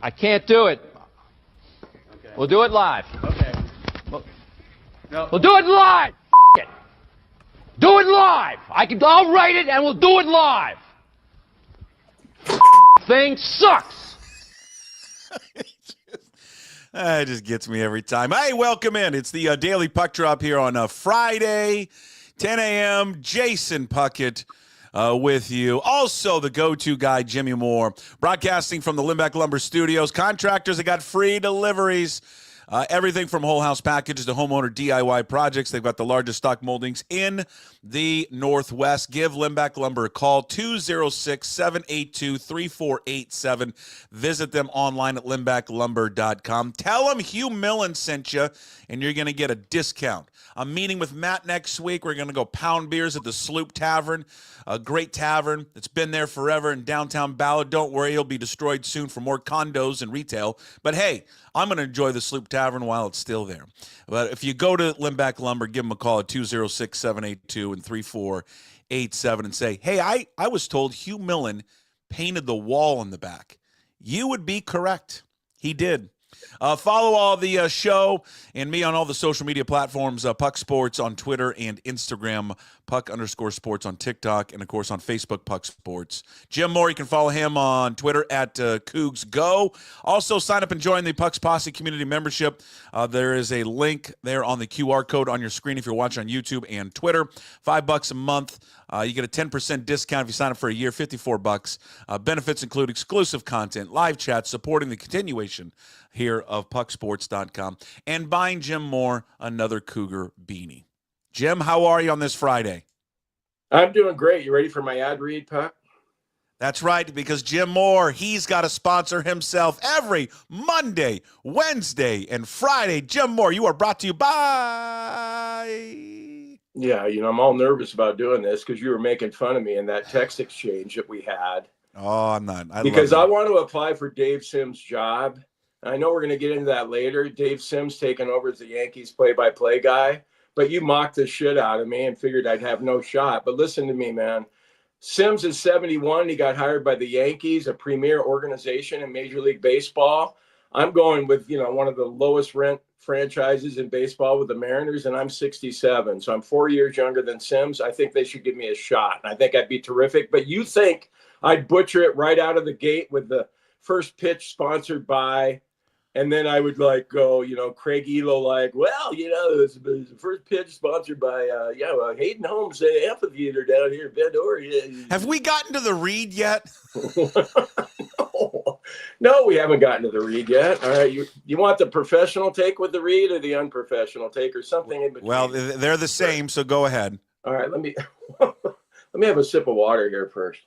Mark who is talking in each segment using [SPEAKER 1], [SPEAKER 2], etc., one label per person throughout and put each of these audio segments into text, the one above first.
[SPEAKER 1] I can't do it.
[SPEAKER 2] Okay.
[SPEAKER 1] We'll do it live.
[SPEAKER 2] Okay.
[SPEAKER 1] We'll do it live. F*** it. Do it live. I'll write it and we'll do it live. Thing sucks.
[SPEAKER 3] It just gets me every time. Hey, welcome in. It's the Daily Puck Drop here on Friday, 10 a.m. Jason Puckett with you. Also, the go-to guy, Jimmy Moore, broadcasting from the Linebacker Lumber Studios. Contractors that got free deliveries. Everything from whole house packages to homeowner DIY projects. They've got the largest stock moldings in the Northwest. Give Linebacker Lumber a call, 206-782-3487. Visit them online at linebacklumber.com. Tell them Hugh Millen sent you, and you're going to get a discount. I'm meeting with Matt next week. We're going to go pound beers at the Sloop Tavern, a great tavern that's been there forever in downtown Ballard. Don't worry, it'll be destroyed soon for more condos and retail. But hey, I'm going to enjoy the Sloop Tavern while it's still there. But if you go to Linebacker Lumber, give them a call at 206-782-3487 and say, hey, I was told Hugh Millen painted the wall in the back. You would be correct. He did. Follow all the show and me on all the social media platforms, PuckSports on Twitter and Instagram, Puck_sports on TikTok, and, of course, on Facebook, PuckSports. Jim Moore, you can follow him on Twitter at Cougs Go. Also, sign up and join the Pucks Posse community membership. There is a link there on the QR code on your screen if you're watching on YouTube and Twitter. $5 a month. You get a 10% discount if you sign up for a year, $54. Benefits include exclusive content, live chats, supporting the continuation here of PuckSports.com, and buying Jim Moore another Cougar beanie. Jim, how are you on this Friday?
[SPEAKER 4] I'm doing great. You ready for my ad read, Puck?
[SPEAKER 3] That's right, because Jim Moore, he's got to sponsor himself every Monday, Wednesday, and Friday. Jim Moore, you are brought to you by...
[SPEAKER 4] Yeah, I'm all nervous about doing this because you were making fun of me in that text exchange that we had.
[SPEAKER 3] Oh, I'm not.
[SPEAKER 4] Because I want to apply for Dave Sims' job. I know we're going to get into that later. Dave Sims taking over as the Yankees play-by-play guy. But you mocked the shit out of me and figured I'd have no shot. But listen to me, man. Sims is 71. He got hired by the Yankees, a premier organization in Major League Baseball. I'm going with, one of the lowest rent franchises in baseball with the Mariners, and I'm 67. So I'm 4 years younger than Sims. I think they should give me a shot. I think I'd be terrific. But you think I'd butcher it right out of the gate with the first pitch sponsored by... And then I would go, Craig Elo, it's the first pitch sponsored by, Hayden Holmes Amphitheater down here in Bend, Oregon.
[SPEAKER 3] Have we gotten to the read yet?
[SPEAKER 4] No, we haven't gotten to the read yet. All right, you want the professional take with the read or the unprofessional take or something in between?
[SPEAKER 3] Well, they're the same, so go ahead.
[SPEAKER 4] All right, let me have a sip of water here first.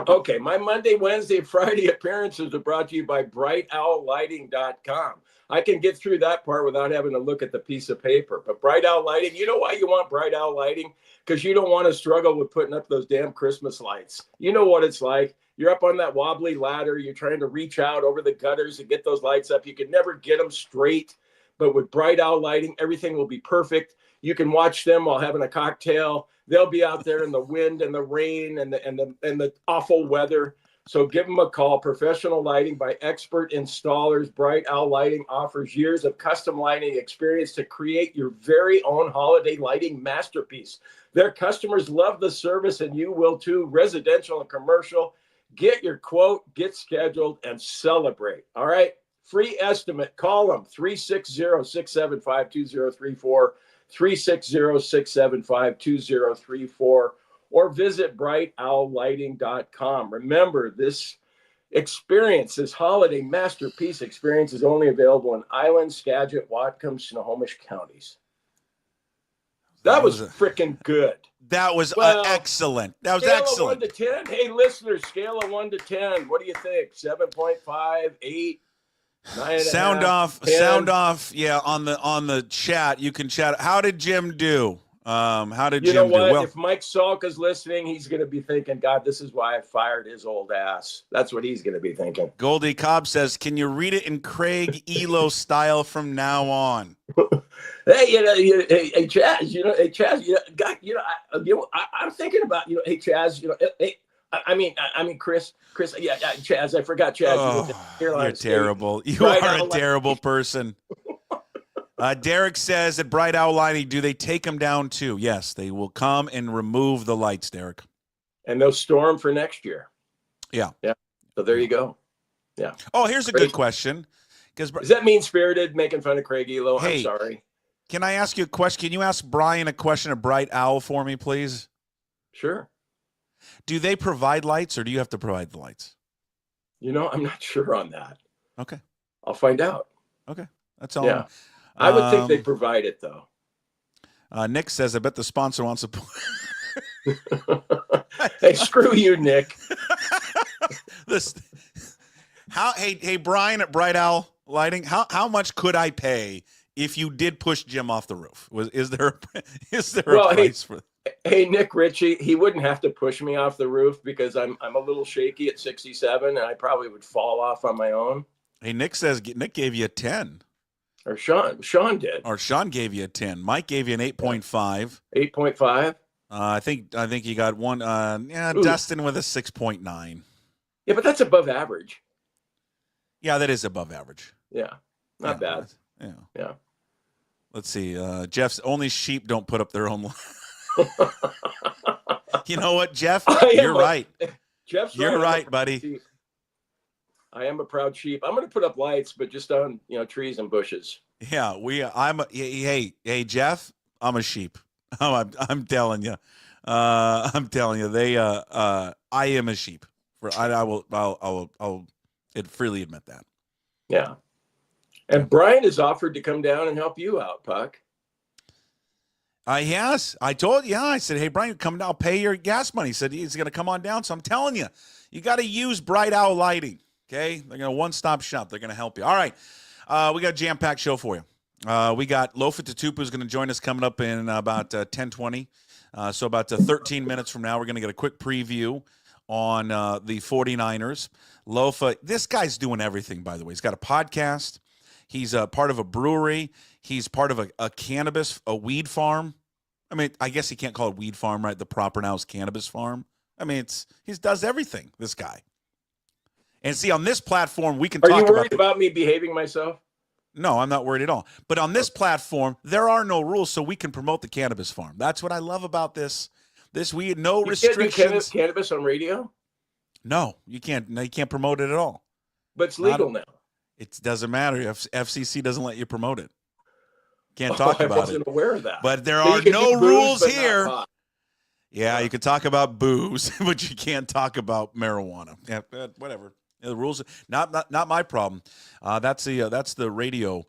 [SPEAKER 4] Okay, my Monday, Wednesday, Friday appearances are brought to you by BrightOwlLighting.com. I can get through that part without having to look at the piece of paper. But Bright Owl Lighting, you know why you want Bright Owl Lighting? Because you don't want to struggle with putting up those damn Christmas lights. You know what it's like. You're up on that wobbly ladder. You're trying to reach out over the gutters and get those lights up. You can never get them straight. But with Bright Owl Lighting, everything will be perfect. You can watch them while having a cocktail. They'll be out there in the wind and the rain and the awful weather. So give them a call. Professional lighting by expert installers. Bright Owl Lighting offers years of custom lighting experience to create your very own holiday lighting masterpiece. Their customers love the service, and you will too, residential and commercial. Get your quote, get scheduled, and celebrate. All right? Free estimate. Call them, 360-675-2034. 360-675-2034, or visit brightowllighting.com. Remember, this holiday masterpiece experience is only available in Island, Skagit, Whatcom, Snohomish counties. That was freaking good.
[SPEAKER 3] That was excellent. That was excellent.
[SPEAKER 4] Scale of 1 to 10. Hey, listeners, scale of 1 to 10. What do you think? 7.5, 8?
[SPEAKER 3] Sound off. Yeah, on the chat, you can chat. How did Jim do? How did Jim do? Well,
[SPEAKER 4] if Mike Salka's listening, he's going to be thinking, God, this is why I fired his old ass. That's what he's going to be thinking.
[SPEAKER 3] Goldie Cobb says, can you read it in Craig Elo style from now on?
[SPEAKER 4] Hey, hey, Chaz, Chaz, God, I'm thinking about, hey, Chaz, hey, I mean, Chris, yeah, Chaz, I forgot Chaz.
[SPEAKER 3] Oh, you're
[SPEAKER 4] State.
[SPEAKER 3] terrible. You
[SPEAKER 4] Bright
[SPEAKER 3] are
[SPEAKER 4] Owl
[SPEAKER 3] a terrible person. Derek says at Bright Owl Lighting, do they take them down too? Yes, they will come and remove the lights, Derek.
[SPEAKER 4] And they'll store them for next year.
[SPEAKER 3] Yeah.
[SPEAKER 4] Yeah. So there you go. Yeah.
[SPEAKER 3] Oh, here's a good question.
[SPEAKER 4] Does that mean spirited, making fun of Craig Elo?
[SPEAKER 3] Hey,
[SPEAKER 4] I'm sorry.
[SPEAKER 3] Can I ask you a question? Can you ask Brian a question of Bright Owl for me, please?
[SPEAKER 4] Sure.
[SPEAKER 3] Do they provide lights or do you have to provide the lights?
[SPEAKER 4] I'm not sure on that.
[SPEAKER 3] Okay.
[SPEAKER 4] I'll find out.
[SPEAKER 3] Okay. That's all.
[SPEAKER 4] Yeah. I would think they provide it, though.
[SPEAKER 3] Nick says, I bet the sponsor wants to.
[SPEAKER 4] Hey, screw you, Nick.
[SPEAKER 3] Hey, Brian at Bright Owl Lighting, how much could I pay if you did push Jim off the roof? Is there a price for that?
[SPEAKER 4] Hey, Nick Ritchie, he wouldn't have to push me off the roof because I'm a little shaky at 67 and I probably would fall off on my own.
[SPEAKER 3] Hey, Nick says Nick gave you a 10.
[SPEAKER 4] Or Sean did.
[SPEAKER 3] Or Sean gave you a 10. Mike gave you an 8.5.
[SPEAKER 4] 8.5?
[SPEAKER 3] I think you got one. Dustin with a 6.9.
[SPEAKER 4] Yeah, but that's above average.
[SPEAKER 3] Yeah, that is above average.
[SPEAKER 4] Yeah, not bad.
[SPEAKER 3] Yeah. Let's see. Jeff's only sheep don't put up their own. You know what, Jeff? You're right. You're right, buddy.
[SPEAKER 4] Sheep. I am a proud sheep. I'm going to put up lights, but just on trees and bushes.
[SPEAKER 3] Yeah, hey, Jeff, I'm a sheep. I'm telling you. I'm telling you. I am a sheep. I'll freely admit that.
[SPEAKER 4] Yeah. And Brian has offered to come down and help you out, Puck.
[SPEAKER 3] Yes, I told you. Yeah, I said, hey, Brian, come down, I'll pay your gas money. He said he's going to come on down. So I'm telling you, you got to use Bright Owl Lighting. Okay, they're going to one-stop shop. They're going to help you. All right, we got a jam-packed show for you. We got Lofa Tatupu who's going to join us coming up in about 10:20. So about 13 minutes from now, we're going to get a quick preview on the 49ers. Lofa, this guy's doing everything, by the way. He's got a podcast. He's part of a brewery. He's part of a weed farm. I mean, I guess he can't call it weed farm, right? The proper now is Cannabis Farm. I mean, he does everything, this guy. And see, on this platform, we can talk about... Are you
[SPEAKER 4] worried about me behaving myself?
[SPEAKER 3] No, I'm not worried at all. But on this platform, there are no rules, so we can promote the Cannabis Farm. That's what I love about this. No restrictions.
[SPEAKER 4] You can't do cannabis on radio?
[SPEAKER 3] No, you can't. No, you can't promote it at all.
[SPEAKER 4] But it's legal now.
[SPEAKER 3] It doesn't matter if FCC doesn't let you promote it. Can't talk about it.
[SPEAKER 4] I wasn't aware of that.
[SPEAKER 3] But there are no rules here. Yeah, you can talk about booze, but you can't talk about marijuana. Yeah, whatever. The rules, not my problem. That's the radio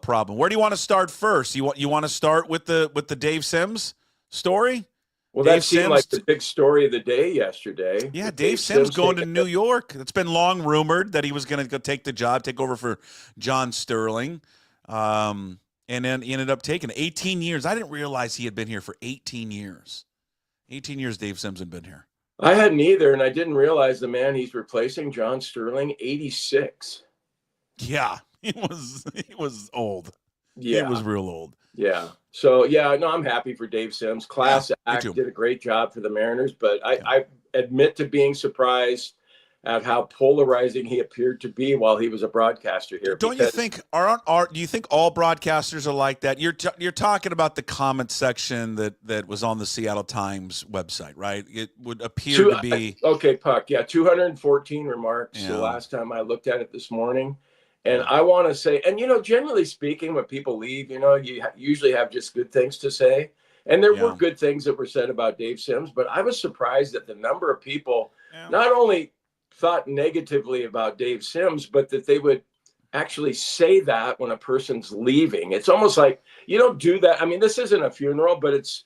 [SPEAKER 3] problem. Where do you want to start first? You want to start with the Dave Sims story?
[SPEAKER 4] Well, that seemed like the big story of the day yesterday.
[SPEAKER 3] Yeah, Dave Sims going to New York. It's been long rumored that he was going to go take the job, take over for John Sterling, and then he ended up taking 18 years. I didn't realize he had been here for 18 years. 18 years Dave Sims had been here.
[SPEAKER 4] I hadn't either, and I didn't realize the man he's replacing, John Sterling, 86.
[SPEAKER 3] Yeah, he was old.
[SPEAKER 4] Yeah,
[SPEAKER 3] he was real old.
[SPEAKER 4] Yeah. So I'm happy for Dave Sims. Class act, did a great job for the Mariners, but I admit to being surprised at how polarizing he appeared to be while he was a broadcaster here.
[SPEAKER 3] Don't you think? Do you think all broadcasters are like that? You're talking about the comment section that was on the Seattle Times website, right? It would appear to be
[SPEAKER 4] okay, Puck. Yeah, 214 remarks. The last time I looked at it this morning, and I want to say, and generally speaking, when people leave, you usually have just good things to say, and there were good things that were said about Dave Sims, but I was surprised at the number of people not only thought negatively about Dave Sims, but that they would actually say that when a person's leaving. It's almost like you don't do that. I mean, this isn't a funeral, but it's,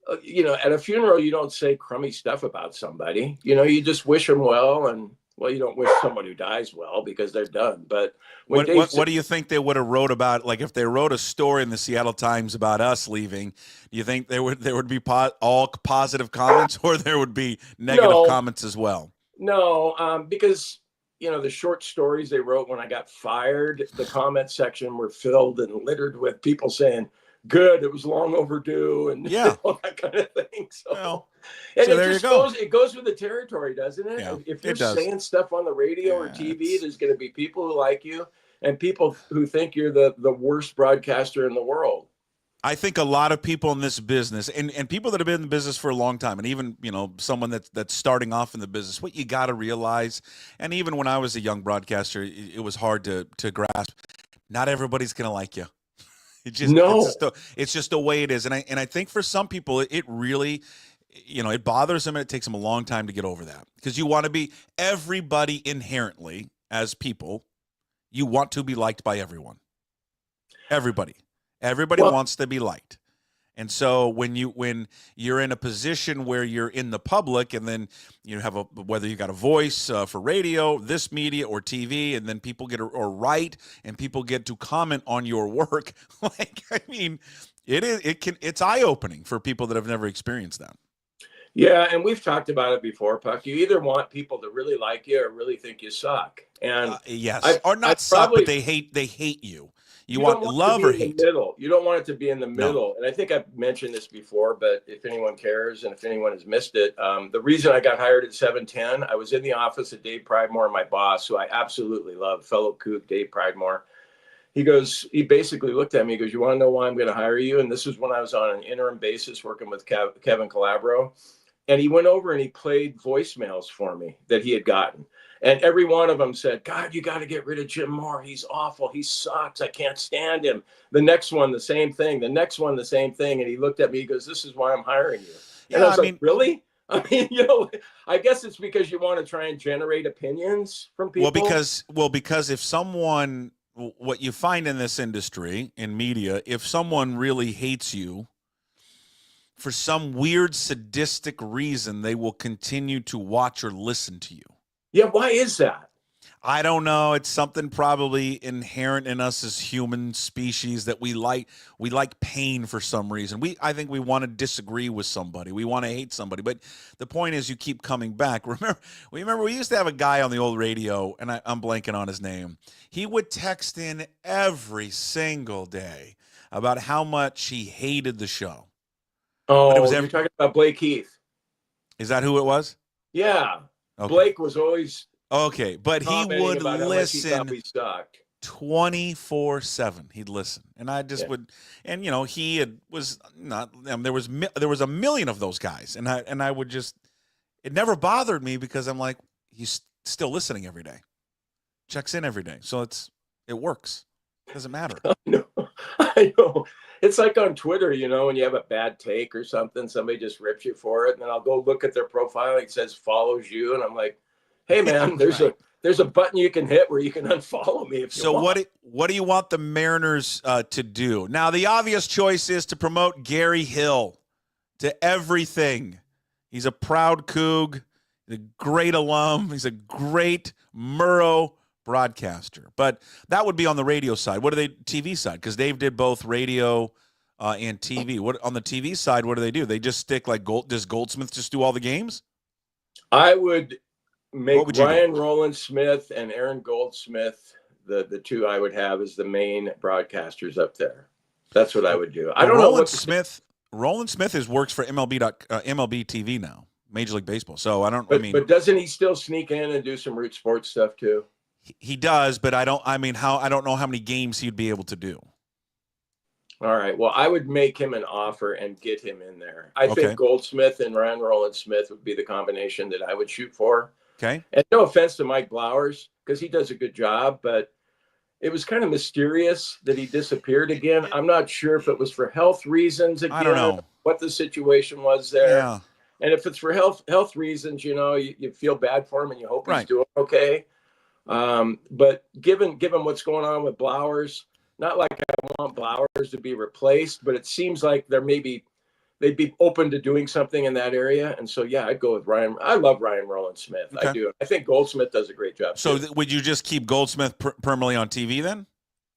[SPEAKER 4] at a funeral, you don't say crummy stuff about somebody. You just wish them well. And, well, you don't wish someone who dies well because they're done. But
[SPEAKER 3] what do you think they would have wrote about? Like if they wrote a story in the Seattle Times about us leaving, do you think there would be all positive comments or there would be negative comments as well?
[SPEAKER 4] No, because, the short stories they wrote when I got fired, the comment section were filled and littered with people saying, good. It was long overdue, and
[SPEAKER 3] Yeah.
[SPEAKER 4] all that kind of thing. So,
[SPEAKER 3] Well,
[SPEAKER 4] and
[SPEAKER 3] so
[SPEAKER 4] it
[SPEAKER 3] there you
[SPEAKER 4] just
[SPEAKER 3] go.
[SPEAKER 4] goes. It goes with the territory, doesn't it?
[SPEAKER 3] Yeah,
[SPEAKER 4] If you're
[SPEAKER 3] it does.
[SPEAKER 4] saying stuff on the radio or
[SPEAKER 3] Yeah,
[SPEAKER 4] TV, there's going to be people who like you and people who think you're the worst broadcaster in the world.
[SPEAKER 3] I think a lot of people in this business and people that have been in the business for a long time, and even, someone that's starting off in the business, what you got to realize, and even when I was a young broadcaster, it was hard to grasp. Not everybody's going to like you. It's just the way it is. And I think for some people, it really, it bothers them, and it takes them a long time to get over that, because you want to be everybody inherently as people. You want to be liked by everyone. Everybody wants to be liked. And so when you're in a position where you're in the public, and then you have whether you got a voice for radio, this media, or TV, and then people or write, and people get to comment on your work, it's eye-opening for people that have never experienced that.
[SPEAKER 4] Yeah, and we've talked about it before, Puck. You either want people to really like you or really think you suck. And
[SPEAKER 3] yes, or not suck, but they hate you. You want love or hate.
[SPEAKER 4] Middle. You don't want it to be in the middle. No. And I think I've mentioned this before, but if anyone cares and if anyone has missed it, the reason I got hired at 710, I was in the office of Dave Pridemore, my boss, who I absolutely love, fellow Coug, Dave Pridemore. He basically looked at me, he goes, you want to know why I'm going to hire you? And this was when I was on an interim basis working with Kevin Calabro. And he went over and he played voicemails for me that he had gotten. And every one of them said, God, you got to get rid of Jim Moore. He's awful. He sucks. I can't stand him. The next one, the same thing. The next one, the same thing. And he looked at me, he goes, this is why I'm hiring you. And
[SPEAKER 3] yeah,
[SPEAKER 4] I was like, really? I mean, I guess it's because you want to try and generate opinions from people.
[SPEAKER 3] Because if someone, what you find in this industry, in media, if someone really hates you, for some weird sadistic reason, they will continue to watch or listen to you.
[SPEAKER 4] Yeah, why is that?
[SPEAKER 3] I don't know. It's something probably inherent in us as human species that we like pain for some reason. I think we want to disagree with somebody. We want to hate somebody. But the point is, you keep coming back. Remember we used to have a guy on the old radio, and I'm blanking on his name. He would text in every single day about how much he hated the show.
[SPEAKER 4] Oh, you're talking about Blake Heath.
[SPEAKER 3] Is that who it was?
[SPEAKER 4] Yeah.
[SPEAKER 3] Okay.
[SPEAKER 4] Blake was always
[SPEAKER 3] okay, but he would listen
[SPEAKER 4] 24/7.
[SPEAKER 3] He'd listen, and I just would, and he was not. There was a million of those guys, and I would just. It never bothered me because I'm like, he's still listening every day, checks in every day, so it works. It doesn't matter.
[SPEAKER 4] I know. It's like on Twitter, when you have a bad take or something, somebody just rips you for it, and then I'll go look at their profile. It says follows you, and I'm like, hey man, there's a button you can hit where you can unfollow me if you want.
[SPEAKER 3] So what do you want the Mariners to do? Now the obvious choice is to promote Gary Hill to everything. He's a proud Coug, a great alum. He's a great Murrow broadcaster, but that would be on the radio side. What are they TV side? Because Dave did both radio and TV. What on the TV side? What do? They just stick like Does Goldsmith just do all the games?
[SPEAKER 4] I would make Ryan Roland Smith and Aaron Goldsmith the two I would have as the main broadcasters up there. That's what I would do. I don't know what
[SPEAKER 3] Roland Smith works for MLB TV now, Major League Baseball. So I don't.
[SPEAKER 4] But doesn't he still sneak in and do some root sports stuff too?
[SPEAKER 3] He does, but I don't know how many games he'd be able to do.
[SPEAKER 4] All right. Well, I would make him an offer and get him in there. I think Goldsmith and Ryan Roland Smith would be the combination that I would shoot for.
[SPEAKER 3] Okay.
[SPEAKER 4] And no offense to Mike Blowers, because he does a good job, but it was kind of mysterious that he disappeared again. I'm not sure if it was for health reasons again.
[SPEAKER 3] I don't know
[SPEAKER 4] what the situation was there.
[SPEAKER 3] Yeah.
[SPEAKER 4] And if it's for health reasons, you feel bad for him and you hope he's doing okay. But given what's going on with Blowers, not like I want Blowers to be replaced, but it seems like they'd be open to doing something in that area. And so, yeah, I'd go with Ryan. I love Ryan Roland Smith. Okay. I do. I think Goldsmith does a great job.
[SPEAKER 3] So would you just keep Goldsmith permanently on TV then?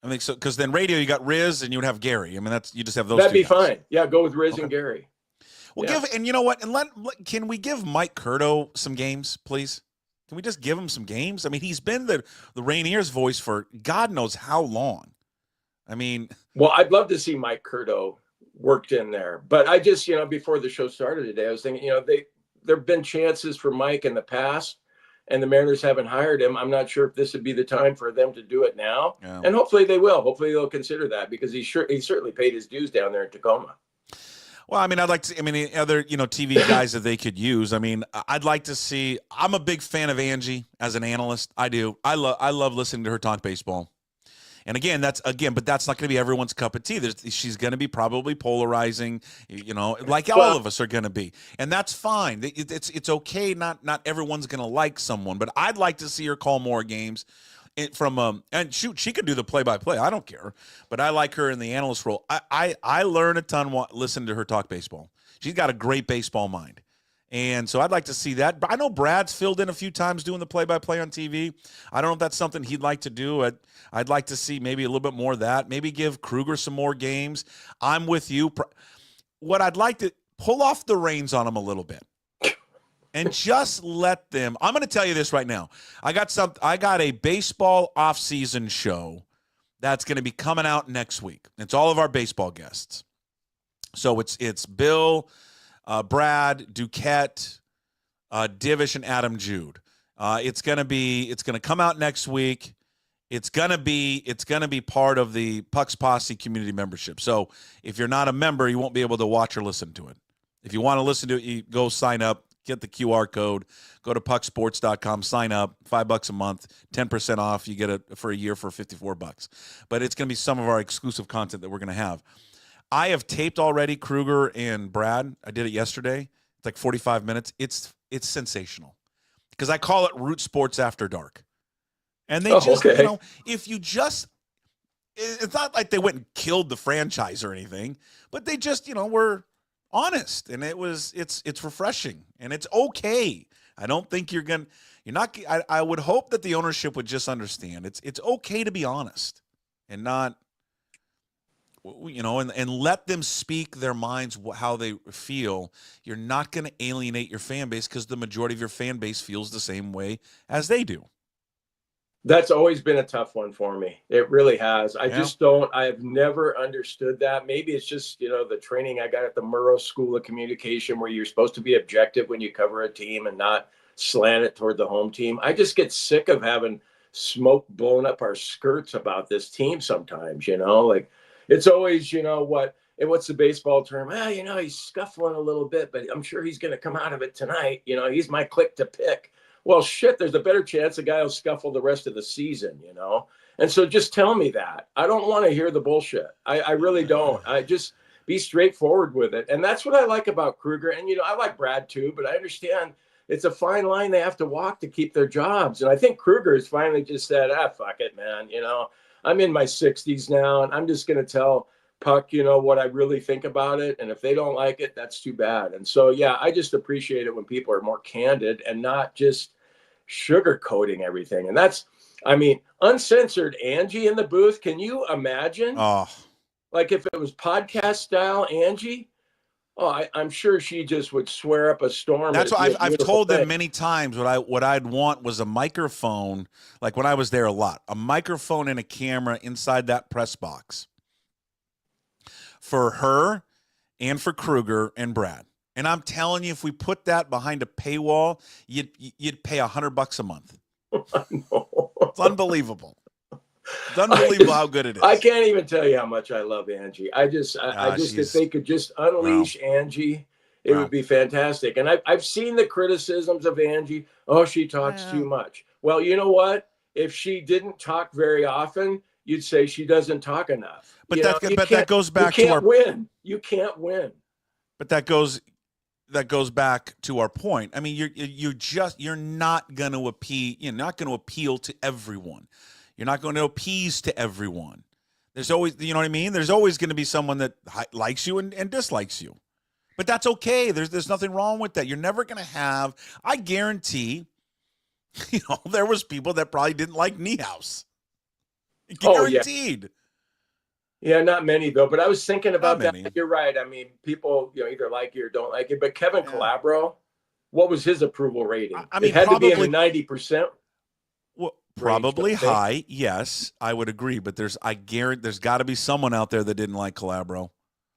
[SPEAKER 3] I think so. Cause then radio, you got Riz and you would have Gary. I mean, you just have those.
[SPEAKER 4] That'd be
[SPEAKER 3] guys.
[SPEAKER 4] Fine. Yeah. Go with Riz and Gary.
[SPEAKER 3] Well, and you know what? And can we give Mike Curto some games, please? Can we just give him some games? I mean, he's been the Rainier's voice for God knows how long. I mean,
[SPEAKER 4] well, I'd love to see Mike Curto worked in there, but I just, before the show started today, I was thinking, there've been chances for Mike in the past, and the Mariners haven't hired him. I'm not sure if this would be the time for them to do it now, and hopefully they will. Hopefully they'll consider that, because he certainly paid his dues down there in Tacoma.
[SPEAKER 3] Well, I mean, other, TV guys that they could use. I mean, I'd like to see. I'm a big fan of Angie as an analyst. I do. I love listening to her talk baseball. And again, but that's not going to be everyone's cup of tea. She's going to be probably polarizing, like all of us are going to be, and that's fine. It's okay. Not everyone's going to like someone, but I'd like to see her call more games. And shoot, she could do the play-by-play. I don't care, but I like her in the analyst role. I learn a ton listening to her talk baseball. She's got a great baseball mind, and so I'd like to see that. But I know Brad's filled in a few times doing the play-by-play on TV. I don't know if that's something he'd like to do. I'd like to see maybe a little bit more of that. Maybe give Kruger some more games. I'm with you. What I'd like to pull off the reins on him a little bit. And just let them. I'm going to tell you this right now. I got a baseball off-season show that's going to be coming out next week. It's all of our baseball guests. So it's Bill, Brad, Duquette, Divish, and Adam Jude. It's going to come out next week. It's going to be part of the Puck's Posse community membership. So if you're not a member, you won't be able to watch or listen to it. If you want to listen to it, you go sign up. Get the QR code, go to PuckSports.com, sign up, $5 a month, 10% off. You get it for a year for $54. But it's going to be some of our exclusive content that we're going to have. I have taped already Kruger and Brad. I did it yesterday. It's like 45 minutes. It's sensational because I call it Root Sports After Dark. And they if you just, it's not like they went and killed the franchise or anything, but they just, were honest, and it's refreshing, and it's okay. I don't think I would hope that the ownership would just understand it's okay to be honest and not, and let them speak their minds, how they feel. You're not going to alienate your fan base because the majority of your fan base feels the same way as they do.
[SPEAKER 4] That's always been a tough one for me. It really has. I have never understood that. Maybe it's just, the training I got at the Murrow School of Communication, where you're supposed to be objective when you cover a team and not slant it toward the home team. I just get sick of having smoke blown up our skirts about this team sometimes, like it's always, what's the baseball term? He's scuffling a little bit, but I'm sure he's going to come out of it tonight. He's my click to pick. Well, shit, there's a better chance the guy will scuffle the rest of the season, And so just tell me that. I don't want to hear the bullshit. I really don't. I just be straightforward with it. And that's what I like about Kruger. And, I like Brad too, but I understand it's a fine line they have to walk to keep their jobs. And I think Kruger has finally just said, fuck it, man. I'm in my 60s now, and I'm just going to tell Puck, what I really think about it. And if they don't like it, that's too bad. And so, yeah, I just appreciate it when people are more candid and not just sugarcoating everything. And that's, uncensored Angie in the booth. Can you imagine?
[SPEAKER 3] Oh,
[SPEAKER 4] like if it was podcast style Angie? Oh, I'm sure she just would swear up a storm.
[SPEAKER 3] That's what I've told them many times. What I'd want was a microphone, like when I was there a lot, a microphone and a camera inside that press box for her and for Kruger and Brad. And I'm telling you, if we put that behind a paywall, you'd pay $100 a month. It's unbelievable. It's unbelievable how good it is.
[SPEAKER 4] I can't even tell you how much I love Angie. I just if they could just unleash Angie, it would be fantastic. And I've seen the criticisms of Angie. Oh, she talks too much. Well, you know what? If she didn't talk very often, you'd say she doesn't talk enough.
[SPEAKER 3] But that goes back to our
[SPEAKER 4] win. You can't win.
[SPEAKER 3] But that goes back to our point. I mean, you're not going to appeal. You're not going to appeal to everyone. You're not going to appease to everyone. There's always, you know what I mean? There's always going to be someone that likes you and dislikes you. But that's okay. There's nothing wrong with that. You're never going to have, I guarantee, there was people that probably didn't like Niehaus. Guaranteed.
[SPEAKER 4] Oh, yeah, not many though. But I was thinking about that. You're right. I mean, people either like you or don't like it. But Kevin Calabro, what was his approval rating? It had to be in the 90%.
[SPEAKER 3] Well, Probably
[SPEAKER 4] range, don't they?
[SPEAKER 3] high, yes, I would agree. But I guarantee there's got to be someone out there that didn't like Calabro.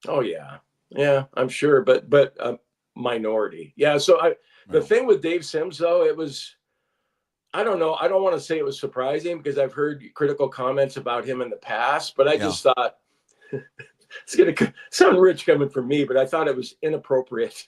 [SPEAKER 4] Oh yeah, I'm sure, but minority. Yeah. So the thing with Dave Sims though, it was, I don't know. I don't want to say it was surprising because I've heard critical comments about him in the past, but I just thought it's going to sound rich coming from me, but I thought it was inappropriate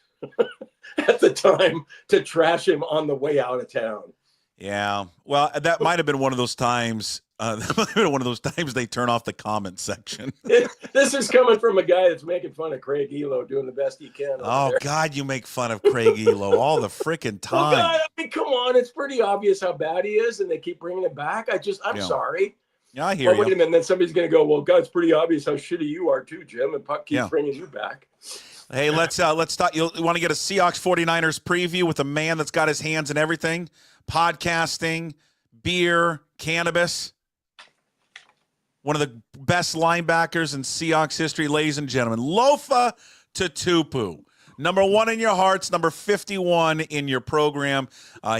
[SPEAKER 4] at the time to trash him on the way out of town.
[SPEAKER 3] Yeah. Well, that might have been one of those times. That might have been one of those times they turn off the comment section.
[SPEAKER 4] This is coming from a guy that's making fun of Craig Elo doing the best he can.
[SPEAKER 3] Oh, God, you make fun of Craig Elo all the freaking time.
[SPEAKER 4] Oh, God, I mean, come on. It's pretty obvious how bad he is, and they keep bringing it back. I'm sorry.
[SPEAKER 3] Yeah, I hear you.
[SPEAKER 4] Wait a minute. And then somebody's going to go, well, God, it's pretty obvious how shitty you are too, Jim, and Puck keeps bringing you back.
[SPEAKER 3] Hey, let's talk. You want to get a Seahawks 49ers preview with a man that's got his hands in everything? Podcasting, beer, cannabis. One of the best linebackers in Seahawks history, ladies and gentlemen. Lofa Tatupu. Number 1 in your hearts, number 51 in your program.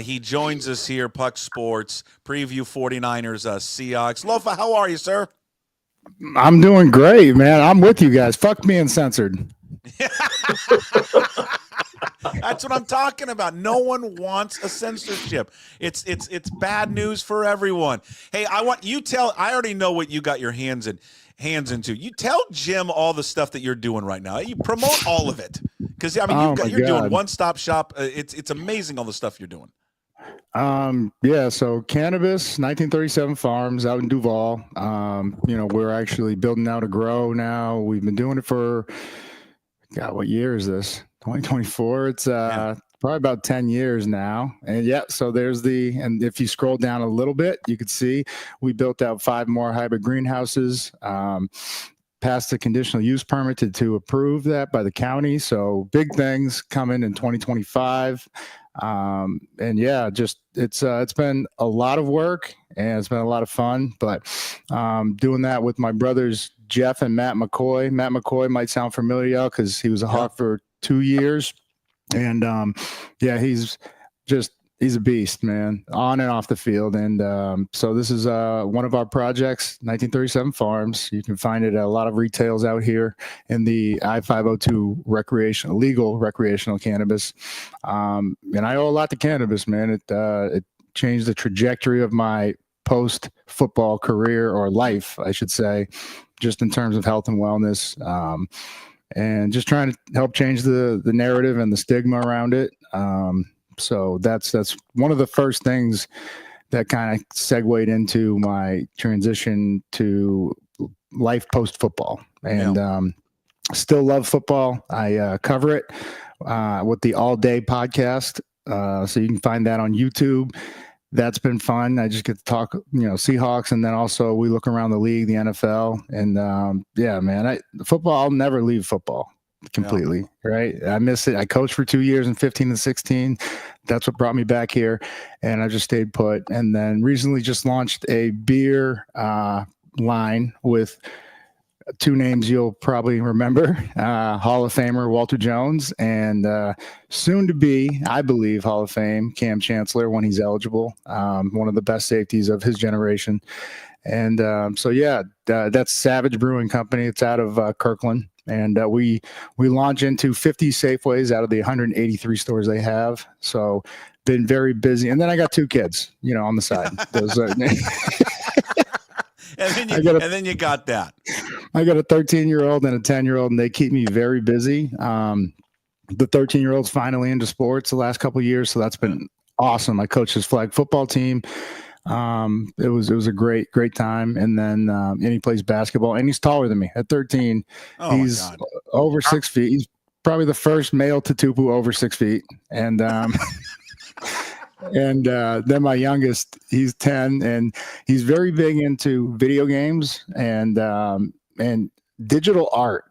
[SPEAKER 3] He joins us here, PuckSports, preview 49ers, Seahawks. Lofa, how are you, sir?
[SPEAKER 5] I'm doing great, man. I'm with you guys. Fuck being censored.
[SPEAKER 3] That's what I'm talking about. No one wants a censorship. It's bad news for everyone. Hey, I already know what you got your hands into. You tell Jim all the stuff that you're doing right now. You promote all of it. Because you're doing one-stop shop. It's amazing all the stuff you're doing.
[SPEAKER 5] So Cannabis 1937 Farms out in Duval. We're actually building out a grow now. We've been doing it for, God, what year is this? 2024. It's probably about 10 years now. And so and if you scroll down a little bit, you could see we built out 5 more hybrid greenhouses, passed the conditional use permit to approve that by the county. So big things coming in 2025. It's been a lot of work and it's been a lot of fun, but doing that with my brothers, Jeff and Matt McCoy. Matt McCoy might sound familiar because he was a Hawk for 2 years. And he's a beast, man, on and off the field. And so this is one of our projects, 1937 Farms. You can find it at a lot of retails out here in the I-502 legal recreational cannabis. And I owe a lot to cannabis, man. It changed the trajectory of my post-football career, or life, I should say, just in terms of health and wellness. And just trying to help change the narrative and the stigma around it. So that's one of the first things that kind of segued into my transition to life post football. And still love football. I cover it with the All Day podcast. So you can find that on YouTube. That's been fun. I just get to talk, Seahawks, and then also we look around the league, the NFL, and football. I'll never leave football completely. Right? I miss it. I coached for 2 years in 15 and 16. That's what brought me back here, and I just stayed put. And then recently just launched a beer line with 2 names you'll probably remember, Hall of Famer Walter Jones, and soon to be, I believe, Hall of Fame Cam Chancellor when he's eligible, one of the best safeties of his generation. And that's Savage Brewing Company. It's out of Kirkland. And we launch into 50 Safeways out of the 183 stores they have. So been very busy. And then I got 2 kids, on the side. Those
[SPEAKER 3] And then you got that.
[SPEAKER 5] I got a 13-year-old and a 10-year-old, and they keep me very busy. The 13-year-old's finally into sports the last couple of years, so that's been awesome. I coached his flag football team. It was a great time. And then he plays basketball, and he's taller than me at 13.
[SPEAKER 3] Oh,
[SPEAKER 5] he's over 6 feet. He's probably the first male Tatupu over 6 feet. And and then my youngest, he's 10, and he's very big into video games and digital art.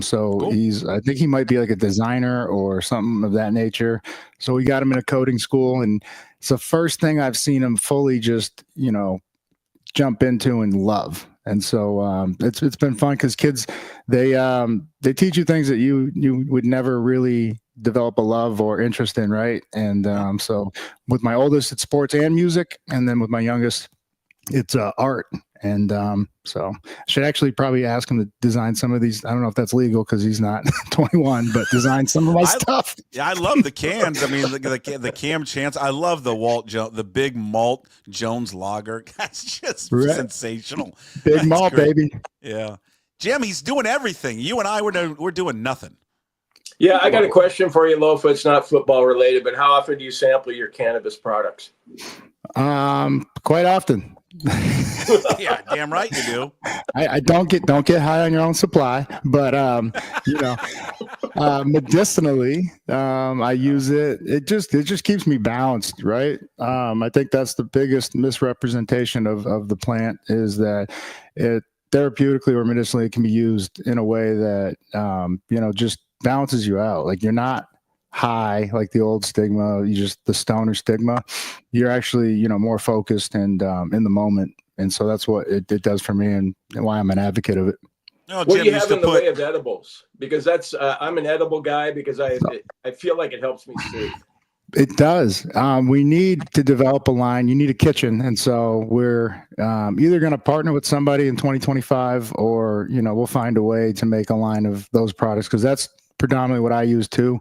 [SPEAKER 5] So cool. I think he might be like a designer or something of that nature. So we got him in a coding school, and it's the first thing I've seen him fully just, jump into and love. And so it's been fun because kids, they teach you things that you would never really develop a love or interest in, right? And so with my oldest, it's sports and music, and then with my youngest, it's art. And so I should actually probably ask him to design some of these. I don't know if that's legal because he's not 21, but design some of my stuff.
[SPEAKER 3] Yeah, I love the cans. I mean, the Cam Chance. I love the big malt Jones Lager. That's just sensational.
[SPEAKER 5] Big malt, baby.
[SPEAKER 3] Yeah, Jim, he's doing everything. You and I, we're doing nothing.
[SPEAKER 4] Yeah, I got a question for you, Lofa. It's not football related, but how often do you sample your cannabis products?
[SPEAKER 5] Quite often.
[SPEAKER 3] Yeah, damn right you do.
[SPEAKER 5] I don't get high on your own supply, but medicinally, I use it. It just keeps me balanced, right? I think that's the biggest misrepresentation of the plant is that it therapeutically or medicinally can be used in a way that just balances you out. Like you're not high like the old stigma, the stoner stigma. You're actually more focused and in the moment, and so that's what it does for me and why I'm an advocate of it.
[SPEAKER 4] No, what do you have in the way of edibles? Because that's I'm an edible guy because I feel like it helps me sleep.
[SPEAKER 5] It does. We need to develop a line. You need a kitchen, and so we're either going to partner with somebody in 2025, or we'll find a way to make a line of those products, because that's predominantly what I use too.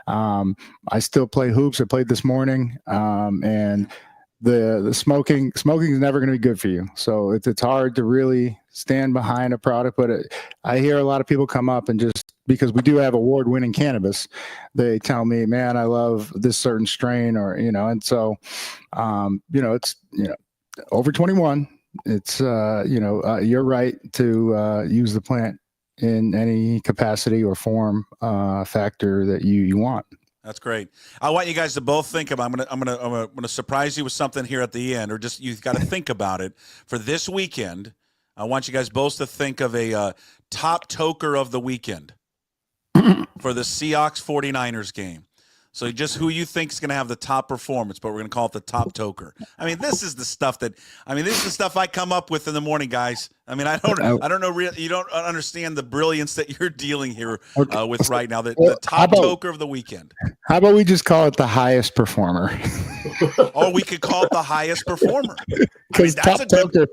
[SPEAKER 5] I still play hoops. I played this morning, and the smoking is never going to be good for you. So it's hard to really stand behind a product. But I hear a lot of people come up and just because we do have award-winning cannabis, they tell me, "Man, I love this certain strain," or and so it's over 21. It's you're right to use the plant in any capacity or form factor that you want.
[SPEAKER 3] That's great. I want you guys to both think about. I'm gonna surprise you with something here at the end, or just you've got to think about it for this weekend. I want you guys both to think of a top toker of the weekend for the Seahawks 49ers game. So just who you think is going to have the top performance, but we're going to call it the top toker. I mean, this is the stuff I come up with in the morning, guys. I mean, I don't know. You don't understand the brilliance that you're dealing here with right now. The top toker of the weekend.
[SPEAKER 5] How about we just call it the highest performer?
[SPEAKER 3] Or we could call it the highest performer.
[SPEAKER 5] Because top toker,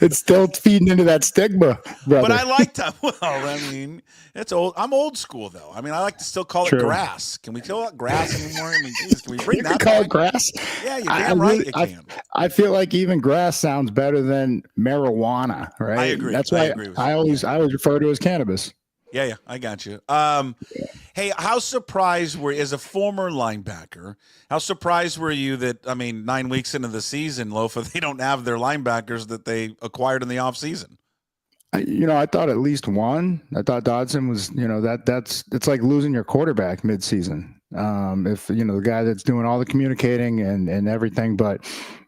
[SPEAKER 5] it's still feeding into that stigma, brother.
[SPEAKER 3] But I like that. Well, I mean, it's old. I'm old school, though. I mean, I like to still call it grass. Can we call it grass anymore? I mean, geez, can we bring that
[SPEAKER 5] call it grass?
[SPEAKER 3] Yeah, you're damn right you can.
[SPEAKER 5] I feel like even grass sounds better than marijuana, right?
[SPEAKER 3] I agree.
[SPEAKER 5] That's why I always refer to it as cannabis.
[SPEAKER 3] Yeah, I got you. Hey, how surprised as a former linebacker, how surprised were you that, 9 weeks into the season, Lofa, they don't have their linebackers that they acquired in the offseason?
[SPEAKER 5] I thought at least one. I thought Dodson was, it's like losing your quarterback midseason. If, the guy that's doing all the communicating and everything, but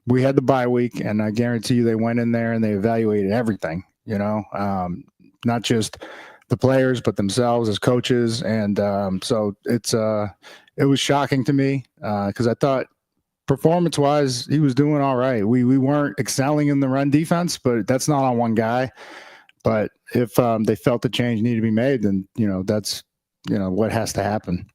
[SPEAKER 5] we had the bye week, and I guarantee you they went in there and they evaluated everything, not just the players, but themselves as coaches. And so it was shocking to me because I thought performance-wise, he was doing all right. We weren't excelling in the run defense, but that's not on one guy. But if they felt the change needed to be made, then, that's, what has to happen.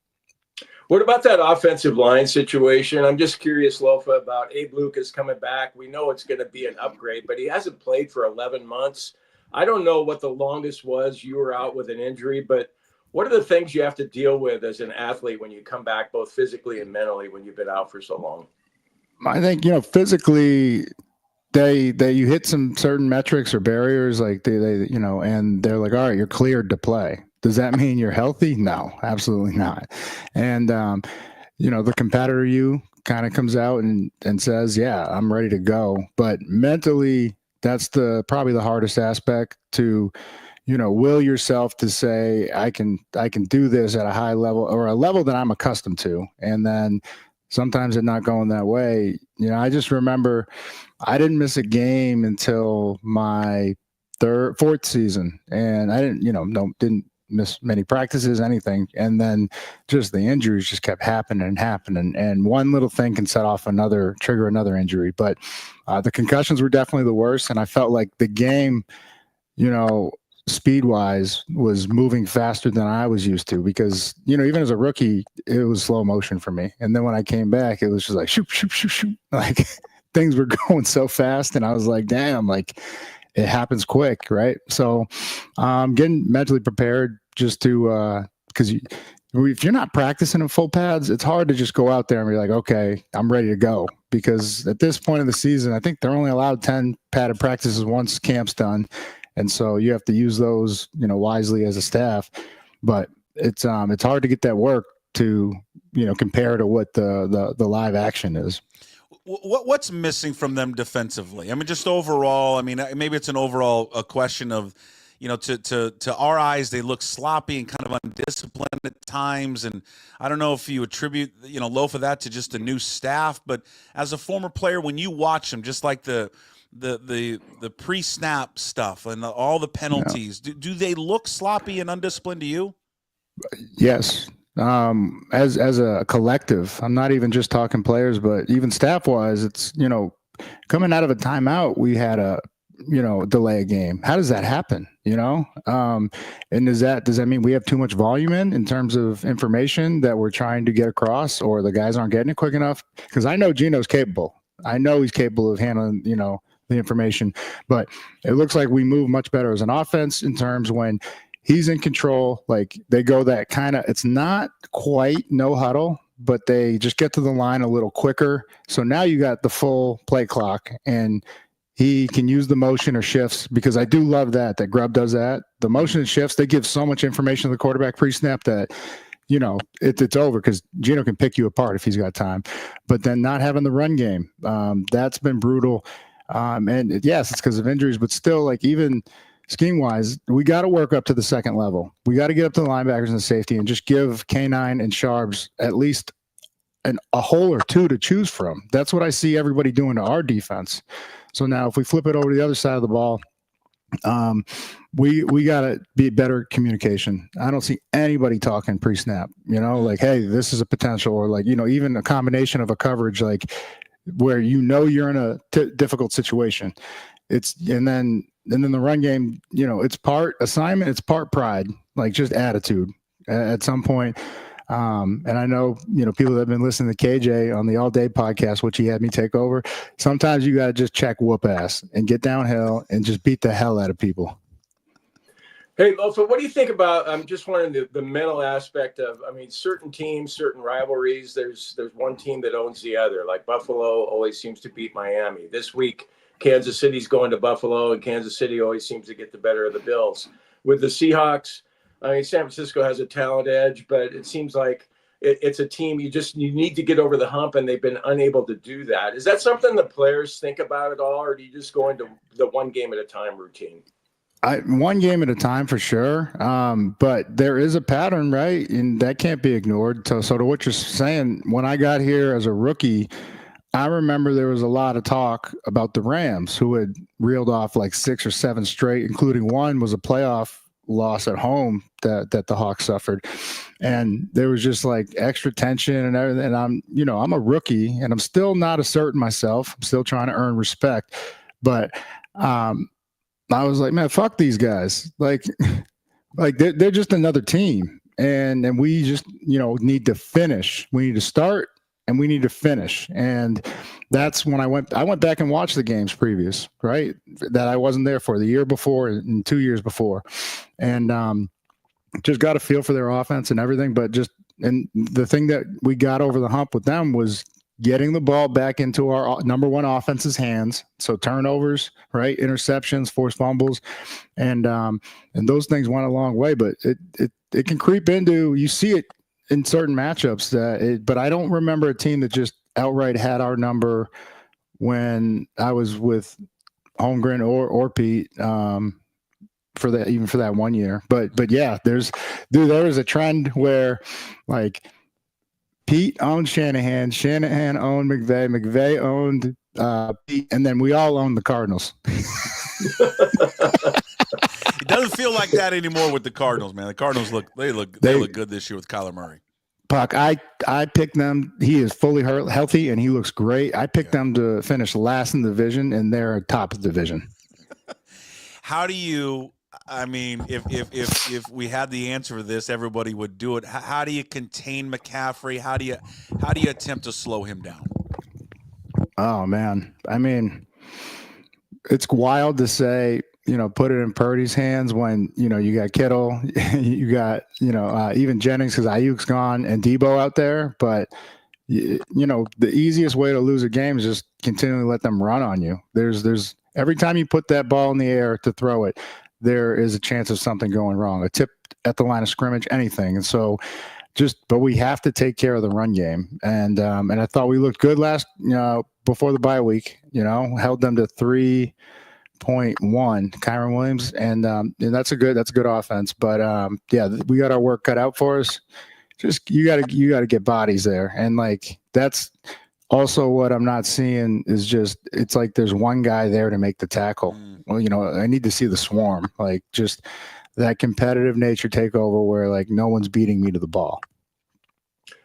[SPEAKER 4] What about that offensive line situation? I'm just curious, Lofa, about Abe Lucas coming back. We know it's going to be an upgrade, but he hasn't played for 11 months. I don't know what the longest was you were out with an injury, but what are the things you have to deal with as an athlete when you come back, both physically and mentally, when you've been out for so long?
[SPEAKER 5] I think, physically, you hit some certain metrics or barriers, like they and they're like, all right, you're cleared to play. Does that mean you're healthy? No, absolutely not. And, the competitor you kind of comes out and says, yeah, I'm ready to go. But mentally, that's probably the hardest aspect to, will yourself to say, I can do this at a high level or a level that I'm accustomed to. And then sometimes it not going that way. I just remember I didn't miss a game until my fourth season, and I didn't miss many practices, anything. And then just the injuries just kept happening, and one little thing can trigger another injury. But the concussions were definitely the worst, and I felt like the game, speed wise was moving faster than I was used to, because, you know, even as a rookie, it was slow motion for me. And then when I came back, it was just like, shoot, shoot, shoot, shoot. Like things were going so fast. And I was like, damn, like it happens quick. Right. So getting mentally prepared just to, because if you're not practicing in full pads, it's hard to just go out there and be like, okay, I'm ready to go. Because at this point of the season, I think they're only allowed 10 padded practices once camp's done. And so you have to use those, you know, wisely as a staff. But it's hard to get that work to, you know, compare to what the live action is.
[SPEAKER 3] What's missing from them defensively? I mean, just overall, I mean, maybe it's an overall question of, you know, to our eyes, they look sloppy and kind of undisciplined at times. And I don't know if you attribute, you know, Lofa that to just a new staff, but as a former player, when you watch them, just like the pre-snap stuff and all the penalties, do they look sloppy and undisciplined to you? Yes.
[SPEAKER 5] As a collective, I'm not even just talking players, but even staff wise, it's, you know, coming out of a timeout, we had a, you know, delay a game. How does that happen? You know? And does that mean we have too much volume in terms of information that we're trying to get across, or the guys aren't getting it quick enough? Because I know Gino's capable. I know he's capable of handling, you know, the information, but it looks like we move much better as an offense in terms when he's in control. Like they go that kind of, it's not quite no huddle, but they just get to the line a little quicker. So now you got the full play clock, and he can use the motion or shifts, because I do love that Grubb does that. The motion and shifts, they give so much information to the quarterback pre-snap that, you know, it's over, because Gino can pick you apart if he's got time. But then not having the run game, that's been brutal. And yes, it's because of injuries, but still, like, even scheme-wise, we got to work up to the second level. We got to get up to the linebackers and the safety and just give K9 and Sharps at least a hole or two to choose from. That's what I see everybody doing to our defense. So now if we flip it over to the other side of the ball, we got to be better communication. I don't see anybody talking pre-snap, you know, like, hey, this is a potential, or like, you know, even a combination of a coverage, like where, you know, you're in a difficult situation. And then the run game, you know, it's part assignment, it's part pride, like just attitude at some point. And I know, you know, people that have been listening to KJ on the All Day podcast, which he had me take over, sometimes you got to just check whoop ass and get downhill and just beat the hell out of people.
[SPEAKER 4] Hey, Lofa, what do you think about, I'm just wondering the mental aspect of, I mean, certain teams, certain rivalries, there's one team that owns the other. Like Buffalo always seems to beat Miami. This week, Kansas City's going to Buffalo, and Kansas City always seems to get the better of the Bills. With the Seahawks, I mean, San Francisco has a talent edge, but it seems like it's a team you need to get over the hump, and they've been unable to do that. Is that something the players think about at all, or do you just go into the one game at a time routine?
[SPEAKER 5] One game at a time for sure. But there is a pattern, right? And that can't be ignored. So to what you're saying, when I got here as a rookie, I remember there was a lot of talk about the Rams, who had reeled off like 6 or 7 straight, including one was a playoff loss at home that the Hawks suffered. And there was just like extra tension and everything. And I'm a rookie, and I'm still not asserting myself. I'm still trying to earn respect. But I was like, man, fuck these guys. Like they're just another team. And we just, you know, need to finish. We need to start, and we need to finish. And that's when I went back and watched the games previous, right? That I wasn't there for the year before and 2 years before. And just got a feel for their offense and everything. But and the thing that we got over the hump with them was getting the ball back into our number one offense's hands. So turnovers, right? Interceptions, forced fumbles. And those things went a long way, but it can creep into, you see it in certain matchups but I don't remember a team that just outright had our number when I was with Holmgren or Pete, for that 1 year. But yeah, there was a trend where like Pete owned Shanahan owned McVay owned Pete, and then we all owned the Cardinals.
[SPEAKER 3] It doesn't feel like that anymore with the Cardinals, man. The Cardinals look good this year with Kyler Murray.
[SPEAKER 5] Puck, I picked them. He is fully healthy, and he looks great. I picked them to finish last in the division, and they're top of the division.
[SPEAKER 3] How do you I mean, if we had the answer for this, everybody would do it. How do you contain McCaffrey? How do you attempt to slow him down?
[SPEAKER 5] Oh man, I mean, it's wild to say, put it in Purdy's hands when, you got Kittle, you got, even Jennings because Ayuk's gone and Debo out there. But, the easiest way to lose a game is just continually let them run on you. There's every time you put that ball in the air to throw it, there is a chance of something going wrong, a tip at the line of scrimmage, anything. And so but we have to take care of the run game. And I thought we looked good before the bye week, held them to 3.1 Kyron Williams. And that's a good offense. But we got our work cut out for us. Just, you gotta get bodies there. And that's also what I'm not seeing is just, it's like there's one guy there to make the tackle. Well, I need to see the swarm, just that competitive nature take over where no one's beating me to the ball.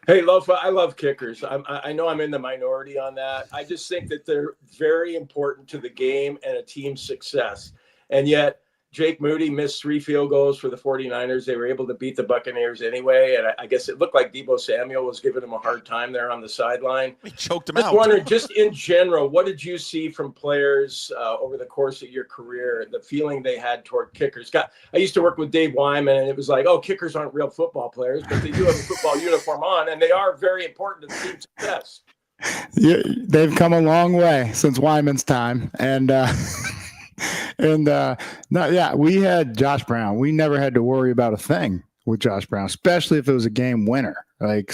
[SPEAKER 4] Hey, Lofa, I love kickers. I know I'm in the minority on that. I just think that they're very important to the game and a team's success. And yet Jake Moody missed 3 field goals for the 49ers. They were able to beat the Buccaneers anyway. And I guess it looked like Deebo Samuel was giving him a hard time there on the sideline.
[SPEAKER 3] He choked him
[SPEAKER 4] Just
[SPEAKER 3] out.
[SPEAKER 4] wondering, just in general, what did you see from players over the course of your career, the feeling they had toward kickers? I used to work with Dave Wyman, and it was like, oh, kickers aren't real football players, but they do have a football uniform on, and they are very important to the team's success.
[SPEAKER 5] Yeah, they've come a long way since Wyman's time. And we had Josh Brown. We never had to worry about a thing with Josh Brown, especially if it was a game winner. I've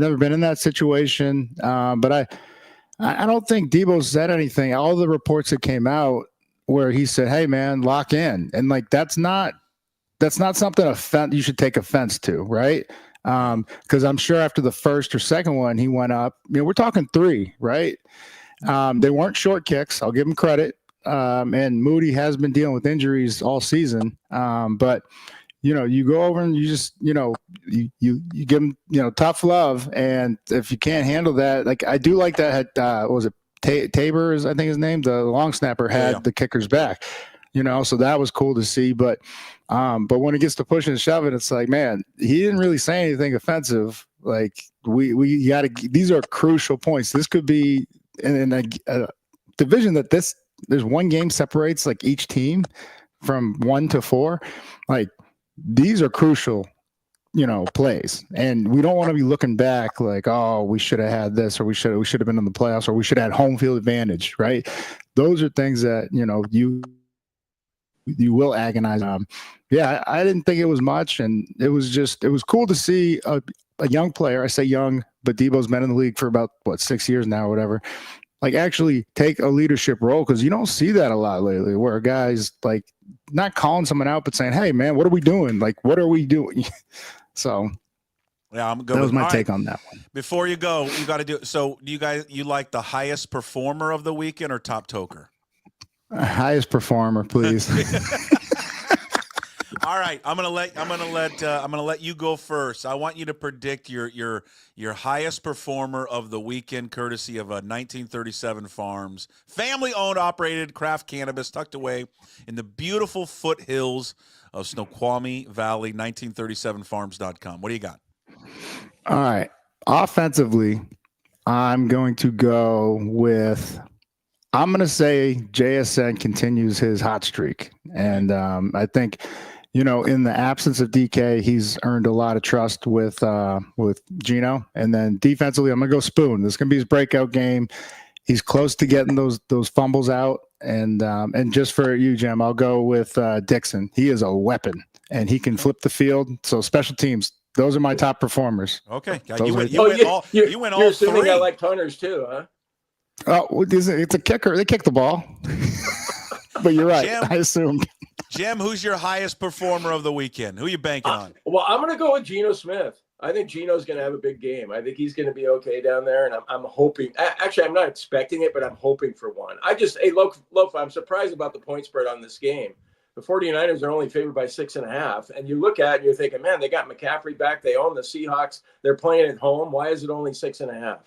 [SPEAKER 5] never been in that situation. But I don't think Debo said anything. All the reports that came out where he said, "Hey man, lock in." And that's not something you should take offense to, right? Because I'm sure after the first or second one, he went up. We're talking 3, right? They weren't short kicks. I'll give him credit. And Moody has been dealing with injuries all season. But you go over and you just, you give him, tough love. And if you can't handle that, I do like that. Was it Tabor is, I think his name, the long snapper had the kicker's back, so that was cool to see. But when it gets to pushing and shoving, it's like, man, he didn't really say anything offensive. We got to, these are crucial points. This could be in a division that there's one game separates each team from 1 to 4. These are crucial, plays, and we don't want to be looking back oh, we should have had this, or we should have been in the playoffs, or we should have had home field advantage, right? Those are things that you will agonize. I didn't think it was much, and it was cool to see a young player. I say young, but Debo's been in the league for about 6 years now, or whatever. Actually take a leadership role, because you don't see that a lot lately, where a guy's not calling someone out, but saying, "Hey, man, what are we doing? What are we doing?" So,
[SPEAKER 3] yeah, I'm good.
[SPEAKER 5] That was my take on that one.
[SPEAKER 3] Before you go, you got to do. So, you like the highest performer of the weekend or top toker?
[SPEAKER 5] Highest performer, please.
[SPEAKER 3] All right, I'm gonna let you go first. I want you to predict your highest performer of the weekend, courtesy of 1937 Farms, family-owned, operated craft cannabis tucked away in the beautiful foothills of Snoqualmie Valley. 1937farms.com. What do you got?
[SPEAKER 5] All right, offensively, I'm going to go with. I'm going to say JSN continues his hot streak, and I think. In the absence of DK, he's earned a lot of trust with Gino. And then defensively, I'm gonna go Spoon. This is gonna be his breakout game. He's close to getting those fumbles out. And just for you, Jim, I'll go with Dixon. He is a weapon, and he can flip the field. So special teams, those are my top performers.
[SPEAKER 3] Okay,
[SPEAKER 4] you went all you're assuming
[SPEAKER 3] 3.
[SPEAKER 4] I like punters too, huh?
[SPEAKER 5] Oh, it's a kicker. They kick the ball. But you're right.
[SPEAKER 3] Jim,
[SPEAKER 5] I assumed.
[SPEAKER 3] Jim, who's your highest performer of the weekend? Who are you banking on?
[SPEAKER 4] Well, I'm going to go with Geno Smith. I think Geno's going to have a big game. I think he's going to be okay down there, and I'm hoping. Actually, I'm not expecting it, but I'm hoping for one. Lofa, I'm surprised about the point spread on this game. The 49ers are only favored by 6.5, and you look at it and you're thinking, man, they got McCaffrey back. They own the Seahawks. They're playing at home. Why is it only 6.5?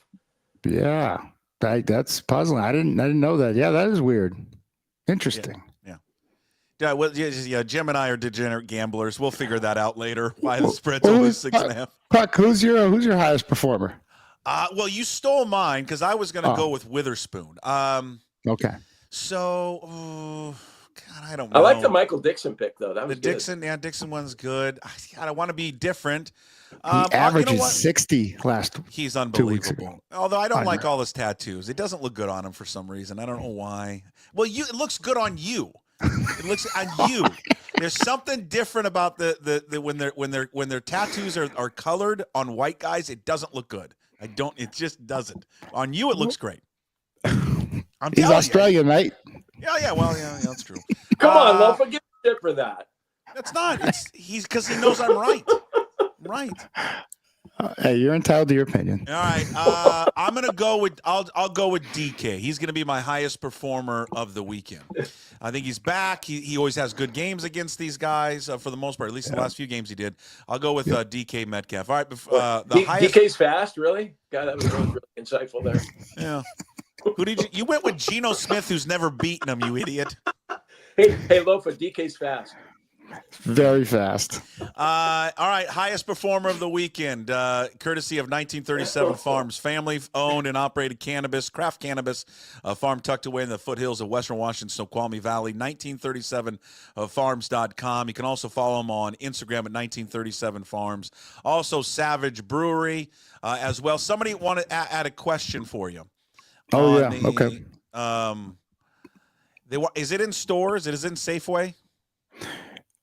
[SPEAKER 5] Yeah, that's puzzling. I didn't know that. Yeah, that is weird. Interesting.
[SPEAKER 3] Yeah. Yeah, well, yeah, Jim and I are degenerate gamblers. We'll figure that out later. Why the spread's only 6.5.
[SPEAKER 5] Puck, who's your highest performer?
[SPEAKER 3] Well, you stole mine because I was going to go with Witherspoon.
[SPEAKER 5] Okay.
[SPEAKER 3] So, God, I don't know.
[SPEAKER 4] I like the Michael Dixon pick though. That was
[SPEAKER 3] the
[SPEAKER 4] good.
[SPEAKER 3] Dixon one's good. God, I want to be different.
[SPEAKER 5] He averages
[SPEAKER 3] you know
[SPEAKER 5] 60 last.
[SPEAKER 3] He's
[SPEAKER 5] 2 weeks ago.
[SPEAKER 3] unbelievable. Although I don't like all his tattoos. It doesn't look good on him for some reason. I don't know why. Well, it looks good on you. It looks on you. There's something different about the when their tattoos are colored on white guys. It doesn't look good. It just doesn't. On you, it looks great.
[SPEAKER 5] He's Australian, right?
[SPEAKER 3] Yeah. Well, yeah, that's true.
[SPEAKER 4] Come on, Lofa, give me shit for that.
[SPEAKER 3] That's not. He's because he knows I'm right. Right.
[SPEAKER 5] Hey, you're entitled to your opinion.
[SPEAKER 3] All right. I'm gonna go with. I'll go with DK. He's gonna be my highest performer of the weekend. I think he's back. He always has good games against these guys for the most part. At least the last few games he did. I'll go with DK Metcalf. All right. The highest.
[SPEAKER 4] DK's fast, really? God, that was really insightful there.
[SPEAKER 3] Yeah. Who did you went with Geno Smith, who's never beaten him, you idiot.
[SPEAKER 4] Hey, Lofa, DK's fast.
[SPEAKER 5] Very fast.
[SPEAKER 3] All right, highest performer of the weekend, courtesy of 1937 Farms, family-owned and operated craft cannabis farm tucked away in the foothills of Western Washington, Snoqualmie Valley. 1937farms.com. You can also follow them on Instagram at 1937 Farms. Also, Savage Brewery as well. Somebody wanted to add a question for you.
[SPEAKER 5] Oh yeah. Okay.
[SPEAKER 3] Is it in stores? It is in Safeway.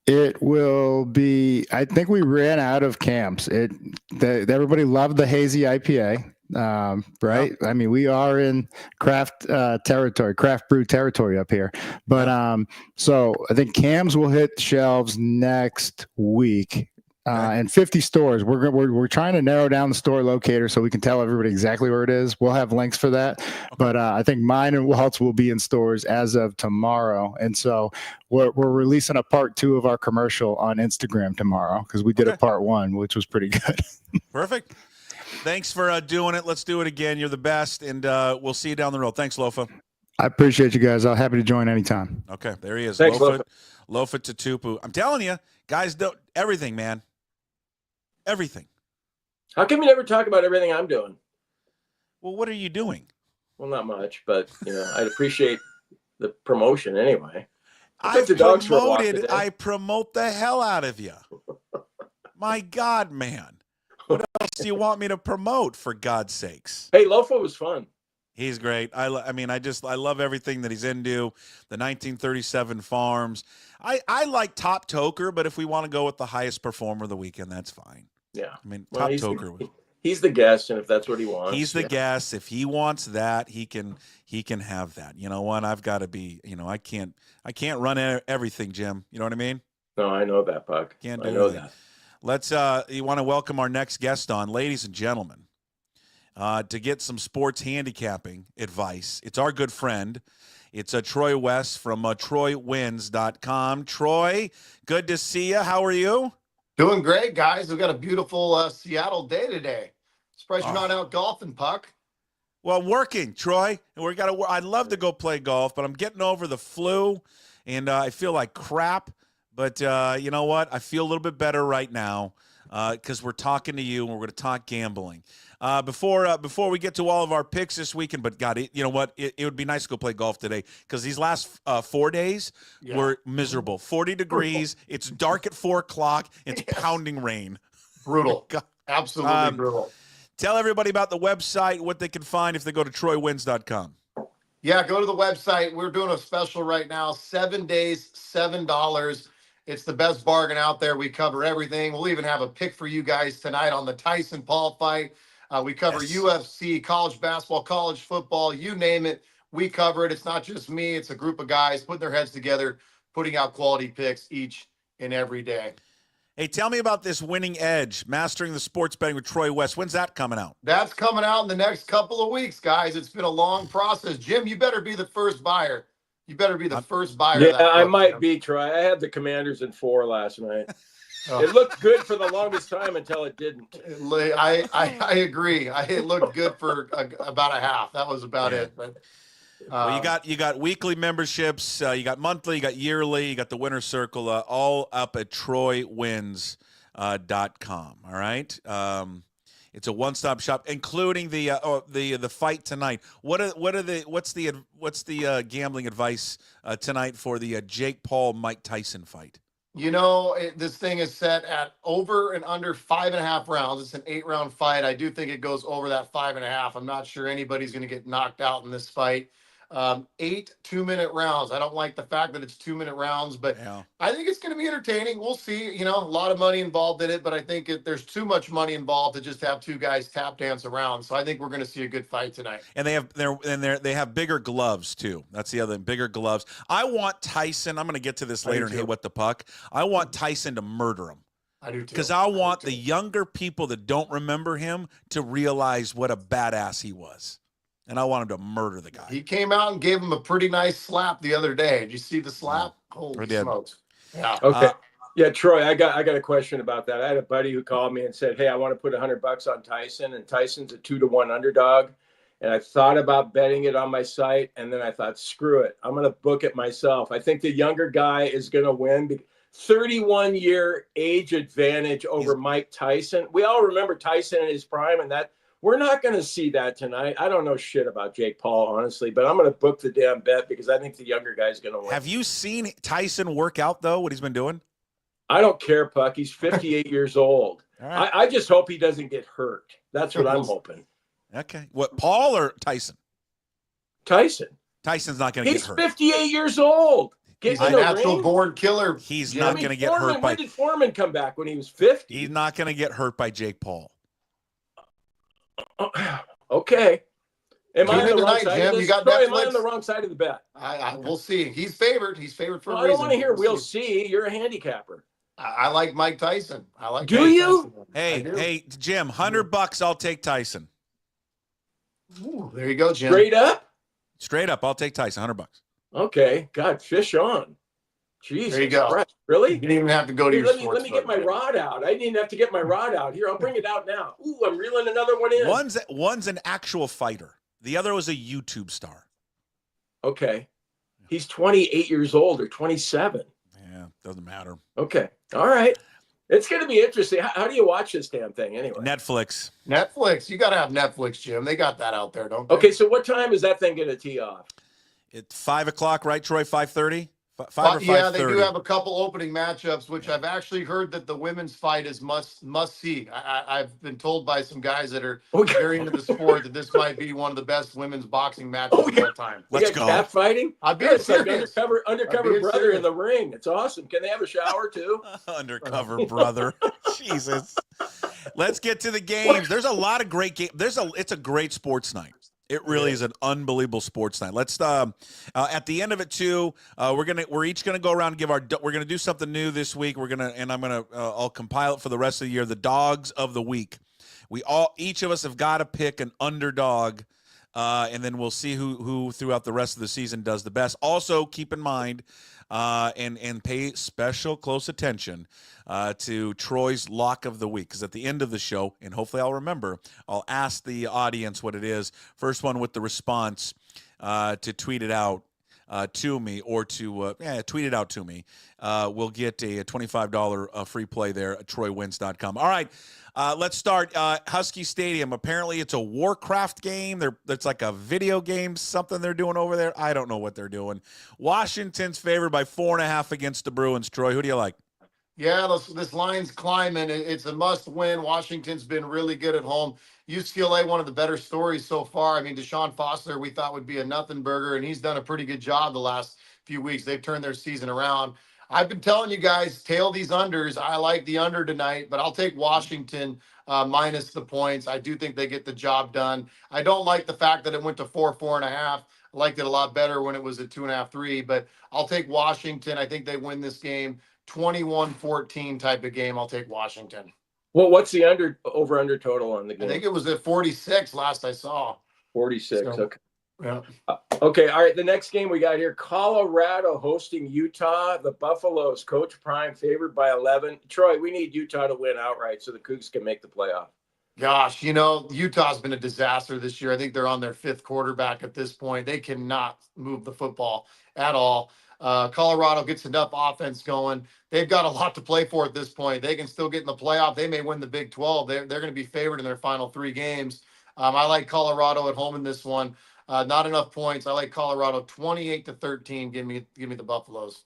[SPEAKER 5] It will be. I think we ran out of camps. Everybody loved the hazy IPA, right? Yep. I mean, we are in craft territory, craft brew territory up here. But so I think cams will hit shelves next week. And 50 stores. We're trying to narrow down the store locator so we can tell everybody exactly where it is. We'll have links for that. Okay. But I think mine and Walt's will be in stores as of tomorrow. And so we're releasing a part 2 of our commercial on Instagram tomorrow because we did a part 1, which was pretty good.
[SPEAKER 3] Perfect. Thanks for doing it. Let's do it again. You're the best, and we'll see you down the road. Thanks, Lofa.
[SPEAKER 5] I appreciate you guys. I'm happy to join anytime.
[SPEAKER 3] Okay, there he is.
[SPEAKER 4] Thanks,
[SPEAKER 3] Lofa Tatupu. I'm telling you, guys, do everything, man. Everything.
[SPEAKER 4] How come you never talk about everything I'm doing?
[SPEAKER 3] Well, what are you doing?
[SPEAKER 4] Well, not much, but I'd appreciate the promotion anyway.
[SPEAKER 3] I promote the hell out of you. My God, man. What else do you want me to promote, for God's sakes?
[SPEAKER 4] Hey, Lofa was fun.
[SPEAKER 3] He's great. I love everything that he's into. The 1937 Farms. I like Top Toker, but if we want to go with the highest performer of the weekend, that's fine.
[SPEAKER 4] Yeah.
[SPEAKER 3] I mean, Top Toker.
[SPEAKER 4] He's the guest, and if that's what he wants.
[SPEAKER 3] He's the guest. If he wants that, he can have that. You know what? I've got to be, I can't run everything, Jim. You know what I mean?
[SPEAKER 4] No, I know that, Puck.
[SPEAKER 3] Can't do that. Let's you want to welcome our next guest on, ladies and gentlemen. To get some sports handicapping advice. It's our good friend. It's Troy West from TroyWins.com. Troy, good to see you. How are you?
[SPEAKER 6] Doing great, guys. We've got a beautiful Seattle day today. Surprised you're not out golfing, Puck.
[SPEAKER 3] Well, working, Troy. And I'd love to go play golf, but I'm getting over the flu, and I feel like crap. But you know what? I feel a little bit better right now because we're talking to you, and we're going to talk gambling. Before we get to all of our picks this weekend, but God, you know what? It would be nice to go play golf today because these last 4 days were miserable. 40 degrees. It's dark at 4 o'clock. It's pounding rain.
[SPEAKER 6] Brutal. Absolutely brutal.
[SPEAKER 3] Tell everybody about the website, what they can find if they go to TroyWins.com.
[SPEAKER 6] Yeah, go to the website. We're doing a special right now. 7 days, $7. It's the best bargain out there. We cover everything. We'll even have a pick for you guys tonight on the Tyson Paul fight. We cover UFC, college basketball, college football, you name it. We cover it. It's not just me. It's a group of guys putting their heads together, putting out quality picks each and every day.
[SPEAKER 3] Hey, tell me about this Winning Edge, Mastering the Sports Betting with Troy West. When's that coming out?
[SPEAKER 6] That's coming out in the next couple of weeks, guys. It's been a long process. Jim, you better be the first buyer. You better be the first buyer.
[SPEAKER 4] Yeah, I might be, Troy. I had the Commanders in 4 last night. It looked good for the longest time until it didn't.
[SPEAKER 6] I agree. It looked good for about a half. That was about it. But
[SPEAKER 3] Well, you got weekly memberships, you got monthly, you got yearly, you got the winner circle, all up at TroyWins.com. All right. It's a one-stop shop, including the fight tonight. What's the gambling advice tonight for the Jake Paul Mike Tyson fight?
[SPEAKER 6] This thing is set at over and under 5.5 rounds. It's an 8-round fight. I do think it goes over that 5.5. I'm not sure anybody's going to get knocked out in this fight. 8 2-minute rounds. I don't like the fact that it's 2-minute rounds, but
[SPEAKER 3] Yeah.
[SPEAKER 6] I think it's going to be entertaining. We'll see. A lot of money involved in it, but I think there's too much money involved to just have two guys tap dance around. So I think we're going to see a good fight tonight.
[SPEAKER 3] And they have bigger gloves too. That's the other bigger gloves. I want Tyson. I'm going to get to this later in Hey What the Puck. I want Tyson to murder him.
[SPEAKER 6] I do too.
[SPEAKER 3] Because I want the younger people that don't remember him to realize what a badass he was. And I want him to murder the guy.
[SPEAKER 6] He came out and gave him a pretty nice slap the other day. Did you see the slap? Holy smokes. Yeah.
[SPEAKER 4] Okay. Yeah, Troy, I got a question about that. I had a buddy who called me and said, "Hey, I want to put $100 on Tyson," and Tyson's a 2-1 underdog. And I thought about betting it on my site, and then I thought, screw it. I'm going to book it myself. I think the younger guy is going to win. 31-year age advantage over Mike Tyson. We all remember Tyson in his prime, and that we're not going to see that tonight. I don't know shit about Jake Paul, honestly, but I'm going to book the damn bet because I think the younger guy's going to win.
[SPEAKER 3] Have you seen Tyson work out, though, what he's been doing?
[SPEAKER 4] I don't care, Puck. He's 58 years old.
[SPEAKER 3] All right.
[SPEAKER 4] I just hope he doesn't get hurt. That's what I'm hoping.
[SPEAKER 3] Okay. What, Paul or Tyson?
[SPEAKER 4] Tyson.
[SPEAKER 3] Tyson's not going to get hurt.
[SPEAKER 4] He's 58 years old.
[SPEAKER 6] He's a natural born killer.
[SPEAKER 3] He's not going to get hurt by...
[SPEAKER 4] When did Foreman come back? When he was 50?
[SPEAKER 3] He's not going to get hurt by Jake Paul.
[SPEAKER 4] Okay. Am I on the wrong side
[SPEAKER 6] Jim?
[SPEAKER 4] of this?
[SPEAKER 6] You got
[SPEAKER 4] Am I
[SPEAKER 6] Netflix?
[SPEAKER 4] on the wrong side of the bet?
[SPEAKER 6] We'll see. He's favored. He's favored for a reason.
[SPEAKER 4] I don't want to hear we'll see. You're a handicapper.
[SPEAKER 6] I like Mike Tyson. I like.
[SPEAKER 4] Do you?
[SPEAKER 3] Hey, Jim, $100. I'll take Tyson.
[SPEAKER 6] Ooh, there you go, Jim.
[SPEAKER 4] Straight up?
[SPEAKER 3] Straight up, I'll take Tyson. $100.
[SPEAKER 4] Okay. God, fish on. Jesus.
[SPEAKER 6] There you go.
[SPEAKER 4] Christ. Really?
[SPEAKER 6] You didn't even have to go to your
[SPEAKER 4] Let
[SPEAKER 6] sports
[SPEAKER 4] me get my rod out. I didn't even have to get my rod out. Here, I'll bring it out now. Ooh, I'm reeling another one in.
[SPEAKER 3] One's an actual fighter. The other was a YouTube star.
[SPEAKER 4] Okay. He's 28 years old or 27.
[SPEAKER 3] Yeah, doesn't matter.
[SPEAKER 4] Okay. All right. It's going to be interesting. How do you watch this damn thing anyway?
[SPEAKER 3] Netflix.
[SPEAKER 6] You got to have Netflix, Jim. They got that out there, don't they?
[SPEAKER 4] Okay, so what time is that thing going to tee off?
[SPEAKER 3] It's 5 o'clock, right, Troy? 5:30? 5 or 5:30?
[SPEAKER 6] Yeah, they do have a couple opening matchups, which I've actually heard that the women's fight is must see. I've been told by some guys that are very into the sport that this might be one of the best women's boxing matches of all time.
[SPEAKER 3] Let's go.
[SPEAKER 4] Cat fighting?
[SPEAKER 6] I've been
[SPEAKER 4] serious. Like undercover brother in the ring. It's awesome. Can they have a shower too?
[SPEAKER 3] Undercover brother. Jesus. Let's get to the games. There's a lot of great games. It's a great sports night. It really is an unbelievable sports night. Let's at the end of it too. We're each gonna go around and we're gonna do something new this week. I'll compile it for the rest of the year. The dogs of the week. Each of us have got to pick an underdog, and then we'll see who throughout the rest of the season does the best. Also, keep in mind, and pay special close attention to Troy's lock of the week, because at the end of the show, and hopefully I'll remember, I'll ask the audience what it is. First one with the response to tweet it out to me, or to tweet it out to me, will get a $25 free play there at TroyWins.com. All right, let's start. Husky Stadium. Apparently, it's a Warcraft game. It's like a video game, something they're doing over there. I don't know what they're doing. Washington's favored by 4.5 against the Bruins. Troy, who do you like?
[SPEAKER 6] Yeah, this line's climbing. It's a must-win. Washington's been really good at home. UCLA, one of the better stories so far. I mean, Deshaun Foster, we thought would be a nothing burger, and he's done a pretty good job the last few weeks. They've turned their season around. I've been telling you guys, tail these unders. I like the under tonight, but I'll take Washington minus the points. I do think they get the job done. I don't like the fact that it went to 4.5. I liked it a lot better when it was at 2.5, 3, but I'll take Washington. I think they win this game. 21-14 type of game. I'll take Washington.
[SPEAKER 4] Well, what's the over-under total on the game?
[SPEAKER 6] I think it was at 46 last I saw.
[SPEAKER 4] 46.
[SPEAKER 6] So,
[SPEAKER 4] okay.
[SPEAKER 6] Yeah.
[SPEAKER 4] Okay. All right. The next game we got here: Colorado hosting Utah. The Buffaloes, Coach Prime, favored by 11. Troy, we need Utah to win outright so the Cougs can make the playoff.
[SPEAKER 6] Gosh, Utah's been a disaster this year. I think they're on their fifth quarterback at this point. They cannot move the football at all. Colorado gets enough offense going. They've got a lot to play for at this point. They can still get in the playoff. They may win the Big 12. They're going to be favored in their final 3 games. I like Colorado at home in this one. Not enough points. I like Colorado 28-13. Give me the Buffaloes.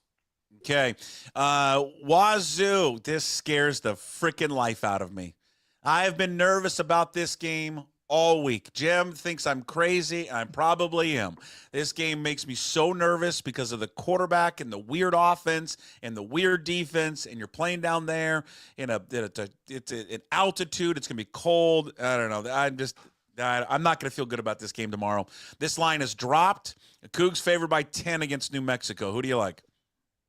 [SPEAKER 3] Okay. Wazoo, this scares the freaking life out of me. I have been nervous about this game all week. Jim thinks I'm crazy. I probably am. This game makes me so nervous because of the quarterback and the weird offense and the weird defense, and you're playing down there in it's an altitude. It's going to be cold. I don't know. I'm not going to feel good about this game tomorrow. This line is dropped. The Cougs favored by 10 against New Mexico. Who do you like?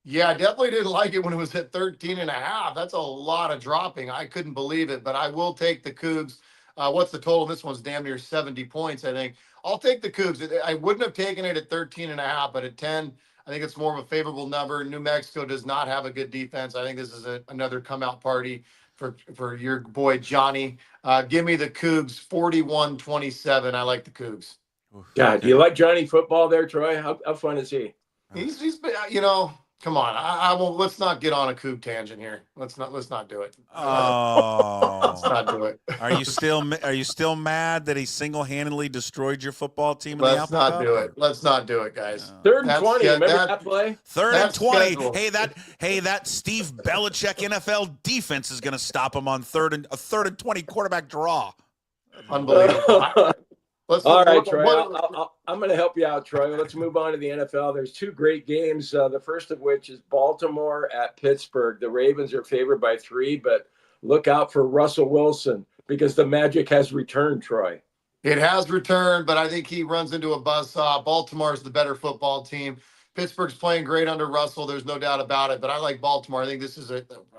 [SPEAKER 6] Yeah, I definitely didn't like it when it was at 13.5. That's a lot of dropping. I couldn't believe it, but I will take the Cougs. What's the total? This one's damn near 70 points, I think. I'll take the Cougs. I wouldn't have taken it at 13.5, but at 10, I think it's more of a favorable number. New Mexico does not have a good defense. I think this is another come-out party for your boy Johnny. Give me the Cougs 41-27. I like the Cougs.
[SPEAKER 4] God, do you like Johnny football there, Troy? How fun is he?
[SPEAKER 6] He's been, come on. I won't. Let's not get on a Coug tangent here. Let's not do it.
[SPEAKER 3] Oh,
[SPEAKER 6] let's not do it.
[SPEAKER 3] Are you still mad that he single-handedly destroyed your football team?
[SPEAKER 6] Let's not do it. Let's not do it, guys.
[SPEAKER 4] 3rd and 20. Remember that play?
[SPEAKER 3] 3rd and 20.
[SPEAKER 6] Scheduled.
[SPEAKER 3] Hey, that Steve Belichick NFL defense is going to stop him on 3rd and 20 quarterback draw.
[SPEAKER 6] Unbelievable.
[SPEAKER 4] All right, Troy. I'm going to help you out, Troy. Let's move on to the NFL. There's 2 great games. The first of which is Baltimore at Pittsburgh. The Ravens are favored by 3, but look out for Russell Wilson because the magic has returned, Troy.
[SPEAKER 6] It has returned, but I think he runs into a buzzsaw. Baltimore is the better football team. Pittsburgh's playing great under Russell. There's no doubt about it, but I like Baltimore. I think this is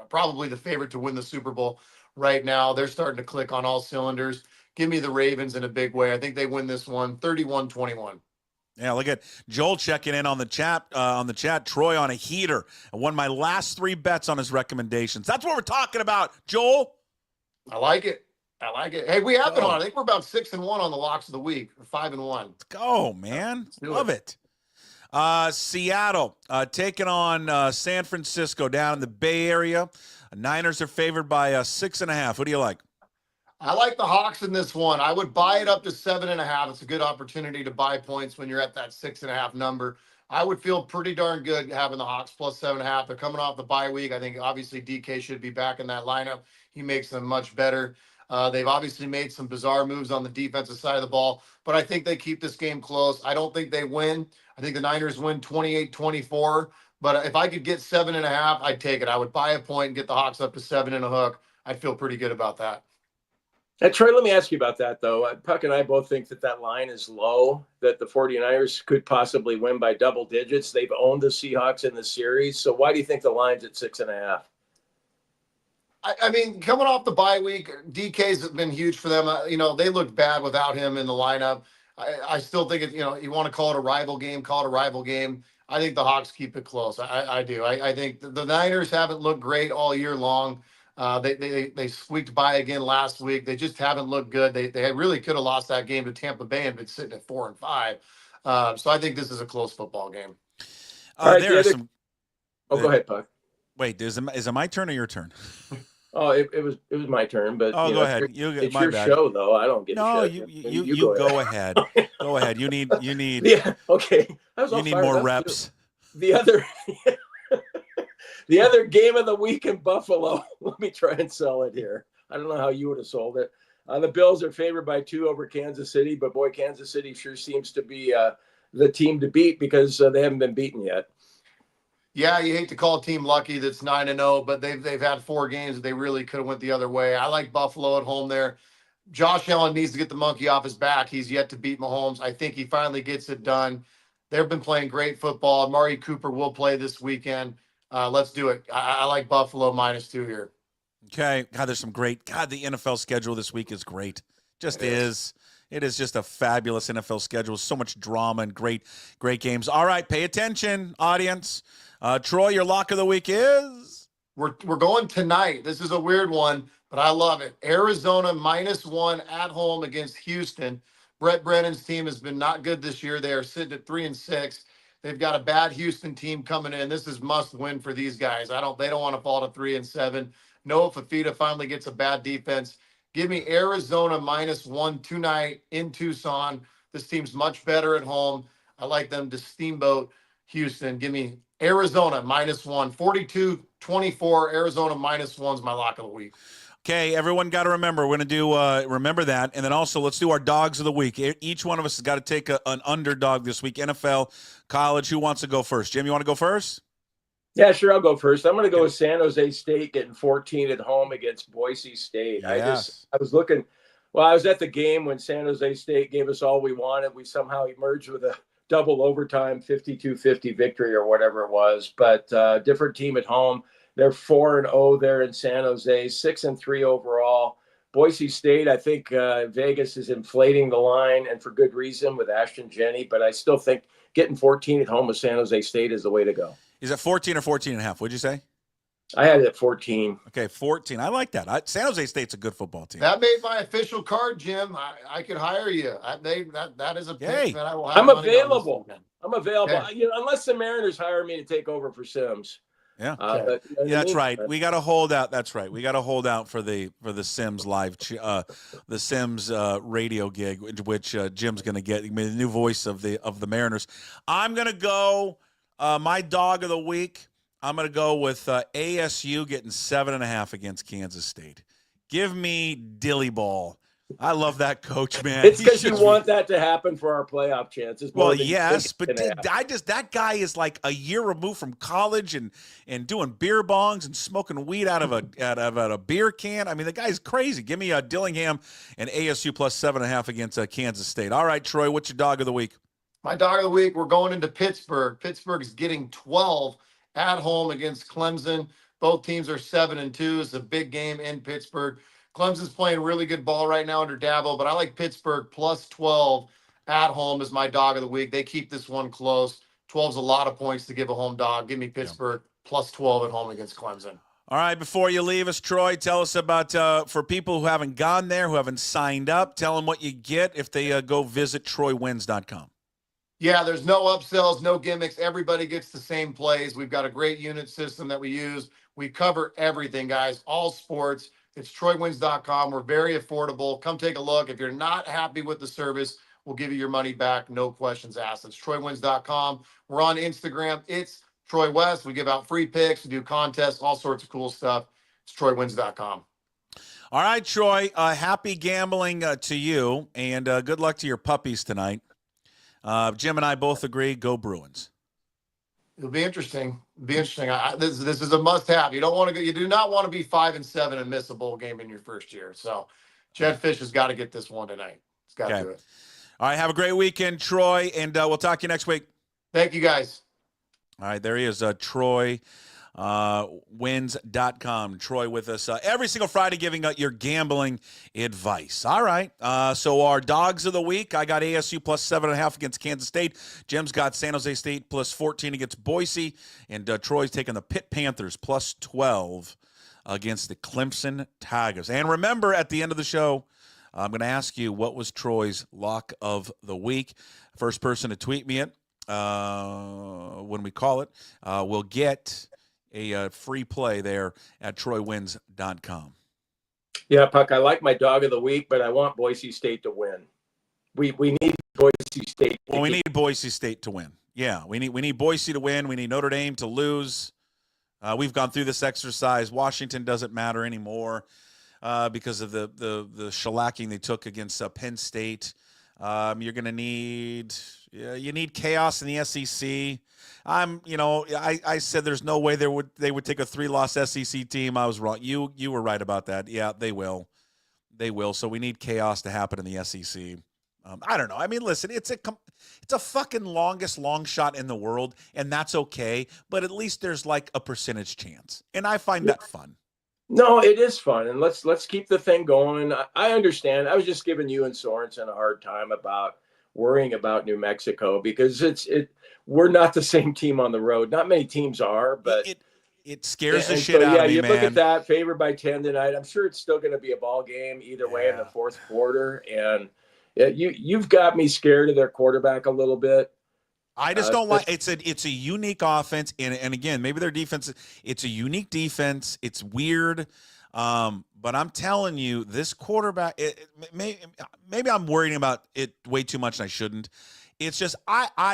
[SPEAKER 6] probably the favorite to win the Super Bowl right now. They're starting to click on all cylinders. Give me the Ravens in a big way. I think they win this one 31-21.
[SPEAKER 3] Yeah, look at Joel checking in on the chat. Troy on a heater. I won my last 3 bets on his recommendations. That's what we're talking about, Joel.
[SPEAKER 6] I like it. Hey, we have been on. I think we're about 6-1 on the locks of the week, or 5-1.
[SPEAKER 3] Let's go, man. Love it. Seattle taking on San Francisco down in the Bay Area. Niners are favored by 6.5. Who do you like?
[SPEAKER 6] I like the Hawks in this one. I would buy it up to 7.5. It's a good opportunity to buy points when you're at that 6.5 number. I would feel pretty darn good having the Hawks plus 7.5. They're coming off the bye week. I think obviously DK should be back in that lineup. He makes them much better. They've obviously made some bizarre moves on the defensive side of the ball, but I think they keep this game close. I don't think they win. I think the Niners win 28-24, but if I could get 7.5, I'd take it. I would buy a point and get the Hawks up to 7 and a hook. I'd feel pretty good about that.
[SPEAKER 4] Troy, let me ask you about that, though. Puck and I both think that line is low, that the 49ers could possibly win by double digits. They've owned the Seahawks in the series. So why do you think the line's at 6.5?
[SPEAKER 6] I mean, coming off the bye week, DK's been huge for them. They looked bad without him in the lineup. I still think it. You want to call it a rival game, call it a rival game. I think the Hawks keep it close. I do. I think the Niners haven't looked great all year long. They squeaked by again last week. They just haven't looked good. They really could have lost that game to Tampa Bay and been sitting at 4-5. So I think this is a close football game.
[SPEAKER 4] All right, go ahead, Puck.
[SPEAKER 3] Wait, is it my turn or your turn?
[SPEAKER 4] Oh, it was my turn, but
[SPEAKER 3] go ahead.
[SPEAKER 4] It's your show, though. I don't get.
[SPEAKER 3] No, you go ahead. Go ahead. You need.
[SPEAKER 4] Yeah. Okay.
[SPEAKER 3] You need more reps.
[SPEAKER 4] The other game of the week in Buffalo. Let me try and sell it here. I don't know how you would have sold it. The Bills are favored by 2 over Kansas City, but boy, Kansas City sure seems to be the team to beat because they haven't been beaten yet.
[SPEAKER 6] Yeah, you hate to call a team lucky that's 9-0, but they've had 4 games that they really could have went the other way. I like Buffalo at home there. Josh Allen needs to get the monkey off his back. He's yet to beat Mahomes. I think he finally gets it done. They've been playing great football. Amari Cooper will play this weekend. Let's do it. I like Buffalo -2 here.
[SPEAKER 3] Okay. God, there's some great. God, the NFL schedule this week is great. Just is. It is just a fabulous NFL schedule. So much drama and great games. All right, pay attention, audience. Troy, your lock of the week is?
[SPEAKER 6] We're going tonight. This is a weird one. but I love it. Arizona -1 at home against Houston. Brett Brennan's team has been not good this year. They are sitting at 3-6. They've got a bad Houston team coming in. This is must win for these guys. They don't want to fall to 3-7. Noah Fafita finally gets a bad defense. Give me Arizona -1 tonight in Tucson. This team's much better at home. I like them to steamboat Houston. Give me Arizona -1. 42-24. Arizona -1 is my lock of the week.
[SPEAKER 3] Okay, everyone got to remember. We're going to do remember that. And then also let's do our dogs of the week. Each one of us has got to take an underdog this week. NFL, college. Who wants to go first? Jim, you want to go first?
[SPEAKER 4] Yeah, sure. I'll go first. I'm going to go with San Jose State getting 14 at home against Boise State.
[SPEAKER 3] Yes.
[SPEAKER 4] I was looking. Well, I was at the game when San Jose State gave us all we wanted. We somehow emerged with a double overtime 52-50 victory or whatever it was. But different team at home. They're 4-0 there in San Jose, 6-3 overall. Boise State, I think Vegas is inflating the line, and for good reason with Ashton Jenney. But I still think getting 14 at home with San Jose State is the way to go.
[SPEAKER 3] Is it 14 or 14.5? What'd you say?
[SPEAKER 4] I had it at 14.
[SPEAKER 3] Okay, 14. I like that. San Jose State's a good football team.
[SPEAKER 6] That made my official card, Jim. I could hire you. That is a pick
[SPEAKER 3] Hey,
[SPEAKER 6] that I will have.
[SPEAKER 4] I'm
[SPEAKER 6] money on this
[SPEAKER 4] available.
[SPEAKER 6] weekend.
[SPEAKER 4] I'm available.
[SPEAKER 6] Okay.
[SPEAKER 4] Unless the Mariners hire me to take over for Sims.
[SPEAKER 3] Yeah.
[SPEAKER 4] But,
[SPEAKER 3] Yeah, that's right. We got to hold out. That's right. We got to hold out for the Sims live, the Sims radio gig, which Jim's going to get. The new voice of the Mariners. I'm going to go. My dog of the week. I'm going to go with ASU getting 7.5 against Kansas State. Give me Dilly Ball. I love that coach, man.
[SPEAKER 4] It's because you want that to happen for our playoff chances.
[SPEAKER 3] Well, yes, but that guy is like a year removed from college and doing beer bongs and smoking weed out of a beer can. I mean, the guy's crazy. Give me Dillingham and ASU plus 7.5 against Kansas State. All right, Troy, what's your dog of the week?
[SPEAKER 6] My dog of the week, we're going into Pittsburgh. Pittsburgh's getting 12 at home against Clemson. Both teams are 7-2. It's a big game in Pittsburgh. Clemson's playing really good ball right now under Dabo, but I like Pittsburgh plus 12 at home as my dog of the week. They keep this one close. 12's a lot of points to give a home dog. Give me Pittsburgh plus 12 at home against Clemson.
[SPEAKER 3] All right, before you leave us, Troy, tell us about, for people who haven't gone there, who haven't signed up, tell them what you get if they go visit TroyWins.com.
[SPEAKER 6] Yeah, there's no upsells, no gimmicks. Everybody gets the same plays. We've got a great unit system that we use. We cover everything, guys, all sports. It's TroyWins.com. We're very affordable. Come take a look. If you're not happy with the service, we'll give you your money back. No questions asked. It's TroyWins.com. We're on Instagram. It's Troy West. We give out free picks. We do contests, all sorts of cool stuff. It's TroyWins.com.
[SPEAKER 3] All right, Troy, happy gambling to you, and good luck to your puppies tonight. Jim and I both agree, go Bruins.
[SPEAKER 6] It'll be interesting. This is a must-have. You do not want to be 5-7 and miss a bowl game in your first year. So, Jed Fish has got to get this one tonight. He's got to do it.
[SPEAKER 3] All right, have a great weekend, Troy, and we'll talk to you next week.
[SPEAKER 6] Thank you, guys.
[SPEAKER 3] All right, there he is, Troy. Wins.com. Troy with us every single Friday giving your gambling advice. All right. So our dogs of the week, I got ASU plus 7.5 against Kansas State. Jim's got San Jose State plus 14 against Boise. And Troy's taking the Pitt Panthers plus 12 against the Clemson Tigers. And remember, at the end of the show, I'm going to ask you what was Troy's lock of the week. First person to tweet me it when we call it will get a free play there at TroyWins.com.
[SPEAKER 4] Yeah, Puck, I like my dog of the week, but I want Boise State to win. We need Boise State.
[SPEAKER 3] Well, we need Boise State to win. Yeah, we need Boise to win. We need Notre Dame to lose. We've gone through this exercise. Washington doesn't matter anymore because of the shellacking they took against Penn State. You're going to need chaos in the SEC. I said there's no way they would take a 3-loss SEC team. I was wrong. You were right about that. Yeah, they will. So we need chaos to happen in the SEC. I don't know. I mean, listen, it's a fucking longest long shot in the world, and that's okay. But at least there's like a percentage chance, and I find that fun.
[SPEAKER 4] No, it is fun, and let's keep the thing going. I understand. I was just giving you and Sorensen a hard time about worrying about New Mexico because we're not the same team on the road. Not many teams are, but
[SPEAKER 3] it scares the
[SPEAKER 4] And
[SPEAKER 3] shit
[SPEAKER 4] so,
[SPEAKER 3] out
[SPEAKER 4] yeah,
[SPEAKER 3] of me,
[SPEAKER 4] you
[SPEAKER 3] man.
[SPEAKER 4] look at that, favored by 10 tonight. I'm sure it's still going to be a ball game either way in the fourth quarter. And you've got me scared of their quarterback a little bit.
[SPEAKER 3] I just don't like it's a unique offense, and again, maybe their defense. It's a unique defense. It's weird, but I'm telling you, this quarterback. Maybe I'm worrying about it way too much, and I shouldn't. It's just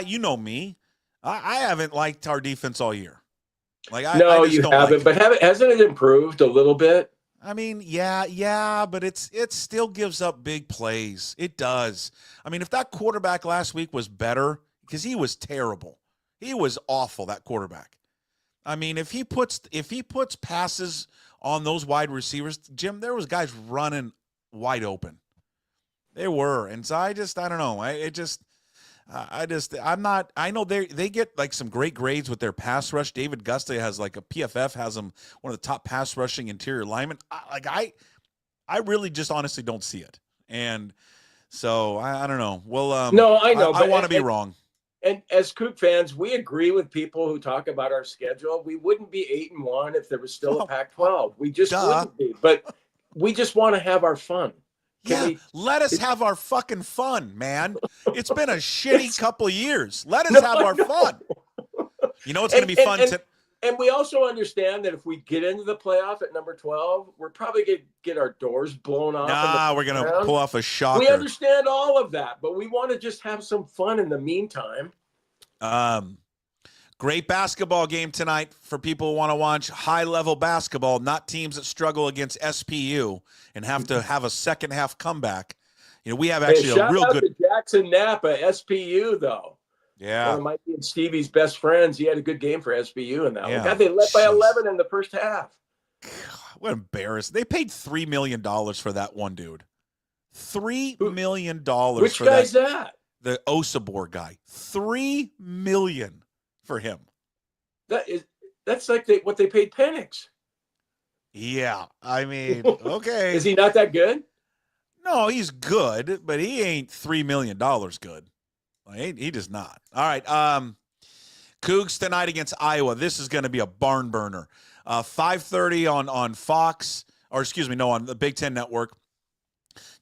[SPEAKER 3] you know me, I haven't liked our defense all year. Like I just
[SPEAKER 4] you
[SPEAKER 3] don't
[SPEAKER 4] haven't.
[SPEAKER 3] like
[SPEAKER 4] But hasn't it improved a little bit?
[SPEAKER 3] I mean, yeah, but it still gives up big plays. It does. I mean, if that quarterback last week was better, because he was terrible, he was awful. That quarterback. I mean, if he puts passes on those wide receivers, Jim, there was guys running wide open. They were, and so I don't know. I know they get like some great grades with their pass rush. David Gusta has like a PFF has him one of the top pass rushing interior linemen. I really just honestly don't see it. And so I don't know. Well,
[SPEAKER 4] no, I know.
[SPEAKER 3] I want to be wrong.
[SPEAKER 4] And as Coug fans, we agree with people who talk about our schedule. We wouldn't be 8-1 if there was still a Pac-12. We just wouldn't be. But we just want to have our fun.
[SPEAKER 3] Let us have our fucking fun, man. It's been a shitty couple of years. Let us have our fun. You know it's going to be fun.
[SPEAKER 4] And we also understand that if we get into the playoff at number 12, we're probably going to get our doors blown off.
[SPEAKER 3] We're going to pull off a shocker.
[SPEAKER 4] We understand all of that, but we want to just have some fun in the meantime.
[SPEAKER 3] Great basketball game tonight for people who want to watch high-level basketball, not teams that struggle against SPU and have to have a second-half comeback. You know, we have actually a real good.
[SPEAKER 4] Shout out to Jackson Napa, SPU, though.
[SPEAKER 3] Yeah.
[SPEAKER 4] One of Mikey and Stevie's best friends. He had a good game for SPU in that one. God, they led by 11 in the first half.
[SPEAKER 3] God, what embarrassing. They paid $3 million for that one dude. $3 million.
[SPEAKER 4] Which guy's that?
[SPEAKER 3] The Osabor guy. $3 million for him.
[SPEAKER 4] That's like what they paid Penix.
[SPEAKER 3] Yeah. I mean, okay.
[SPEAKER 4] Is he not that good?
[SPEAKER 3] No, he's good, but he ain't $3 million good. He does not. All right. Cougs tonight against Iowa. This is going to be a barn burner. 5:30 on Fox, or excuse me, no, on the Big Ten Network.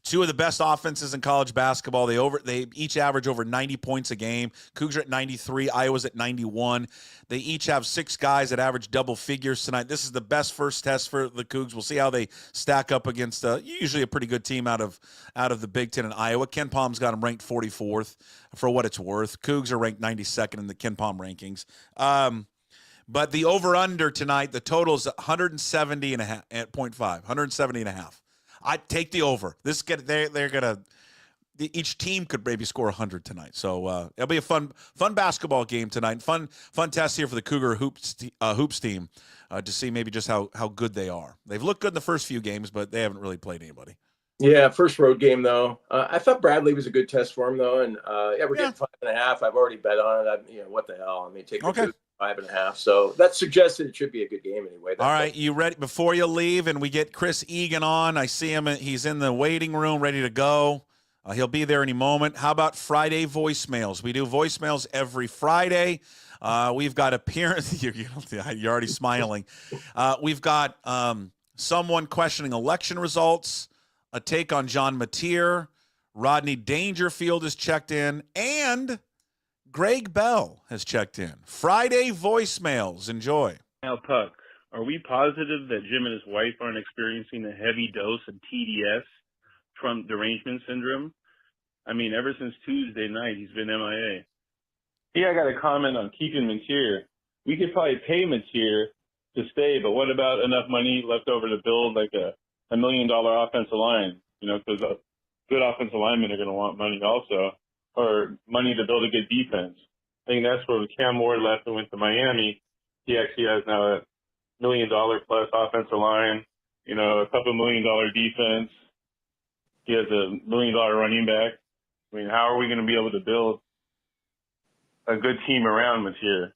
[SPEAKER 3] Two of the best offenses in college basketball. They each average over 90 points a game. Cougs are at 93. Iowa's at 91. They each have 6 guys that average double figures tonight. This is the best first test for the Cougs. We'll see how they stack up against usually a pretty good team out of the Big Ten in Iowa. Ken Palm's got them ranked 44th for what it's worth. Cougs are ranked 92nd in the Ken Palm rankings. But the over-under tonight, the total is 170.5. 170.5. I'd take the over. They're gonna. Each team could maybe score 100 tonight, so it'll be a fun basketball game tonight. Fun test here for the Cougar hoops team to see maybe just how good they are. They've looked good in the first few games, but they haven't really played anybody.
[SPEAKER 4] Yeah, first road game though. I thought Bradley was a good test for him though, and we're getting 5.5. I've already bet on it. What the hell? I mean, take 5.5. So that suggested it should be a good game anyway.
[SPEAKER 3] All right, you ready? Before you leave, and we get Chris Egan on. I see him. He's in the waiting room, ready to go. He'll be there any moment. How about Friday voicemails? We do voicemails every Friday. We've got appearance. You're already smiling. We've got someone questioning election results. A take on John Mateer. Rodney Dangerfield has checked in, and Greg Bell has checked in. Friday voicemails. Enjoy.
[SPEAKER 2] Now, Puck, are we positive that Jim and his wife aren't experiencing a heavy dose of TDS, Trump derangement syndrome? I mean, ever since Tuesday night, he's been MIA. Here, I got a comment on keeping Mateer. We could probably pay Mateer to stay, but what about enough money left over to build like a $1 million offensive line? Because good offensive linemen are going to want money also, or money to build a good defense. I think that's where Cam Ward left and went to Miami. He actually has now a $1 million plus offensive line, a couple $1 million defense. He has a $1 million running back. I mean, how are we going to be able to build a good team around Mateer?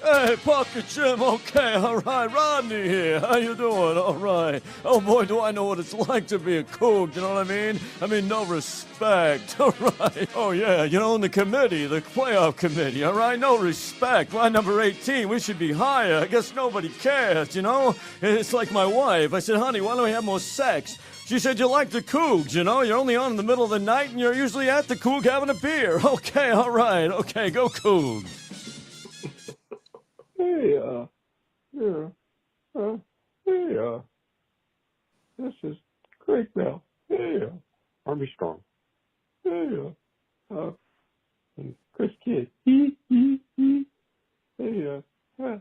[SPEAKER 7] Hey, Puckett, Jim, okay, all right. Rodney here, how you doing? All right. Oh, boy, do I know what it's like to be a Coug, you know what I mean? I mean, no respect, all right. Oh, yeah, you know, in the committee, the playoff committee, all right? No respect. Line number 18, we should be higher. I guess nobody cares, you know? It's like my wife. I said, honey, why don't we have more sex? She said, you like the Cougs, you know? You're only on in the middle of the night, and you're usually at the Coug having a beer. Okay, all right. Okay, go Cougs.
[SPEAKER 8] Hey, this is Craig Bell. Hey, Armstrong. Hey, and Chris Kidd. Hey,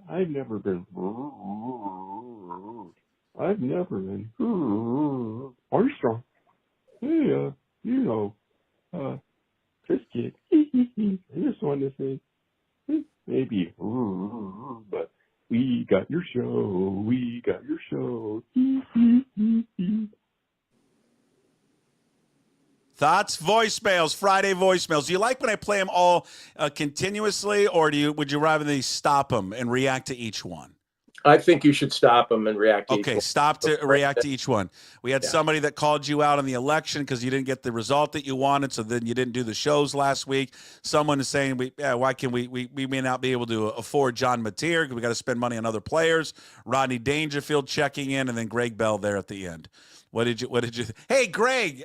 [SPEAKER 8] I've never been Armstrong. Hey, Chris Kidd. I just wanted to say, maybe, but we got your show.
[SPEAKER 3] Thoughts, voicemails, Friday voicemails. Do you like when I play them all continuously, or would you rather stop them and react to each one?
[SPEAKER 4] I think you should stop them and react to each one.
[SPEAKER 3] Okay, stop to react to each one. We had somebody that called you out on the election because you didn't get the result that you wanted, so then you didn't do the shows last week. Someone is saying, why can we may not be able to afford John Mateer because we got to spend money on other players. Rodney Dangerfield checking in, and then Greg Bell there at the end. What did you? Hey, Greg,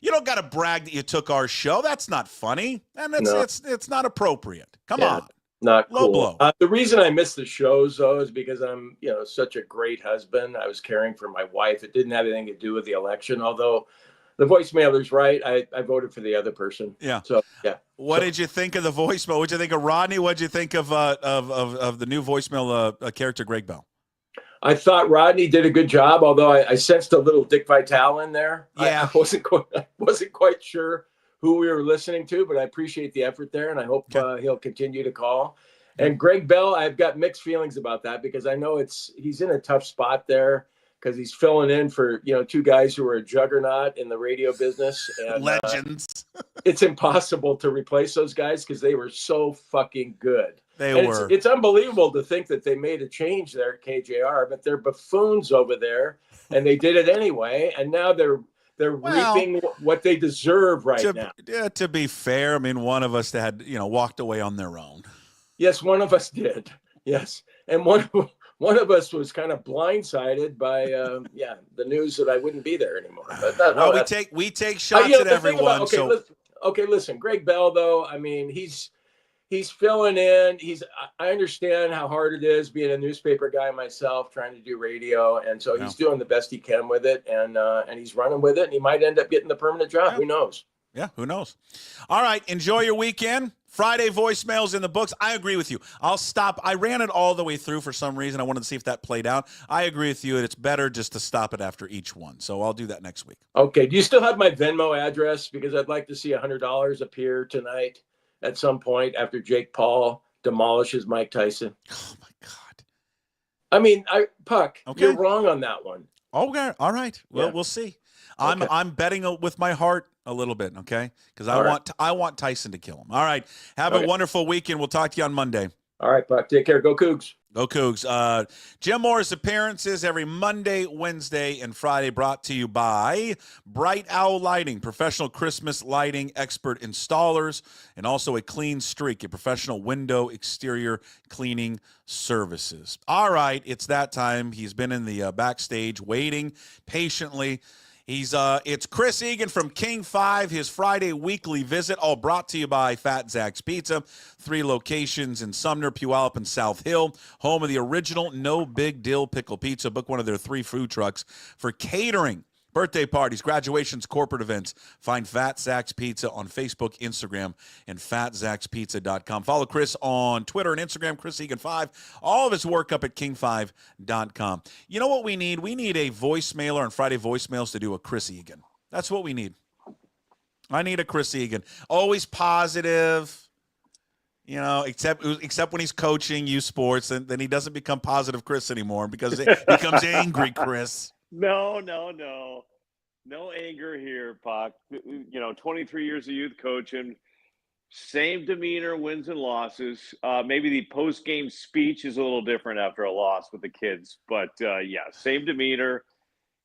[SPEAKER 3] you don't got to brag that you took our show. That's not funny, and it's not appropriate. Come on.
[SPEAKER 4] Not
[SPEAKER 3] low
[SPEAKER 4] cool.
[SPEAKER 3] blow.
[SPEAKER 4] The reason I miss the shows, though, is because I'm, such a great husband. I was caring for my wife. It didn't have anything to do with the election, although the voicemailer's right. I voted for the other person.
[SPEAKER 3] Yeah.
[SPEAKER 4] So, yeah.
[SPEAKER 3] What did you think of the voicemail? What did you think of Rodney? What did you think of the new voicemail character, Greg Bell?
[SPEAKER 4] I thought Rodney did a good job, although I sensed a little Dick Vitale in there.
[SPEAKER 3] Yeah.
[SPEAKER 4] I wasn't quite sure who we were listening to, but I appreciate the effort there, and I hope he'll continue to call. And Greg Bell, I've got mixed feelings about that because I know he's in a tough spot there because he's filling in for two guys who are a juggernaut in the radio business. And,
[SPEAKER 3] legends.
[SPEAKER 4] It's impossible to replace those guys because they were so fucking good.
[SPEAKER 3] They were.
[SPEAKER 4] It's unbelievable to think that they made a change there at KJR, but they're buffoons over there, and they did it anyway, and now they're reaping what they deserve now.
[SPEAKER 3] Yeah, to be fair, I mean, one of us had walked away on their own.
[SPEAKER 4] Yes, one of us did. Yes, and one of us was kind of blindsided by the news that I wouldn't be there anymore. But
[SPEAKER 3] we take shots at everyone.
[SPEAKER 4] Listen, Greg Bell, though, I mean, he's filling in. I understand how hard it is being a newspaper guy myself, trying to do radio, and so he's doing the best he can with it, and he's running with it, and he might end up getting the permanent job. Who knows?
[SPEAKER 3] Yeah, who knows? All right, enjoy your weekend. Friday voicemails in the books. I agree with you. I'll stop. I ran it all the way through for some reason. I wanted to see if that played out. I agree with you. It's better just to stop it after each one. So I'll do that next week.
[SPEAKER 4] Okay. Do you still have my Venmo address? Because I'd like to see $100 appear tonight at some point after Jake Paul demolishes Mike Tyson.
[SPEAKER 3] Oh, my God.
[SPEAKER 4] I mean, Puck, you're wrong on that one.
[SPEAKER 3] Okay. All right. Well, we'll see. I'm betting with my heart a little bit, okay? Because I want Tyson to kill him. All right. Have a wonderful weekend. We'll talk to you on Monday.
[SPEAKER 4] All right, Puck. Take care. Go Cougs.
[SPEAKER 3] Go Cougs. Jim Morris appearances every Monday, Wednesday, and Friday brought to you by Bright Owl Lighting, professional Christmas lighting expert installers, and also a Clean Streak, a professional window exterior cleaning services. All right, it's that time. He's been in the backstage waiting patiently. It's Chris Egan from King 5, his Friday weekly visit, all brought to you by Fat Zach's Pizza, 3 locations in Sumner, Puyallup, and South Hill, home of the original No Big Deal Pickle Pizza. Book one of their 3 food trucks for catering, birthday parties, graduations, corporate events. Find Fat Zach's Pizza on Facebook, Instagram, and fatzachspizza.com. Follow Chris on Twitter and Instagram, Chris Egan 5. All of his work up at king5.com. You know what we need? We need a voicemailer on Friday voicemails to do a Chris Egan. That's what we need. I need a Chris Egan. Always positive, except when he's coaching U Sports, and then he doesn't become positive Chris anymore because it becomes angry Chris.
[SPEAKER 9] No anger here, Puck. 23 years of youth coaching, Same demeanor, wins and losses. Maybe the post-game speech is a little different after a loss with the kids. But, yeah, same demeanor.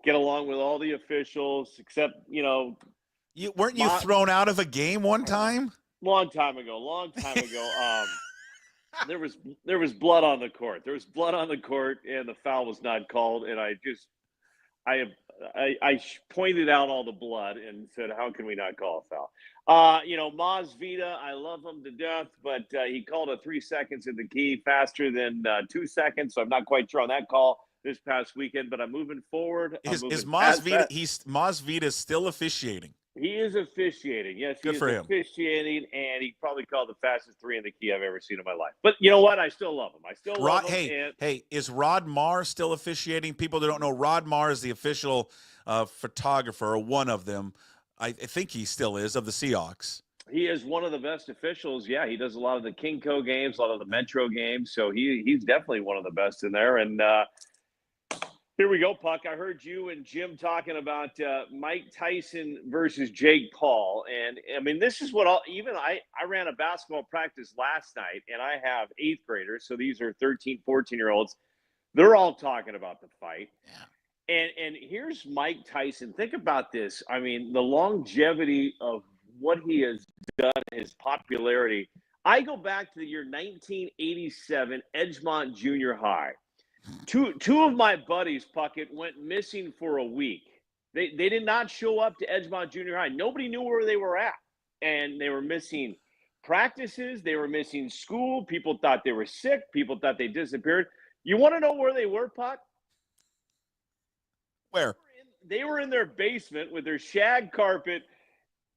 [SPEAKER 9] Get along with all the officials, except,
[SPEAKER 3] Weren't you thrown out of a game one time?
[SPEAKER 9] Long time ago. There was blood on the court. There was blood on the court, and the foul was not called. And I pointed out all the blood and said, "How can we not call a foul?" Maz Vida, I love him to death, but he called a 3 seconds in the key faster than 2 seconds. So I'm not quite sure on that call this past weekend. But I'm moving forward.
[SPEAKER 3] Is Maz Vida? Maz Vida still officiating?
[SPEAKER 9] He is officiating. Yes, he
[SPEAKER 3] Good
[SPEAKER 9] is
[SPEAKER 3] for him.
[SPEAKER 9] officiating, and he probably called the fastest 3 in the key I've ever seen in my life. But you know what? I still love him. Love him.
[SPEAKER 3] Hey, is Rod Marr still officiating? People that don't know, Rod Marr is the official photographer, or one of them. I think he still is, of the Seahawks.
[SPEAKER 9] He is one of the best officials. Yeah, he does a lot of the Kinko games, a lot of the Metro games. So he's definitely one of the best in there. And here we go, Puck. I heard you and Jim talking about Mike Tyson versus Jake Paul. And, I mean, this is what I ran a basketball practice last night, and I have 8th graders. So these are 13, 14-year-olds. They're all talking about the fight. Yeah. And here's Mike Tyson. Think about this. I mean, the longevity of what he has done, his popularity. I go back to the year 1987, Edgemont Junior High. Two of my buddies, Puckett, went missing for a week. They did not show up to Edgemont Junior High. Nobody knew where they were at. And they were missing practices. They were missing school. People thought they were sick. People thought they disappeared. You want to know where they were, Puck?
[SPEAKER 3] Where?
[SPEAKER 9] They were in their basement with their shag carpet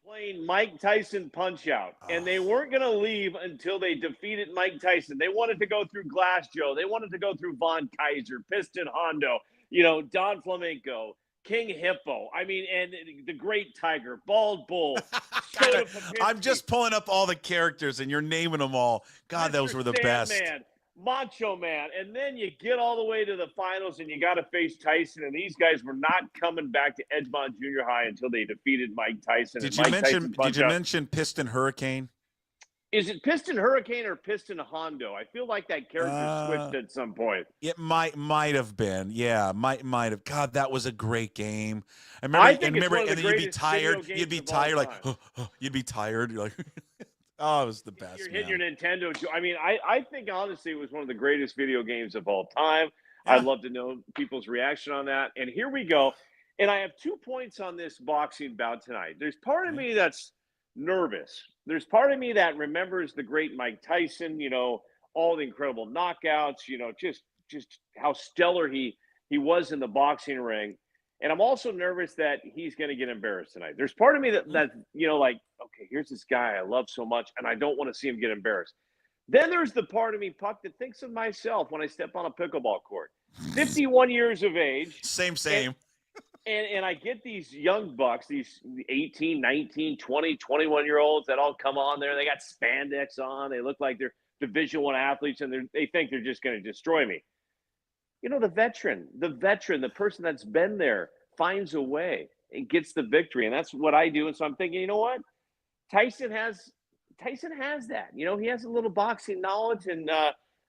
[SPEAKER 9] playing Mike Tyson Punch-Out, and they weren't going to leave until they defeated Mike Tyson. They wanted to go through Glass Joe. They wanted to go through Von Kaiser, Piston Hondo, Don Flamenco, King Hippo. I mean, and the Great Tiger, Bald Bull.
[SPEAKER 3] I'm just pulling up all the characters, and you're naming them all. God, those were the best.
[SPEAKER 9] Macho Man, and then you get all the way to the finals, and you got to face Tyson, and these guys were not coming back to Edgemont Junior High until they defeated Mike Tyson.
[SPEAKER 3] Did you mention Piston Hurricane?
[SPEAKER 9] Is it Piston Hurricane or Piston Hondo? I feel like that character switched at some point.
[SPEAKER 3] It might have been. Yeah, might have. God, that was a great game. I remember, and then you'd be tired. You'd be tired, like you'd be tired. You're like. Oh, it was the best.
[SPEAKER 9] You're hitting your Nintendo. I mean, I think honestly it was one of the greatest video games of all time. Yeah. I'd love to know people's reaction on that. And here we go. And I have 2 points on this boxing bout tonight. There's part of me that's nervous. There's part of me that remembers the great Mike Tyson, all the incredible knockouts, just how stellar he was in the boxing ring. And I'm also nervous that he's going to get embarrassed tonight. There's part of me that okay, here's this guy I love so much, and I don't want to see him get embarrassed. Then there's the part of me, Puck, that thinks of myself when I step on a pickleball court. 51 years of age.
[SPEAKER 3] Same.
[SPEAKER 9] And I get these young bucks, these 18, 19, 20, 21-year-olds that all come on there. They got spandex on. They look like they're Division I athletes, and they think they're just going to destroy me. The veteran, the person that's been there finds a way and gets the victory. And that's what I do. And so I'm thinking, you know what? Tyson has that. He has a little boxing knowledge, and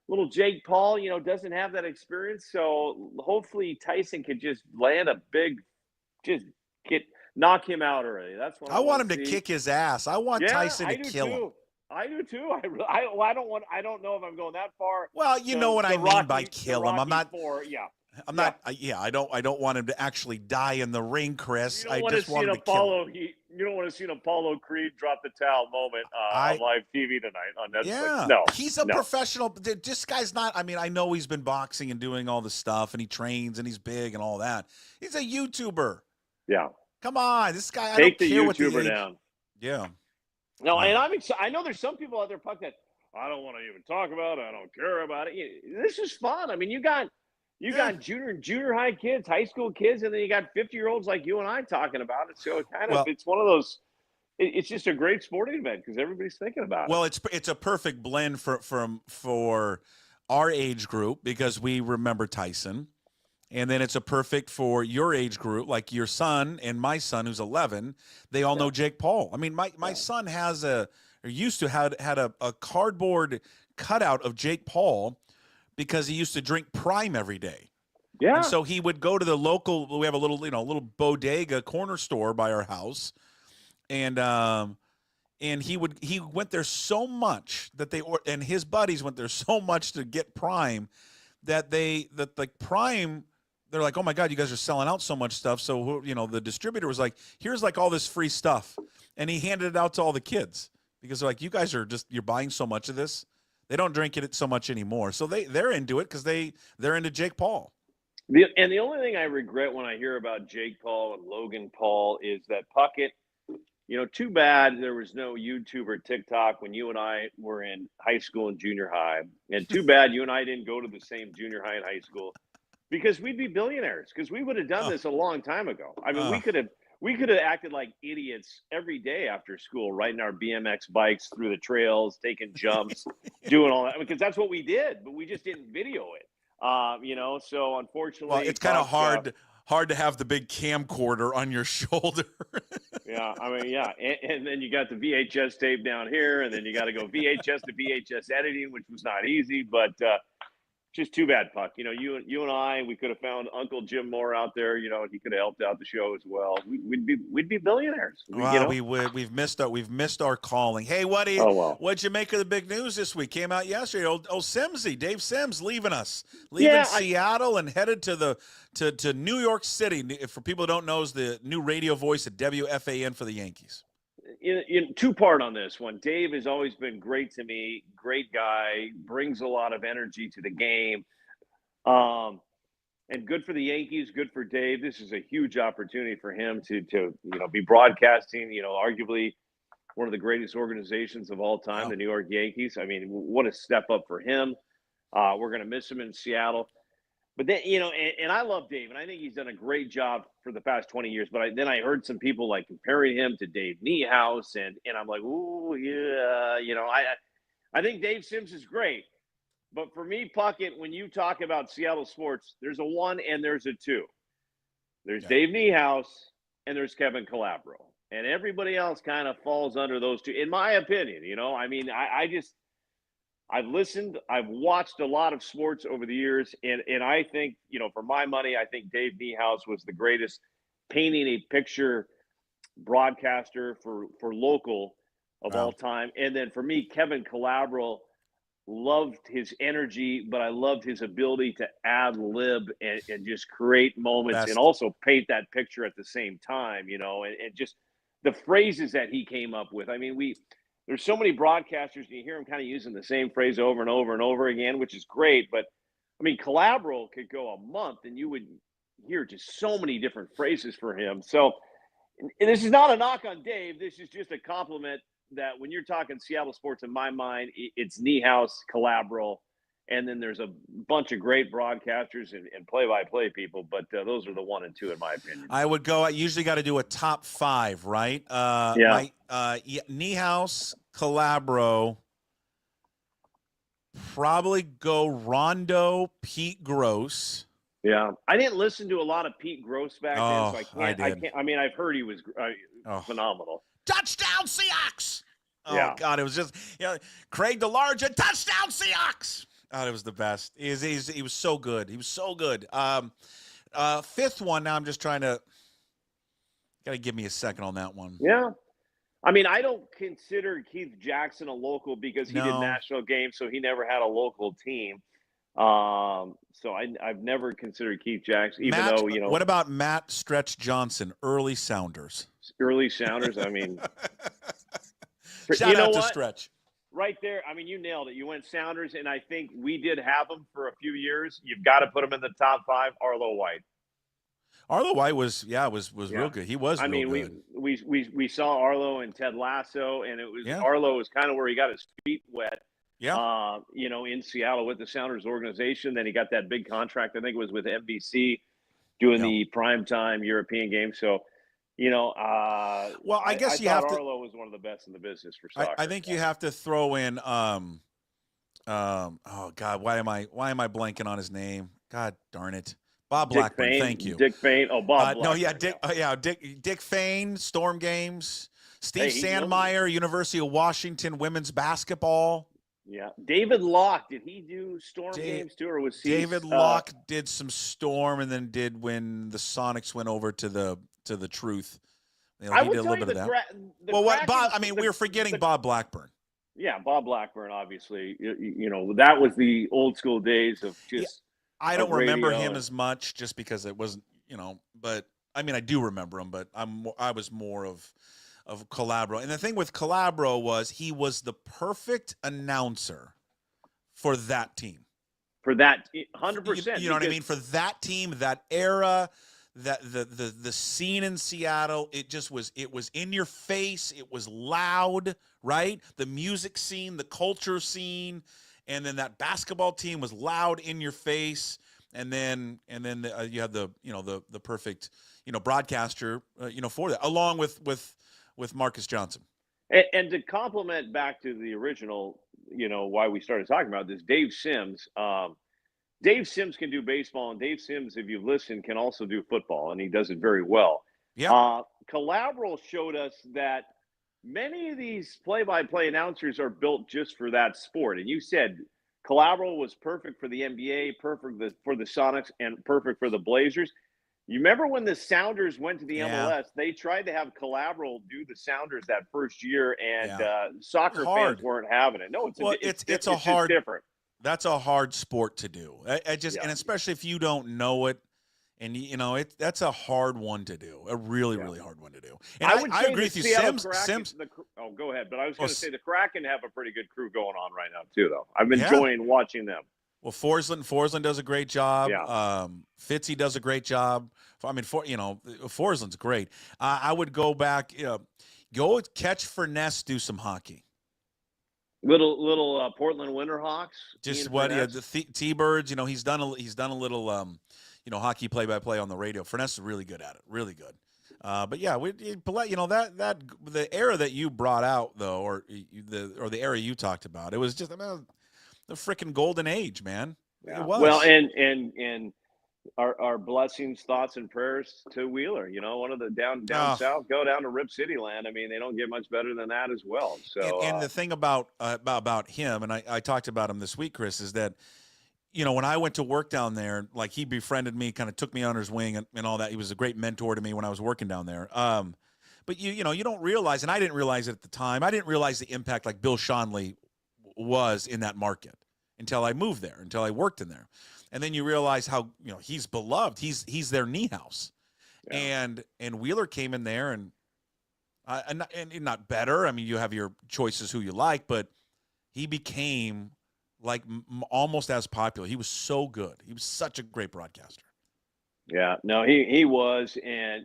[SPEAKER 9] little Jake Paul, doesn't have that experience. So hopefully Tyson could just land a big, knock him out already. That's what
[SPEAKER 3] I want him to kick his ass. I want Tyson to kill him.
[SPEAKER 9] I do too. I don't know if I'm going that far.
[SPEAKER 3] Well, you know what I mean by kill him. I'm not.
[SPEAKER 9] I'm
[SPEAKER 3] not. Yeah, I don't want him to actually die in the ring, Chris.
[SPEAKER 9] I just want him to kill him. You don't want to see an Apollo Creed drop the towel moment on live TV tonight on Netflix.
[SPEAKER 3] Yeah,
[SPEAKER 9] no,
[SPEAKER 3] he's a professional. This guy's not. I mean, I know he's been boxing and doing all this stuff, and he trains and he's big and all that. He's a YouTuber.
[SPEAKER 9] Yeah.
[SPEAKER 3] Come on, this guy.
[SPEAKER 9] Take the YouTuber down.
[SPEAKER 3] Yeah.
[SPEAKER 9] No, and I know there's some people out there, Puck, that I don't want to even talk about it. I don't care about it. This is fun. I mean, you got junior high kids, high school kids, and then you got 50-year-olds like you and I talking about it. So it's one of those. It's just a great sporting event because everybody's thinking about it.
[SPEAKER 3] Well, it's a perfect blend for our age group because we remember Tyson. And then it's a perfect for your age group, like your son and my son, who's 11. They all know Jake Paul. I mean, my son has or used to had a cardboard cutout of Jake Paul because he used to drink Prime every day.
[SPEAKER 9] Yeah.
[SPEAKER 3] And so he would go to the local, we have a little, little bodega corner store by our house. And he went there so much that and his buddies went there so much to get Prime that Prime, they're like, oh my God, you guys are selling out so much stuff. So, the distributor was like, here's like all this free stuff. And he handed it out to all the kids because they're like, you guys are you're buying so much of this. They don't drink it so much anymore. So they're into it because they're into Jake Paul.
[SPEAKER 9] And the only thing I regret when I hear about Jake Paul and Logan Paul is that Puckett, too bad there was no YouTube or TikTok when you and I were in high school and junior high. And too bad you and I didn't go to the same junior high and high school because we'd be billionaires because we would have done this a long time ago. I mean, we could have acted like idiots every day after school, riding our BMX bikes through the trails, taking jumps, doing all that because that's what we did, but we just didn't video it. So unfortunately,
[SPEAKER 3] well, it's kind of hard to have the big camcorder on your shoulder.
[SPEAKER 9] Yeah, I mean, yeah, and then you got the VHS tape down here, and then you got to go VHS to VHS editing, which was not easy, but just too bad, Puck. You and I, we could have found Uncle Jim Moore out there. He could have helped out the show as well. We'd be billionaires.
[SPEAKER 3] Wow, we would. We've missed our calling. Hey, what'd you make of the big news this week? Came out yesterday. Old Simsy, Dave Sims, leaving Seattle and headed to New York City. For people who don't know, is the new radio voice at WFAN for the Yankees.
[SPEAKER 9] In two-part on this one. Dave has always been great to me, great guy, brings a lot of energy to the game. And good for the Yankees, good for Dave. This is a huge opportunity for him to be broadcasting, arguably one of the greatest organizations of all time, the New York Yankees. I mean, what a step up for him. We're going to miss him in Seattle. But then, and I love Dave, and I think he's done a great job for the past 20 years. But then I heard some people like comparing him to Dave Niehaus, and I'm like, ooh, yeah, I think Dave Sims is great. But for me, Puckett, when you talk about Seattle sports, there's a 1 and there's a 2. There's Dave Niehaus and there's Kevin Calabro, and everybody else kind of falls under those two, in my opinion. I mean, I've listened, I've watched a lot of sports over the years, and I think, for my money, I think Dave Niehaus was the greatest painting a picture broadcaster for local of all time. And then for me, Kevin Calabro, loved his energy, but I loved his ability to ad lib and just create moments and also paint that picture at the same time, and just the phrases that he came up with. I mean, there's so many broadcasters, and you hear them kind of using the same phrase over and over and over again, which is great. But, I mean, Calabro could go a month, and you would hear just so many different phrases for him. So this is not a knock on Dave. This is just a compliment that when you're talking Seattle sports, in my mind, it's Niehaus, Calabro, and then there's a bunch of great broadcasters and play-by-play people, but those are the 1 and 2 in my opinion.
[SPEAKER 3] I usually got to do a top 5, right? Niehaus, Calabro, probably go Rondo, Pete Gross.
[SPEAKER 9] Yeah, I didn't listen to a lot of Pete Gross back then, so I can't. I mean, I've heard he was phenomenal.
[SPEAKER 3] Touchdown Seahawks! Oh,
[SPEAKER 9] yeah.
[SPEAKER 3] God, it was just, Craig DeLarge, touchdown Seahawks! Oh, it was the best. He was so good. He was so good. 5th one, now I'm just trying to, got to give me a second on that one.
[SPEAKER 9] Yeah. I mean, I don't consider Keith Jackson a local because he did national games, so he never had a local team. So I've never considered Keith Jackson, even though,
[SPEAKER 3] What about Matt Stretch Johnson, early Sounders?
[SPEAKER 9] Early Sounders, I mean.
[SPEAKER 3] Shout out to Stretch.
[SPEAKER 9] Right there, I mean, you nailed it. You went Sounders, and I think we did have him for a few years. You've got to put him in the top 5, Arlo White.
[SPEAKER 3] Arlo White was real good. He was real good.
[SPEAKER 9] We saw Arlo and Ted Lasso, and it was Arlo was kind of where he got his feet wet.
[SPEAKER 3] Yeah.
[SPEAKER 9] In Seattle with the Sounders organization. Then he got that big contract. I think it was with NBC doing the primetime European game. So,
[SPEAKER 3] I guess you have to.
[SPEAKER 9] Arlo was one of the best in the business for soccer.
[SPEAKER 3] I think you have to throw in. Oh God, why am I blanking on his name? God darn it. Bob Blackburn, thank you.
[SPEAKER 9] Dick Fane. Oh, Bob Blackburn.
[SPEAKER 3] No, yeah, Dick Fane, Storm Games. Steve Sandmeyer, University of Washington women's basketball.
[SPEAKER 9] Yeah. David Locke, did he do Storm games too, or was he?
[SPEAKER 3] David Locke did some Storm, and then did when the Sonics went over to the Truth. You know,
[SPEAKER 9] I
[SPEAKER 3] he
[SPEAKER 9] would
[SPEAKER 3] did a
[SPEAKER 9] tell
[SPEAKER 3] little
[SPEAKER 9] you
[SPEAKER 3] bit of
[SPEAKER 9] the
[SPEAKER 3] that. Well, what
[SPEAKER 9] Kraken,
[SPEAKER 3] Bob? I mean, we were forgetting Bob Blackburn.
[SPEAKER 9] Yeah, Bob Blackburn, obviously. You know, that was the old school days of just.
[SPEAKER 3] I don't remember him
[SPEAKER 9] and...
[SPEAKER 3] as much, just because it wasn't, you know. But I mean, I do remember him, but I was more of Calabro. And the thing with Calabro was he was the perfect announcer for that team.
[SPEAKER 9] For that, 100%.
[SPEAKER 3] You know what I mean? For that team, that era, that the scene in Seattle, it was in your face. It was loud, right? The music scene, the culture scene, and then that basketball team was loud in your face. And then you had the perfect, broadcaster, for that, along with Marcus Johnson.
[SPEAKER 9] And to compliment back to the original, why we started talking about this, Dave Sims. Dave Sims can do baseball, and Dave Sims, if you've listened, can also do football, and he does it very well.
[SPEAKER 3] Yeah.
[SPEAKER 9] Calabro showed us that many of these play-by-play announcers are built just for that sport. And you said Calabro was perfect for the NBA, perfect for the Sonics, and perfect for the Blazers. You remember when the Sounders went to the MLS, they tried to have Calabro do the Sounders that first year, and soccer fans weren't having it. No, it's just different.
[SPEAKER 3] That's a hard sport to do. And especially if you don't know it, and that's a hard one to do. A really, really hard one to do. And I agree with you, Sims.
[SPEAKER 9] Go ahead. But I was going to say the Kraken have a pretty good crew going on right now too, though. I'm enjoying watching them.
[SPEAKER 3] Well, Forsland does a great job.
[SPEAKER 9] Yeah.
[SPEAKER 3] Fitzy does a great job. I mean, Forsland's great. I would go back, go catch Furness, do some hockey.
[SPEAKER 9] Little Portland Winterhawks.
[SPEAKER 3] Just what the T-Birds. He's done a little hockey play-by-play on the radio. Furness is really good at it. Really good. But yeah, that the era that you brought out though, or the era you talked about, it was just the freaking golden age, man.
[SPEAKER 9] Yeah.
[SPEAKER 3] It was.
[SPEAKER 9] Well, and our blessings, thoughts, and prayers to Wheeler. One of the down south, go down to Rip City Land. I mean, they don't get much better than that as well. So,
[SPEAKER 3] and the thing about him, and I talked about him this week, Chris, is that when I went to work down there, like he befriended me, kind of took me under his wing and all that. He was a great mentor to me when I was working down there. But you don't realize, and I didn't realize it at the time. I didn't realize the impact like Bill Schonely was in that market until I moved there, until I worked in there. And then you realize how, he's beloved. He's their knee house. Yeah. And Wheeler came in there and not better. I mean, you have your choices who you like, but he became like almost as popular. He was so good. He was such a great broadcaster.
[SPEAKER 9] Yeah, no, he was. And,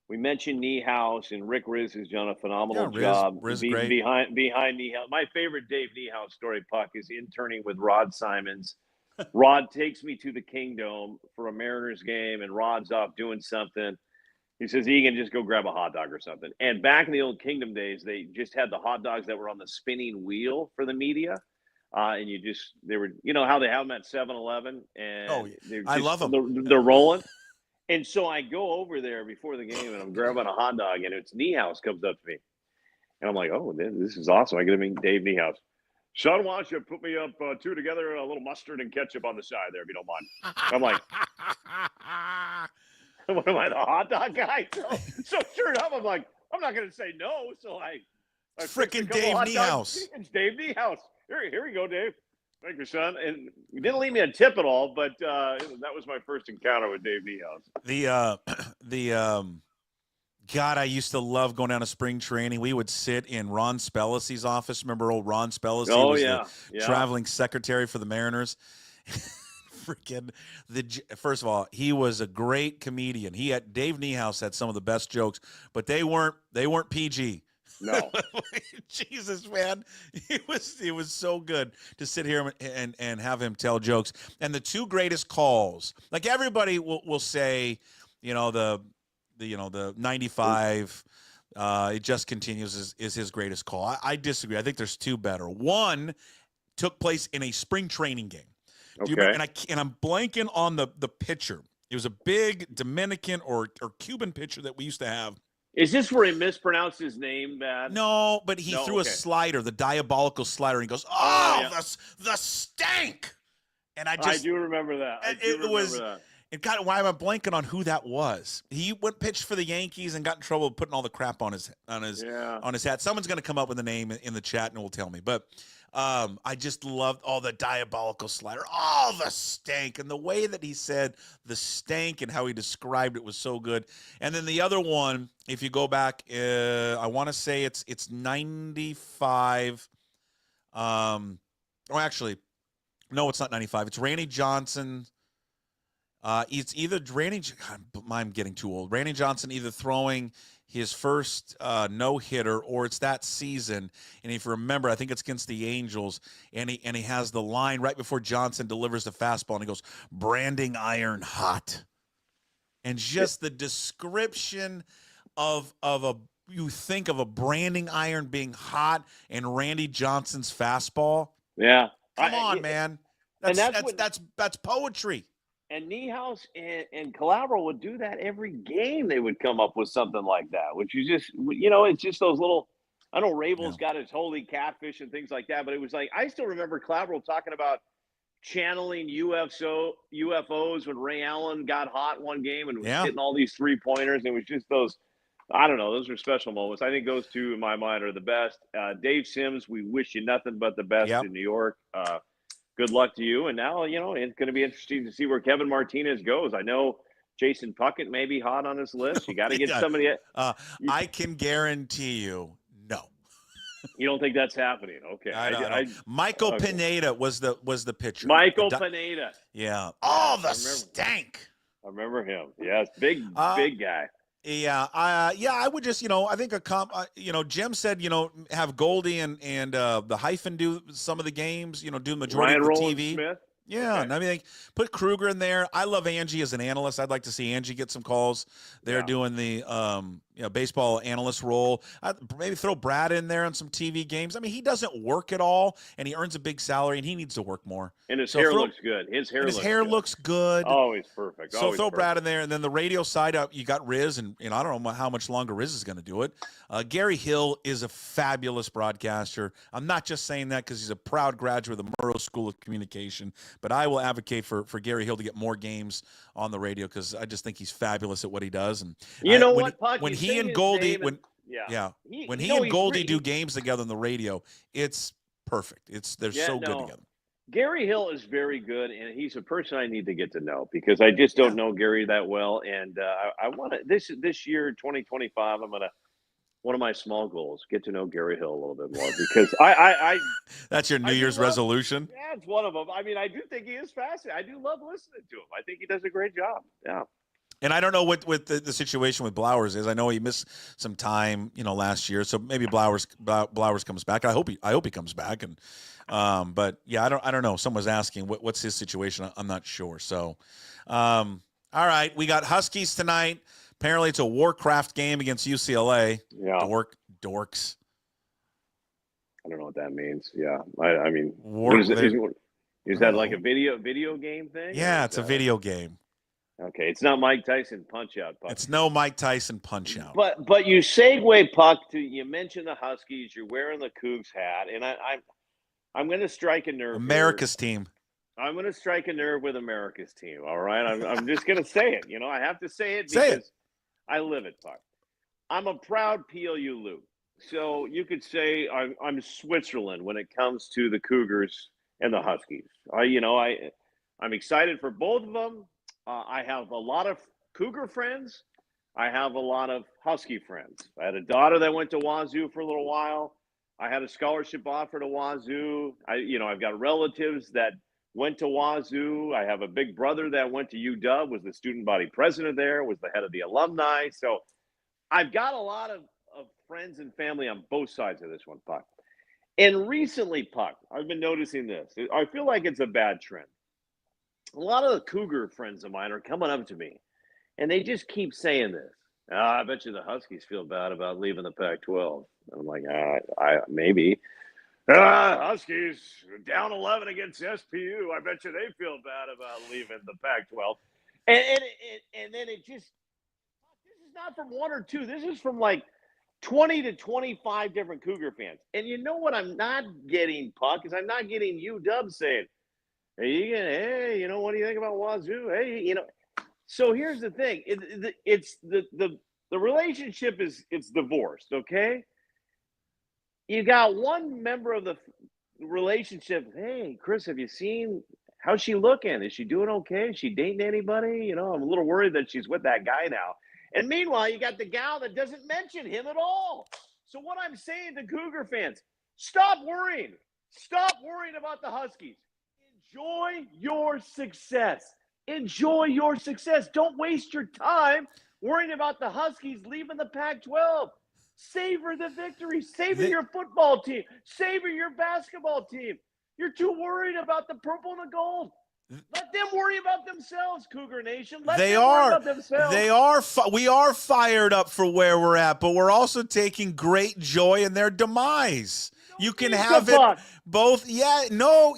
[SPEAKER 9] we mentioned Niehaus, and Rick Riz has done a phenomenal job
[SPEAKER 3] Riz
[SPEAKER 9] behind Niehaus. My favorite Dave Niehaus story, Puck, is interning with Rod Simons. Rod takes me to the Kingdom for a Mariners game, and Rod's off doing something. He says, Egan, just go grab a hot dog or something. And back in the old Kingdom days, they just had the hot dogs that were on the spinning wheel for the media. And they were, how they have them at 7-Eleven. And
[SPEAKER 3] I love them.
[SPEAKER 9] They're rolling. And so I go over there before the game, and I'm grabbing a hot dog, and it's Niehaus comes up to me. And I'm like, oh, this is awesome. I get to meet Dave Niehaus. Sean, why don't you put me up two together, a little mustard and ketchup on the side there, if you don't mind. I'm like, what am I, the hot dog guy? So sure enough, I'm like, I'm not going to say no. So I
[SPEAKER 3] freaking Dave Niehaus.
[SPEAKER 9] It's Dave Niehaus. Here we go, Dave. Thank you, son. And you didn't leave me a tip at all, but that was my first encounter with Dave Niehaus.
[SPEAKER 3] God, I used to love going down to spring training. We would sit in Ron Spellacy's office. Remember old Ron Spellacy?
[SPEAKER 9] Oh,
[SPEAKER 3] was
[SPEAKER 9] yeah.
[SPEAKER 3] the traveling secretary for the Mariners. First of all, he was a great comedian. Dave Niehaus had some of the best jokes, but they weren't PG.
[SPEAKER 9] No.
[SPEAKER 3] Jesus, man. It was so good to sit here and have him tell jokes. And the two greatest calls, like everybody will say, the 95, it just continues is his greatest call. I disagree. I think there's two better. One took place in a spring training game.
[SPEAKER 9] Okay.
[SPEAKER 3] Do you remember? And I'm blanking on the pitcher. It was a big Dominican or Cuban pitcher that we used to have.
[SPEAKER 9] Is this where he mispronounced his name bad?
[SPEAKER 3] No, but he threw a slider, the diabolical slider, and he goes, the stank. And I
[SPEAKER 9] do remember that.
[SPEAKER 3] And God, why am I blanking on who that was? He went pitched for the Yankees and got in trouble putting all the crap on his hat. Someone's going to come up with a name in the chat and will tell me. But I just loved all the diabolical slider, all the stank, and the way that he said the stank and how he described it was so good. And then the other one, if you go back, I want to say it's 95. Actually, no, it's not 95. It's Randy Johnson. It's either I'm getting too old. Randy Johnson either throwing his first no-hitter, or it's that season. And if you remember, I think it's against the Angels, and he has the line right before Johnson delivers the fastball, and he goes, branding iron hot. And just the description you think of a branding iron being hot and Randy Johnson's fastball.
[SPEAKER 9] Yeah.
[SPEAKER 3] Come on, man. That's poetry.
[SPEAKER 9] And Niehaus and Calabro would do that every game. They would come up with something like that, which is just, it's just those little, I know Rabel's got his holy catfish and things like that, but it was like, I still remember Calabro talking about channeling UFOs when Ray Allen got hot one game and was hitting all these 3-pointers. And it was just those, I don't know, those are special moments. I think those two, in my mind, are the best. Dave Sims, we wish you nothing but the best in New York. Good luck to you. And now, it's going to be interesting to see where Kevin Martinez goes. I know Jason Puckett may be hot on his list. You got to get somebody.
[SPEAKER 3] I can guarantee you, no.
[SPEAKER 9] You don't think that's happening? Okay.
[SPEAKER 3] I Michael Pineda was the pitcher.
[SPEAKER 9] Michael Pineda.
[SPEAKER 3] Yeah. Oh, the stank.
[SPEAKER 9] I remember him. Yes, big guy.
[SPEAKER 3] Yeah, I would just, I think Jim said, have Goldie and the Hyphen do some of the games, do the majority of the TV.
[SPEAKER 9] Smith.
[SPEAKER 3] Yeah, okay. I mean, put Kruger in there. I love Angie as an analyst. I'd like to see Angie get some calls. They're doing the baseball analyst role. Maybe throw Brad in there on some TV games. I mean, he doesn't work at all, and he earns a big salary, and he needs to work more.
[SPEAKER 9] And his hair looks good. His hair
[SPEAKER 3] looks good.
[SPEAKER 9] Always perfect.
[SPEAKER 3] So throw Brad in there, and then the radio side up, you got Riz, and I don't know how much longer Riz is going to do it. Gary Hill is a fabulous broadcaster. I'm not just saying that because he's a proud graduate of the Murrow School of Communication, but I will advocate for Gary Hill to get more games on the radio because I just think he's fabulous at what he does. And
[SPEAKER 9] Puck,
[SPEAKER 3] when he and Goldie do games together on the radio, it's perfect. They're so good together.
[SPEAKER 9] Gary Hill is very good, and he's a person I need to get to know because I just don't know Gary that well. And I want to this year, 2025, I'm gonna. One of my small goals, get to know Gary Hill a little bit more because I
[SPEAKER 3] that's your New Year's resolution?
[SPEAKER 9] Yeah, it's one of them. I mean, I do think he is fascinating. I do love listening to him. I think he does a great job. Yeah.
[SPEAKER 3] And I don't know what the situation with Blowers is. I know he missed some time, last year. So maybe Blowers comes back. I hope he comes back. And but yeah, I don't know. Someone's asking what's his situation. I'm not sure. So all right, we got Huskies tonight. Apparently, it's a Warcraft game against UCLA.
[SPEAKER 9] Yeah.
[SPEAKER 3] Dorks.
[SPEAKER 9] I don't know what that means. Yeah. I mean, is that like a video game thing?
[SPEAKER 3] Yeah, it's a video game.
[SPEAKER 9] Okay, it's not Mike Tyson Punch-Out, Puck.
[SPEAKER 3] It's no Mike Tyson Punch-Out.
[SPEAKER 9] But you segue, Puck, you mentioned the Huskies. You're wearing the Cougs hat, and I'm going to strike a nerve.
[SPEAKER 3] America's team.
[SPEAKER 9] I'm going to strike a nerve with America's team. All right, I'm just going to say it. I have to say it because I live it, Puck. I'm a proud PLU Lou. So you could say I'm Switzerland when it comes to the Cougars and the Huskies. I'm excited for both of them. I have a lot of Cougar friends. I have a lot of Husky friends. I had a daughter that went to Wazoo for a little while. I had a scholarship offer to Wazoo. I've got relatives that went to Wazoo. I have a big brother that went to UW, was the student body president there, was the head of the alumni. So I've got a lot of friends and family on both sides of this one, Puck. And recently, Puck, I've been noticing this. I feel like it's a bad trend. A lot of the Cougar friends of mine are coming up to me, and they just keep saying this. I bet you the Huskies feel bad about leaving the Pac-12. And I'm like, maybe. Huskies down 11 against SPU. I bet you they feel bad about leaving the Pac-12. And then it just – this is not from one or two. This is from like 20 to 25 different Cougar fans. And you know what I'm not getting, Puck, is I'm not getting UW saying, hey, you know, what do you think about Wazoo? Hey, you know. So here's the thing. It's the relationship it's divorced, okay? You got one member of the relationship, hey, Chris, have you seen how's she looking? Is she doing okay? Is she dating anybody? You know, I'm a little worried that she's with that guy now. And meanwhile, you got the gal that doesn't mention him at all. So what I'm saying to Cougar fans, stop worrying. Stop worrying about the Huskies. Enjoy your success. Enjoy your success. Don't waste your time worrying about the Huskies leaving the Pac-12. Savor the victory. Savor your football team. Savor your basketball team. You're too worried about the purple and the gold. Let them worry about themselves, Cougar Nation. Let them worry about themselves.
[SPEAKER 3] We are fired up for where we're at, but we're also taking great joy in their demise. You can have it both. Yeah, no.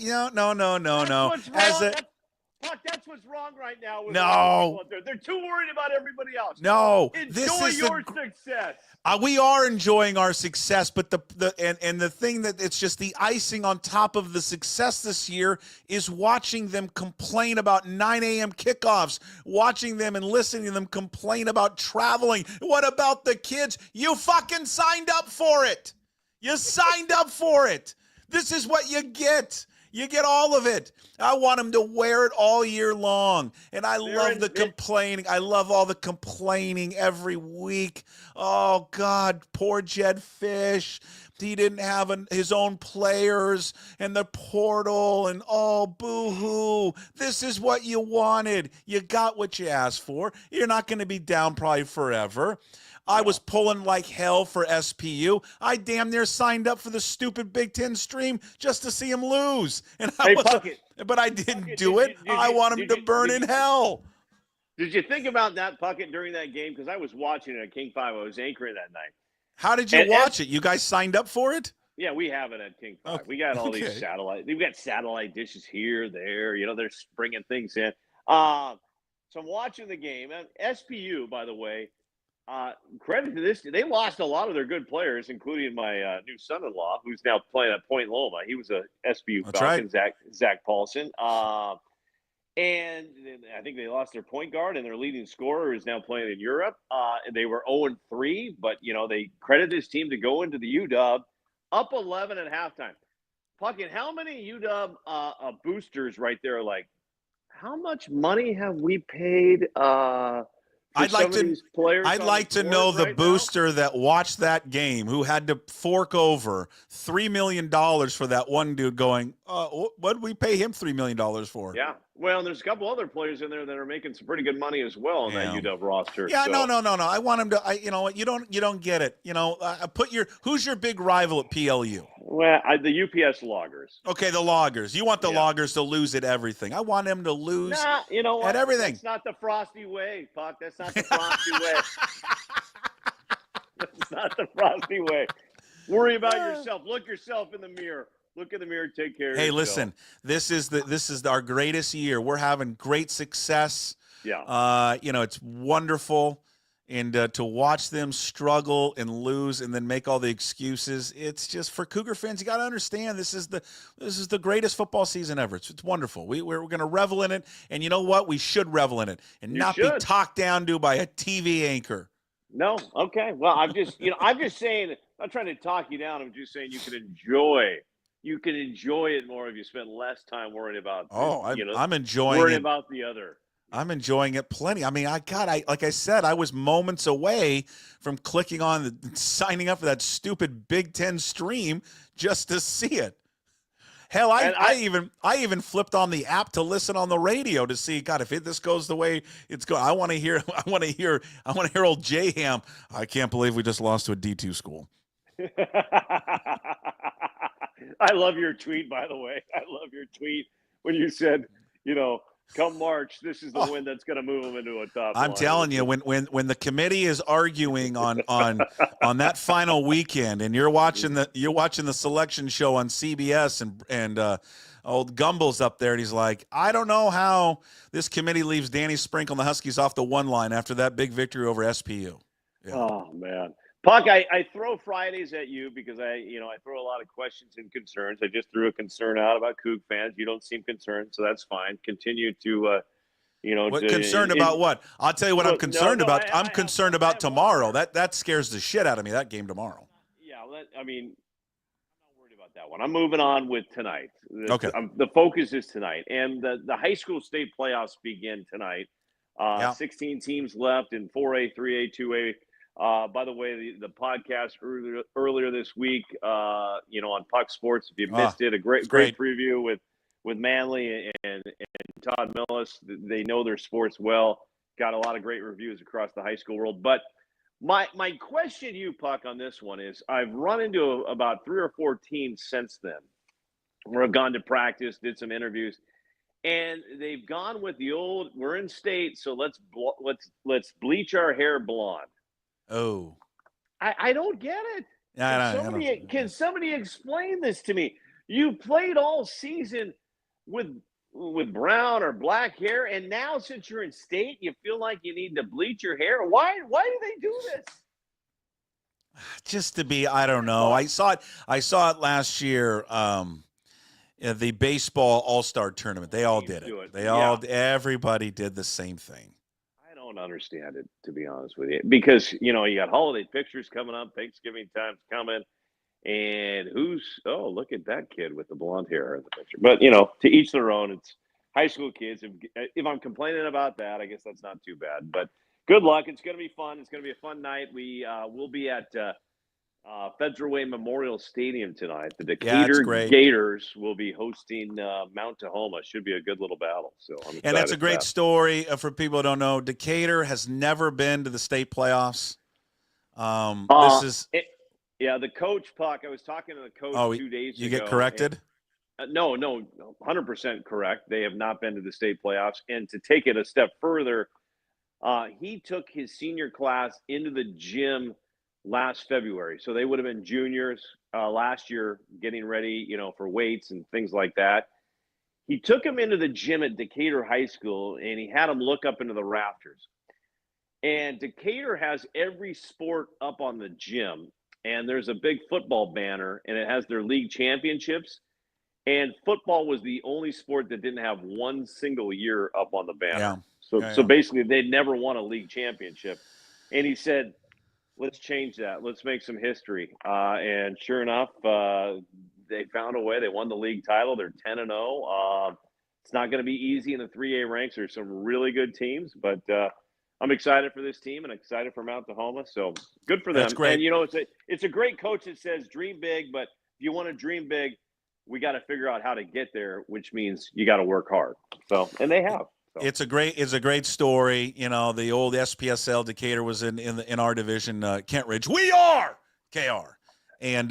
[SPEAKER 9] That's what's wrong right now.
[SPEAKER 3] No.
[SPEAKER 9] They're too worried about everybody else.
[SPEAKER 3] No.
[SPEAKER 9] Enjoy your success.
[SPEAKER 3] We are enjoying our success, but the thing that it's just the icing on top of the success this year is watching them complain about 9 a.m. kickoffs, watching them and listening to them complain about traveling. What about the kids? You fucking signed up for it. You signed up for it. This is what you get. You get all of it. I want them to wear it all year long. And I love the complaining. I love all the complaining every week. Oh, God, poor Jed Fish. He didn't have his own players and the portal and boo-hoo. This is what you wanted. You got what you asked for. You're not going to be down probably forever. I was pulling like hell for SPU. I damn near signed up for the stupid Big Ten stream just to see him lose. And but I didn't do it. I want him to burn in hell.
[SPEAKER 9] Did you think about that, Puckett, during that game? Because I was watching it at King 5. I was anchoring that night.
[SPEAKER 3] How did you watch it? You guys signed up for it?
[SPEAKER 9] Yeah, we have it at King 5. Okay. We got all these satellite. We've got satellite dishes here, there. You know, they're bringing things in. So I'm watching the game. And SPU, by the way, credit to this, they lost a lot of their good players, including my new son-in-law, who's now playing at Point Loma. He was a SBU Falcon, right. Zach Paulson. And I think they lost their point guard, and their leading scorer is now playing in Europe. They were 0-3, but, you know, they credit this team to go into the UW up 11 at halftime. Puckett, how many UW boosters right there? Like, how much money have we paid
[SPEAKER 3] I'd like to know the booster that watched that game who had to fork over $3 million for that one dude going, what did we pay him $3 million for?
[SPEAKER 9] Yeah. Well, there's a couple other players in there that are making some pretty good money as well in that UW roster.
[SPEAKER 3] Yeah, so. No. I want him to. You know what? You don't get it. You know, who's your big rival at PLU?
[SPEAKER 9] Well, the UPS Loggers.
[SPEAKER 3] Okay, the Loggers. You want the Loggers to lose at everything. I want them to lose
[SPEAKER 9] you know what?
[SPEAKER 3] at everything.
[SPEAKER 9] That's not the Frosty way, Puck. That's not the Frosty way. That's not the Frosty way. Worry about yourself. Look yourself in the mirror. Look in the mirror, take care of yourself.
[SPEAKER 3] Hey, listen, this is our greatest year. We're having great success.
[SPEAKER 9] Yeah.
[SPEAKER 3] You know, it's wonderful. And to watch them struggle and lose and then make all the excuses, it's just, for Cougar fans, you got to understand this is the greatest football season ever. It's wonderful. We're going to revel in it. And you know what? We should revel in it and not be talked down to by a TV anchor.
[SPEAKER 9] No. Okay. Well, I'm just saying, I'm not trying to talk you down. I'm just saying you can enjoy it more if you spend less time worrying about.
[SPEAKER 3] I'm enjoying
[SPEAKER 9] worrying about the other.
[SPEAKER 3] I'm enjoying it plenty. I mean, like I said, I was moments away from clicking on signing up for that stupid Big Ten stream just to see it. Hell, I even flipped on the app to listen on the radio to see, God, if this goes the way it's going. I want to hear old J-Ham. I can't believe we just lost to a D2 school.
[SPEAKER 9] I love your tweet, by the way. I love your tweet when you said, you know, come March, this is the win that's going to move them into a top.
[SPEAKER 3] I'm telling you, when the committee is arguing on that final weekend, and you're watching the selection show on CBS, and old Gumbel's up there, and he's like, I don't know how this committee leaves Danny Sprinkle and the Huskies off the one line after that big victory over SPU. Yeah.
[SPEAKER 9] Oh man, Puck, I throw Fridays at you because I throw a lot of questions and concerns. I just threw a concern out about Coug fans. You don't seem concerned, so that's fine. Continue to
[SPEAKER 3] What concerned about what? I'll tell you what I'm concerned about. I'm concerned about tomorrow. That scares the shit out of me. That game tomorrow.
[SPEAKER 9] Yeah, I'm not worried about that one. I'm moving on with tonight.
[SPEAKER 3] Okay.
[SPEAKER 9] The focus is tonight, and the high school state playoffs begin tonight. 16 teams left in 4A, 3A, 2A. By the way, the podcast earlier this week, on PuckSports. If you missed it, a great preview with Manley and Todd Millis. They know their sports well. Got a lot of great reviews across the high school world. But my question to you, Puck, on this one is I've run into about 3 or 4 teams since then where I've gone to practice, did some interviews, and they've gone with the old, we're in state, so let's bleach our hair blonde.
[SPEAKER 3] Oh.
[SPEAKER 9] I don't get it. Can somebody explain this to me? You played all season with brown or black hair, and now since you're in state, you feel like you need to bleach your hair. Why do they do this?
[SPEAKER 3] Just to be, I don't know. I saw it last year. The baseball all-star tournament. They all did it. Everybody did the same thing.
[SPEAKER 9] I don't understand it, to be honest with you, because you got holiday pictures coming up, Thanksgiving time's coming, and look at that kid with the blonde hair in the picture. But to each their own. It's high school kids. If I'm complaining about that, I guess that's not too bad. But good luck. It's going to be fun. It's going to be a fun night. We will be at Federal Way Memorial Stadium tonight. The Decatur Gators will be hosting Mount Tahoma. Should be a good little battle. So I'm excited.
[SPEAKER 3] And that's a great story for people who don't know. Decatur has never been to the state playoffs.
[SPEAKER 9] The coach, Puck. I was talking to the coach 2 days ago.
[SPEAKER 3] You get corrected?
[SPEAKER 9] No, 100% correct. They have not been to the state playoffs. And to take it a step further, he took his senior class into the gym last February. So they would have been juniors last year getting ready, for weights and things like that. He took them into the gym at Decatur High School, and he had them look up into the rafters. And Decatur has every sport up on the gym. And there's a big football banner, and it has their league championships. And football was the only sport that didn't have one single year up on the banner. Yeah. So basically, they'd never won a league championship. And he said, let's change that. Let's make some history. And sure enough, they found a way. They won the league title. They're 10-0. It's not going to be easy in the 3A ranks. There's some really good teams, but I'm excited for this team and excited for Mount Tahoma. So good for them.
[SPEAKER 3] That's great.
[SPEAKER 9] And it's a great coach that says dream big, but if you want to dream big, we got to figure out how to get there, which means you got to work hard. So, and they have. So.
[SPEAKER 3] It's a great story. The old SPSL Decatur was in our division, Kent Ridge. We are KR, and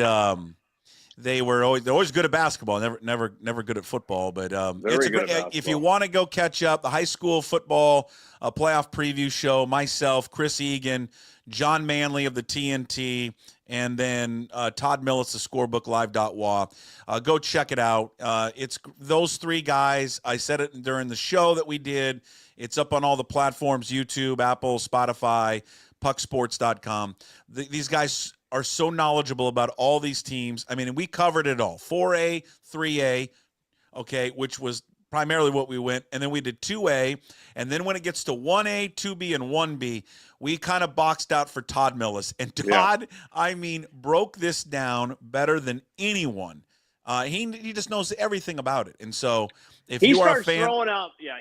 [SPEAKER 3] they're always good at basketball. Never good at football. But it's if you want to go catch up, the high school football playoff preview show. Myself, Chris Egan, John Manley of the TNT, and then Todd Millis, the scorebooklive.wa. Go check it out. It's those 3 guys. I said it during the show that we did. It's up on all the platforms, YouTube, Apple, Spotify, PuckSports.com. These guys are so knowledgeable about all these teams. I mean, we covered it all. 4A, 3A, okay, which was primarily what we went, and then we did 2A, and then when it gets to 1A, 2B, and 1B, we kind of boxed out for Todd Millis. And Todd, broke this down better than anyone. He just knows everything about it. And so if you are a fan,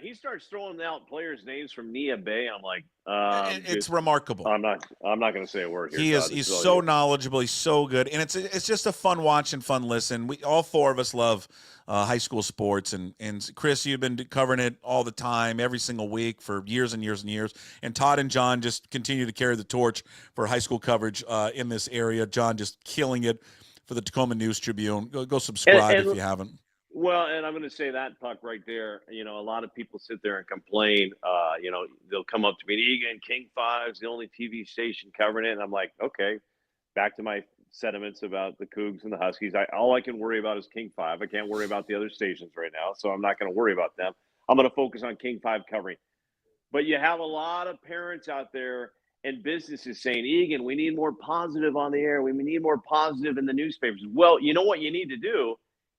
[SPEAKER 9] he starts throwing out players' names from Nia Bay. I'm like,
[SPEAKER 3] it's remarkable.
[SPEAKER 9] I'm not going to say a word here.
[SPEAKER 3] He's so knowledgeable. He's so good, and it's just a fun watch and fun listen. We all 4 of us love high school sports, and Chris, you've been covering it all the time, every single week for years and years and years. And Todd and John just continue to carry the torch for high school coverage in this area. John just killing it for the Tacoma News Tribune. Go subscribe if you haven't.
[SPEAKER 9] Well, and I'm going to say that, Puck, right there. A lot of people sit there and complain. They'll come up to me, Egan, King 5's the only TV station covering it. And I'm like, okay, back to my sentiments about the Cougs and the Huskies. All I can worry about is King 5. I can't worry about the other stations right now, so I'm not going to worry about them. I'm going to focus on King 5 covering. But you have a lot of parents out there, and businesses saying, Egan, we need more positive on the air. We need more positive in the newspapers. Well, you know what you need to do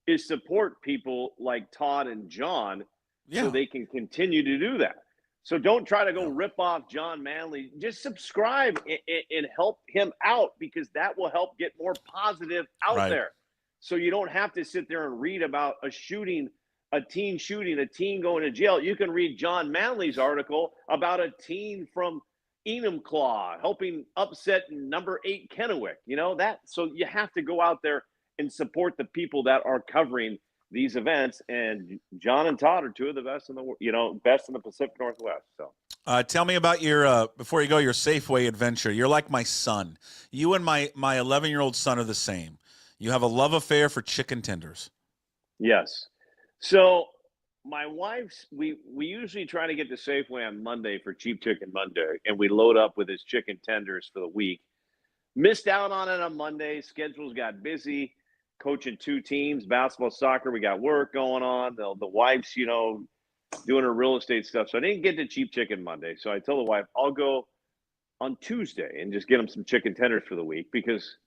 [SPEAKER 9] is support people like Todd and John so they can continue to do that. So don't try to go rip off John Manley. Just subscribe and help him out, because that will help get more positive out there. So you don't have to sit there and read about a shooting, a teen shooting, a teen going to jail. You can read John Manley's article about a teen from Enumclaw helping upset number 8 Kennewick. You know that. So you have to go out there and support the people that are covering these events. And John and Todd are two of the best in the best in the Pacific Northwest. So
[SPEAKER 3] tell me about your before you go, your Safeway adventure. You're like my son. You and my 11-year-old son are the same. You have a love affair for chicken tenders.
[SPEAKER 9] Yes. So my wife's, we usually try to get to Safeway on Monday for Cheap Chicken Monday, and we load up with his chicken tenders for the week. Missed out on it on Monday. Schedules got busy. Coaching 2 teams, basketball, soccer. We got work going on. The wife's, doing her real estate stuff. So I didn't get to Cheap Chicken Monday. So I told the wife, I'll go on Tuesday and just get them some chicken tenders for the week, because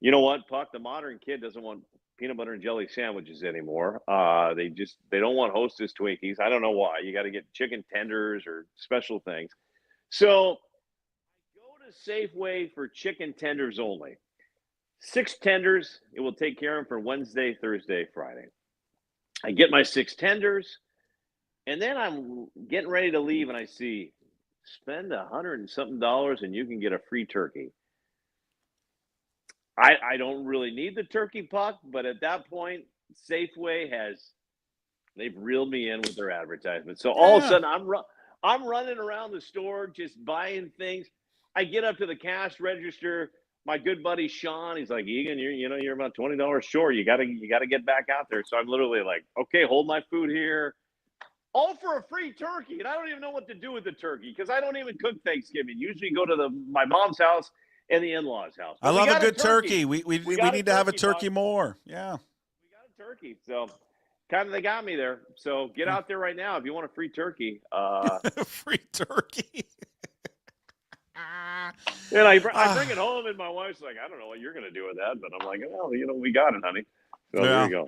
[SPEAKER 9] you know what, Puck, the modern kid doesn't want peanut butter and jelly sandwiches anymore. They don't want Hostess Twinkies. I don't know why. You got to get chicken tenders or special things. So I go to Safeway for chicken tenders only. 6 tenders. It will take care of them for Wednesday, Thursday, Friday. I get my 6 tenders, and then I'm getting ready to leave, and I see spend $100 and something and you can get a free turkey. I don't really need the turkey, Puck, but at that point, Safeway they've reeled me in with their advertisement. So all of a sudden, I'm running around the store just buying things. I get up to the cash register. My good buddy Sean, he's like, Egan, you're about $20 short. You gotta get back out there. So I'm literally like, okay, hold my food here. All for a free turkey. And I don't even know what to do with the turkey, because I don't even cook Thanksgiving. Usually go to my mom's house and the in-laws' house. But
[SPEAKER 3] I love a good turkey. We need to have a turkey more. Yeah.
[SPEAKER 9] We got a turkey. So kind of they got me there. So get out there right now if you want a free turkey.
[SPEAKER 3] Free turkey.
[SPEAKER 9] And I bring it home, and my wife's like, I don't know what you're going to do with that. But I'm like, well, we got it, honey. So there you go.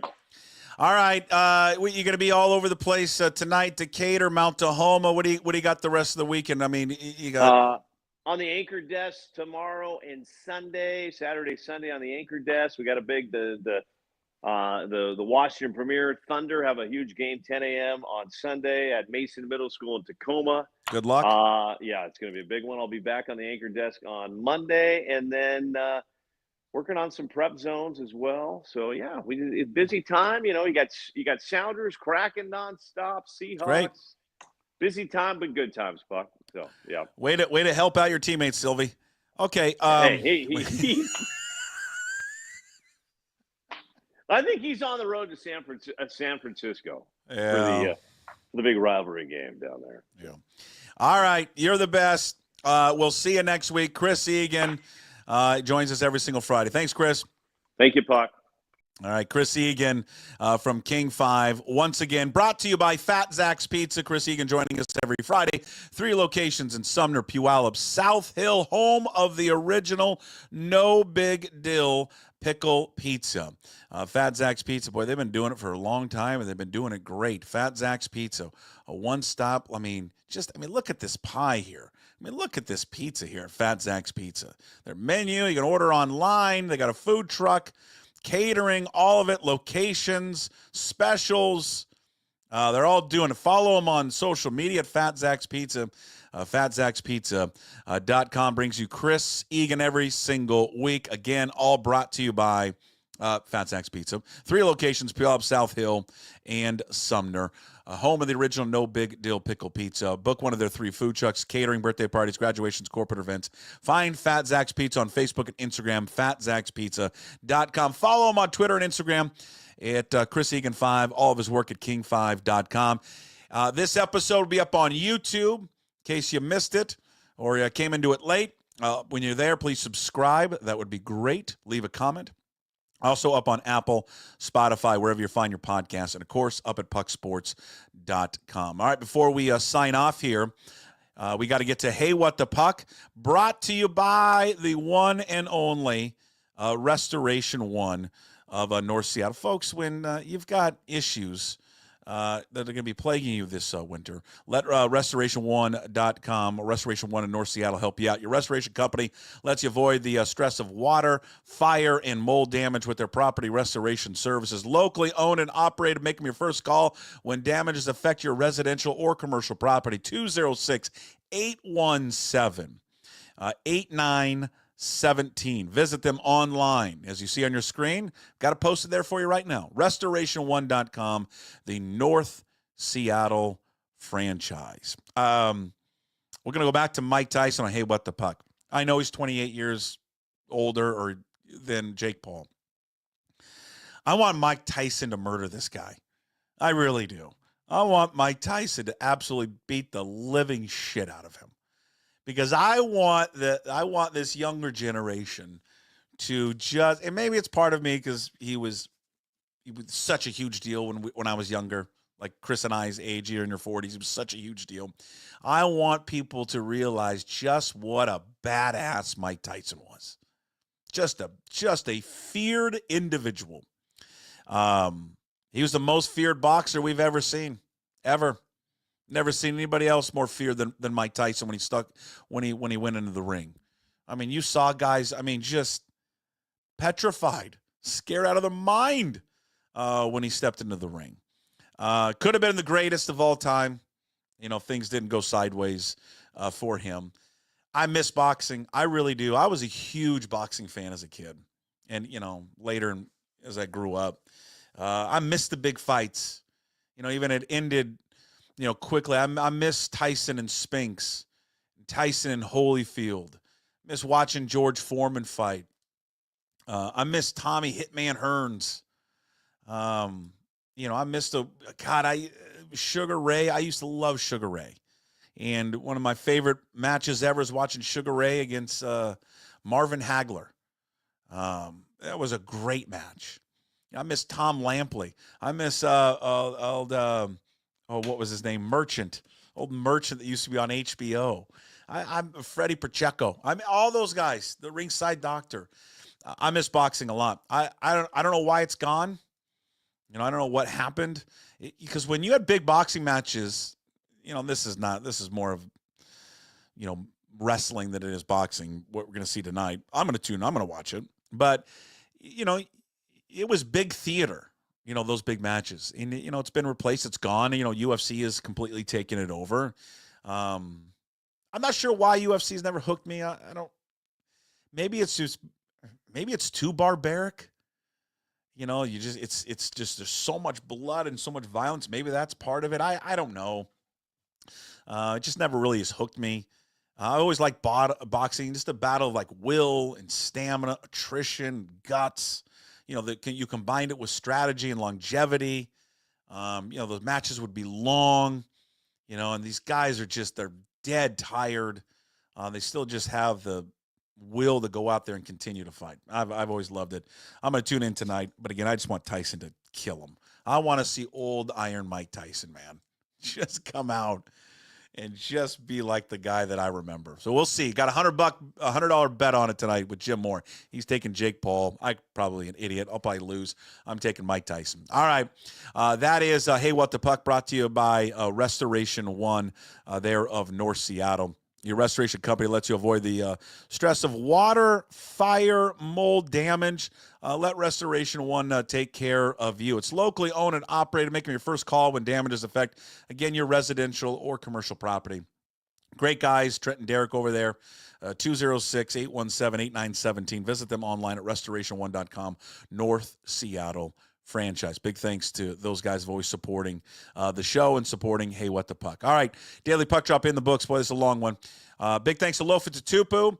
[SPEAKER 3] All right. You're going to be all over the place tonight. Decatur, Mount Tahoma. What do you got the rest of the weekend? I mean, you got...
[SPEAKER 9] on the anchor desk tomorrow and Saturday, Sunday on the anchor desk. We got a big the Washington Premier Thunder have a huge game 10 a.m. on Sunday at Mason Middle School in Tacoma.
[SPEAKER 3] Good luck.
[SPEAKER 9] Yeah, it's going to be a big one. I'll be back on the anchor desk on Monday, and then working on some prep zones as well. So yeah, it's busy time. You got Sounders cracking nonstop. Seahawks.
[SPEAKER 3] Great.
[SPEAKER 9] Busy time, but good times, Puck. So yeah.
[SPEAKER 3] Way to help out your teammates, Sylvie. Okay.
[SPEAKER 9] Hey. I think he's on the road to San Francisco for the big rivalry game down there.
[SPEAKER 3] Yeah. All right, you're the best. We'll see you next week. Chris Egan joins us every single Friday. Thanks, Chris.
[SPEAKER 9] Thank you, Puck.
[SPEAKER 3] All right, Chris Egan from King 5. Once again, brought to you by Fat Zach's Pizza. Chris Egan joining us every Friday. 3 locations in Sumner, Puyallup, South Hill, home of the original No Big Dill Pickle Pizza. Fat Zach's Pizza, boy, they've been doing it for a long time, and they've been doing it great. Fat Zach's Pizza, a one-stop. Look at this pie here. Look at this pizza here at Fat Zach's Pizza. Their menu, you can order online. They got a food truck. Catering, all of it, locations, specials. They're all doing it. Follow them on social media at Fat Zach's Pizza. FatZachsPizza.com brings you Chris Egan every single week. Again, all brought to you by Fat Zach's Pizza. 3 locations, Puyallup, South Hill, and Sumner. Home of the original No Big Deal Pickle Pizza. Book one of their 3 food trucks, catering, birthday parties, graduations, corporate events. Find Fat Zach's Pizza on Facebook and Instagram, FatZachsPizza.com. Follow him on Twitter and Instagram at Chris Egan 5. All of his work at King5.com. This episode will be up on YouTube in case you missed it or you came into it late. When you're there, please subscribe. That would be great. Leave a comment. Also up on Apple, Spotify, wherever you find your podcasts, and, of course, up at PuckSports.com. All right, before we sign off here, We got to get to Hey What the Puck, brought to you by the one and only Restoration One of North Seattle. Folks, when you've got issues that are going to be plaguing you this winter, let restoration1.com, Restoration One in North Seattle, help you out. Your restoration company lets you avoid the stress of water, fire, and mold damage with their property restoration services. Locally owned and operated. Make them your first call when damages affect your residential or commercial property. 206-817. Visit them online. As you see on your screen, got it posted there for you right now. Restoration1.com, the North Seattle franchise. We're going to go back to Mike Tyson on Hey What the Puck. I know he's 28 years older than Jake Paul. I want Mike Tyson to murder this guy. I really do. I want Mike Tyson to absolutely beat the living shit out of him. Because I want this younger generation to just, and maybe it's part of me because he was such a huge deal when I was younger, like Chris and I's age, you're in your 40s, it was such a huge deal. I want people to realize just what a badass Mike Tyson was. Just a feared individual. He was the most feared boxer we've ever seen, ever. Never seen anybody else more feared than Mike Tyson when he went into the ring. I mean, you saw guys, just petrified, scared out of their mind when he stepped into the ring. Could have been the greatest of all time. Things didn't go sideways for him. I miss boxing. I really do. I was a huge boxing fan as a kid. And, later as I grew up, I missed the big fights. Even it ended quickly. I miss Tyson and Spinks, Tyson and Holyfield. Miss watching George Foreman fight. I miss Tommy Hitman Hearns. I missed Sugar Ray. I used to love Sugar Ray. And one of my favorite matches ever is watching Sugar Ray against Marvin Hagler. That was a great match. I miss Tom Lampley. I miss what was his name? Merchant. Old Merchant that used to be on HBO. I'm Freddie Pacheco. All those guys, the ringside doctor. I miss boxing a lot. I don't know why it's gone. I don't know what happened. Because when you had big boxing matches, this is more of, wrestling than it is boxing, what we're going to see tonight. I'm going to tune. I'm going to watch it. But, it was big theater. Those big matches. And, it's been replaced. It's gone. UFC has completely taken it over. I'm not sure why UFC has never hooked me. I don't. Maybe it's too barbaric. It's just there's so much blood and so much violence. Maybe that's part of it. I don't know. It just never really has hooked me. I always like boxing, just a battle of like will and stamina, attrition, guts. You combined it with strategy and longevity. Those matches would be long, and these guys are they're dead tired. They still just have the will to go out there and continue to fight. I've always loved it. I'm going to tune in tonight, but again, I just want Tyson to kill him. I want to see old Iron Mike Tyson, man. Just come out and just be like the guy that I remember. So we'll see. Got $100 bet on it tonight with Jim Moore. He's taking Jake Paul. I'm probably an idiot. I'll probably lose. I'm taking Mike Tyson. All right. That is Hey What the Puck, brought to you by Restoration One there of North Seattle. Your restoration company lets you avoid the stress of water, fire, mold damage. Let Restoration One take care of you. It's locally owned and operated. Make them your first call when damages affect, again, your residential or commercial property. Great guys, Trent and Derek over there. 206-817-8917. Visit them online at restoration1.com. North Seattle franchise. Big thanks to those guys of always supporting the show and supporting Hey What the Puck. All right, Daily Puck Drop in the books. Boy, this is a long one. Big thanks to Lofa Tatupu,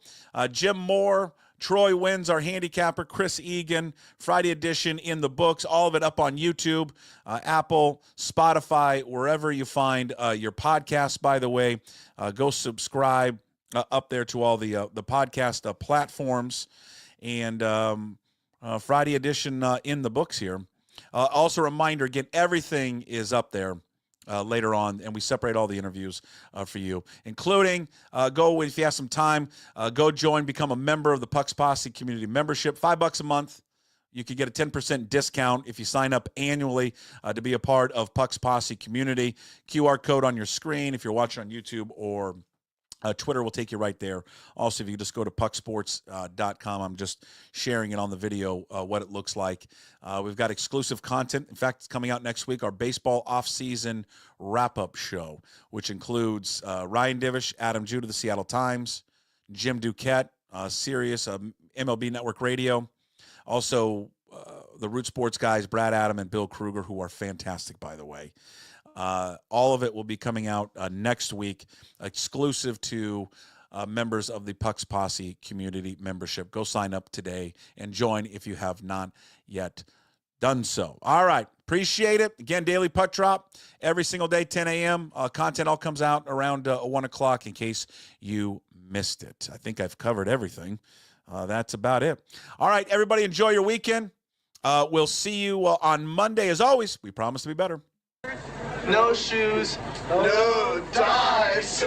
[SPEAKER 3] Jim Moore, Troy Wins, our handicapper, Chris Egan, Friday edition in the books. All of it up on YouTube, Apple, Spotify, wherever you find your podcasts, by the way. Go subscribe up there to all the podcast platforms. And Friday edition in the books here. Also, a reminder, again, everything is up there later on, and we separate all the interviews for you, including go, if you have some time, go join, become a member of the Pucks Posse community membership, $5 a month. You can get a 10% discount if you sign up annually to be a part of Pucks Posse community. QR code on your screen if you're watching on YouTube, or Twitter will take you right there. Also, if you just go to PuckSports.com, I'm just sharing it on the video, what it looks like. We've got exclusive content. In fact, it's coming out next week, our baseball offseason wrap-up show, which includes Ryan Divish, Adam Jude of the Seattle Times, Jim Duquette, Sirius, MLB Network Radio. Also, the Root Sports guys, Brad Adam and Bill Kruger, who are fantastic, by the way. All of it will be coming out next week, exclusive to members of the Pucks Posse community membership. Go sign up today and join if you have not yet done so. All right. Appreciate it. Again, daily puck drop every single day, 10 a.m. Content all comes out around 1 o'clock in case you missed it. I think I've covered everything. That's about it. All right, everybody, enjoy your weekend. We'll see you on Monday. As always, we promise to be better.
[SPEAKER 10] No shoes, no ties.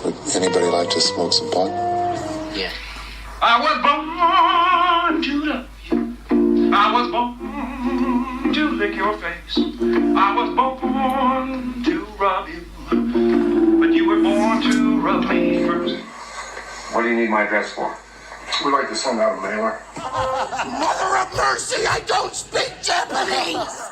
[SPEAKER 11] Would anybody like to smoke some pot?
[SPEAKER 10] Yeah.
[SPEAKER 12] I was born to love you. I was born to lick your face. I was born to rob you. But you were born to rub me first.
[SPEAKER 10] What do you need my address for?
[SPEAKER 11] We'd like to send out a mailer.
[SPEAKER 10] Mother of mercy, I don't speak Japanese!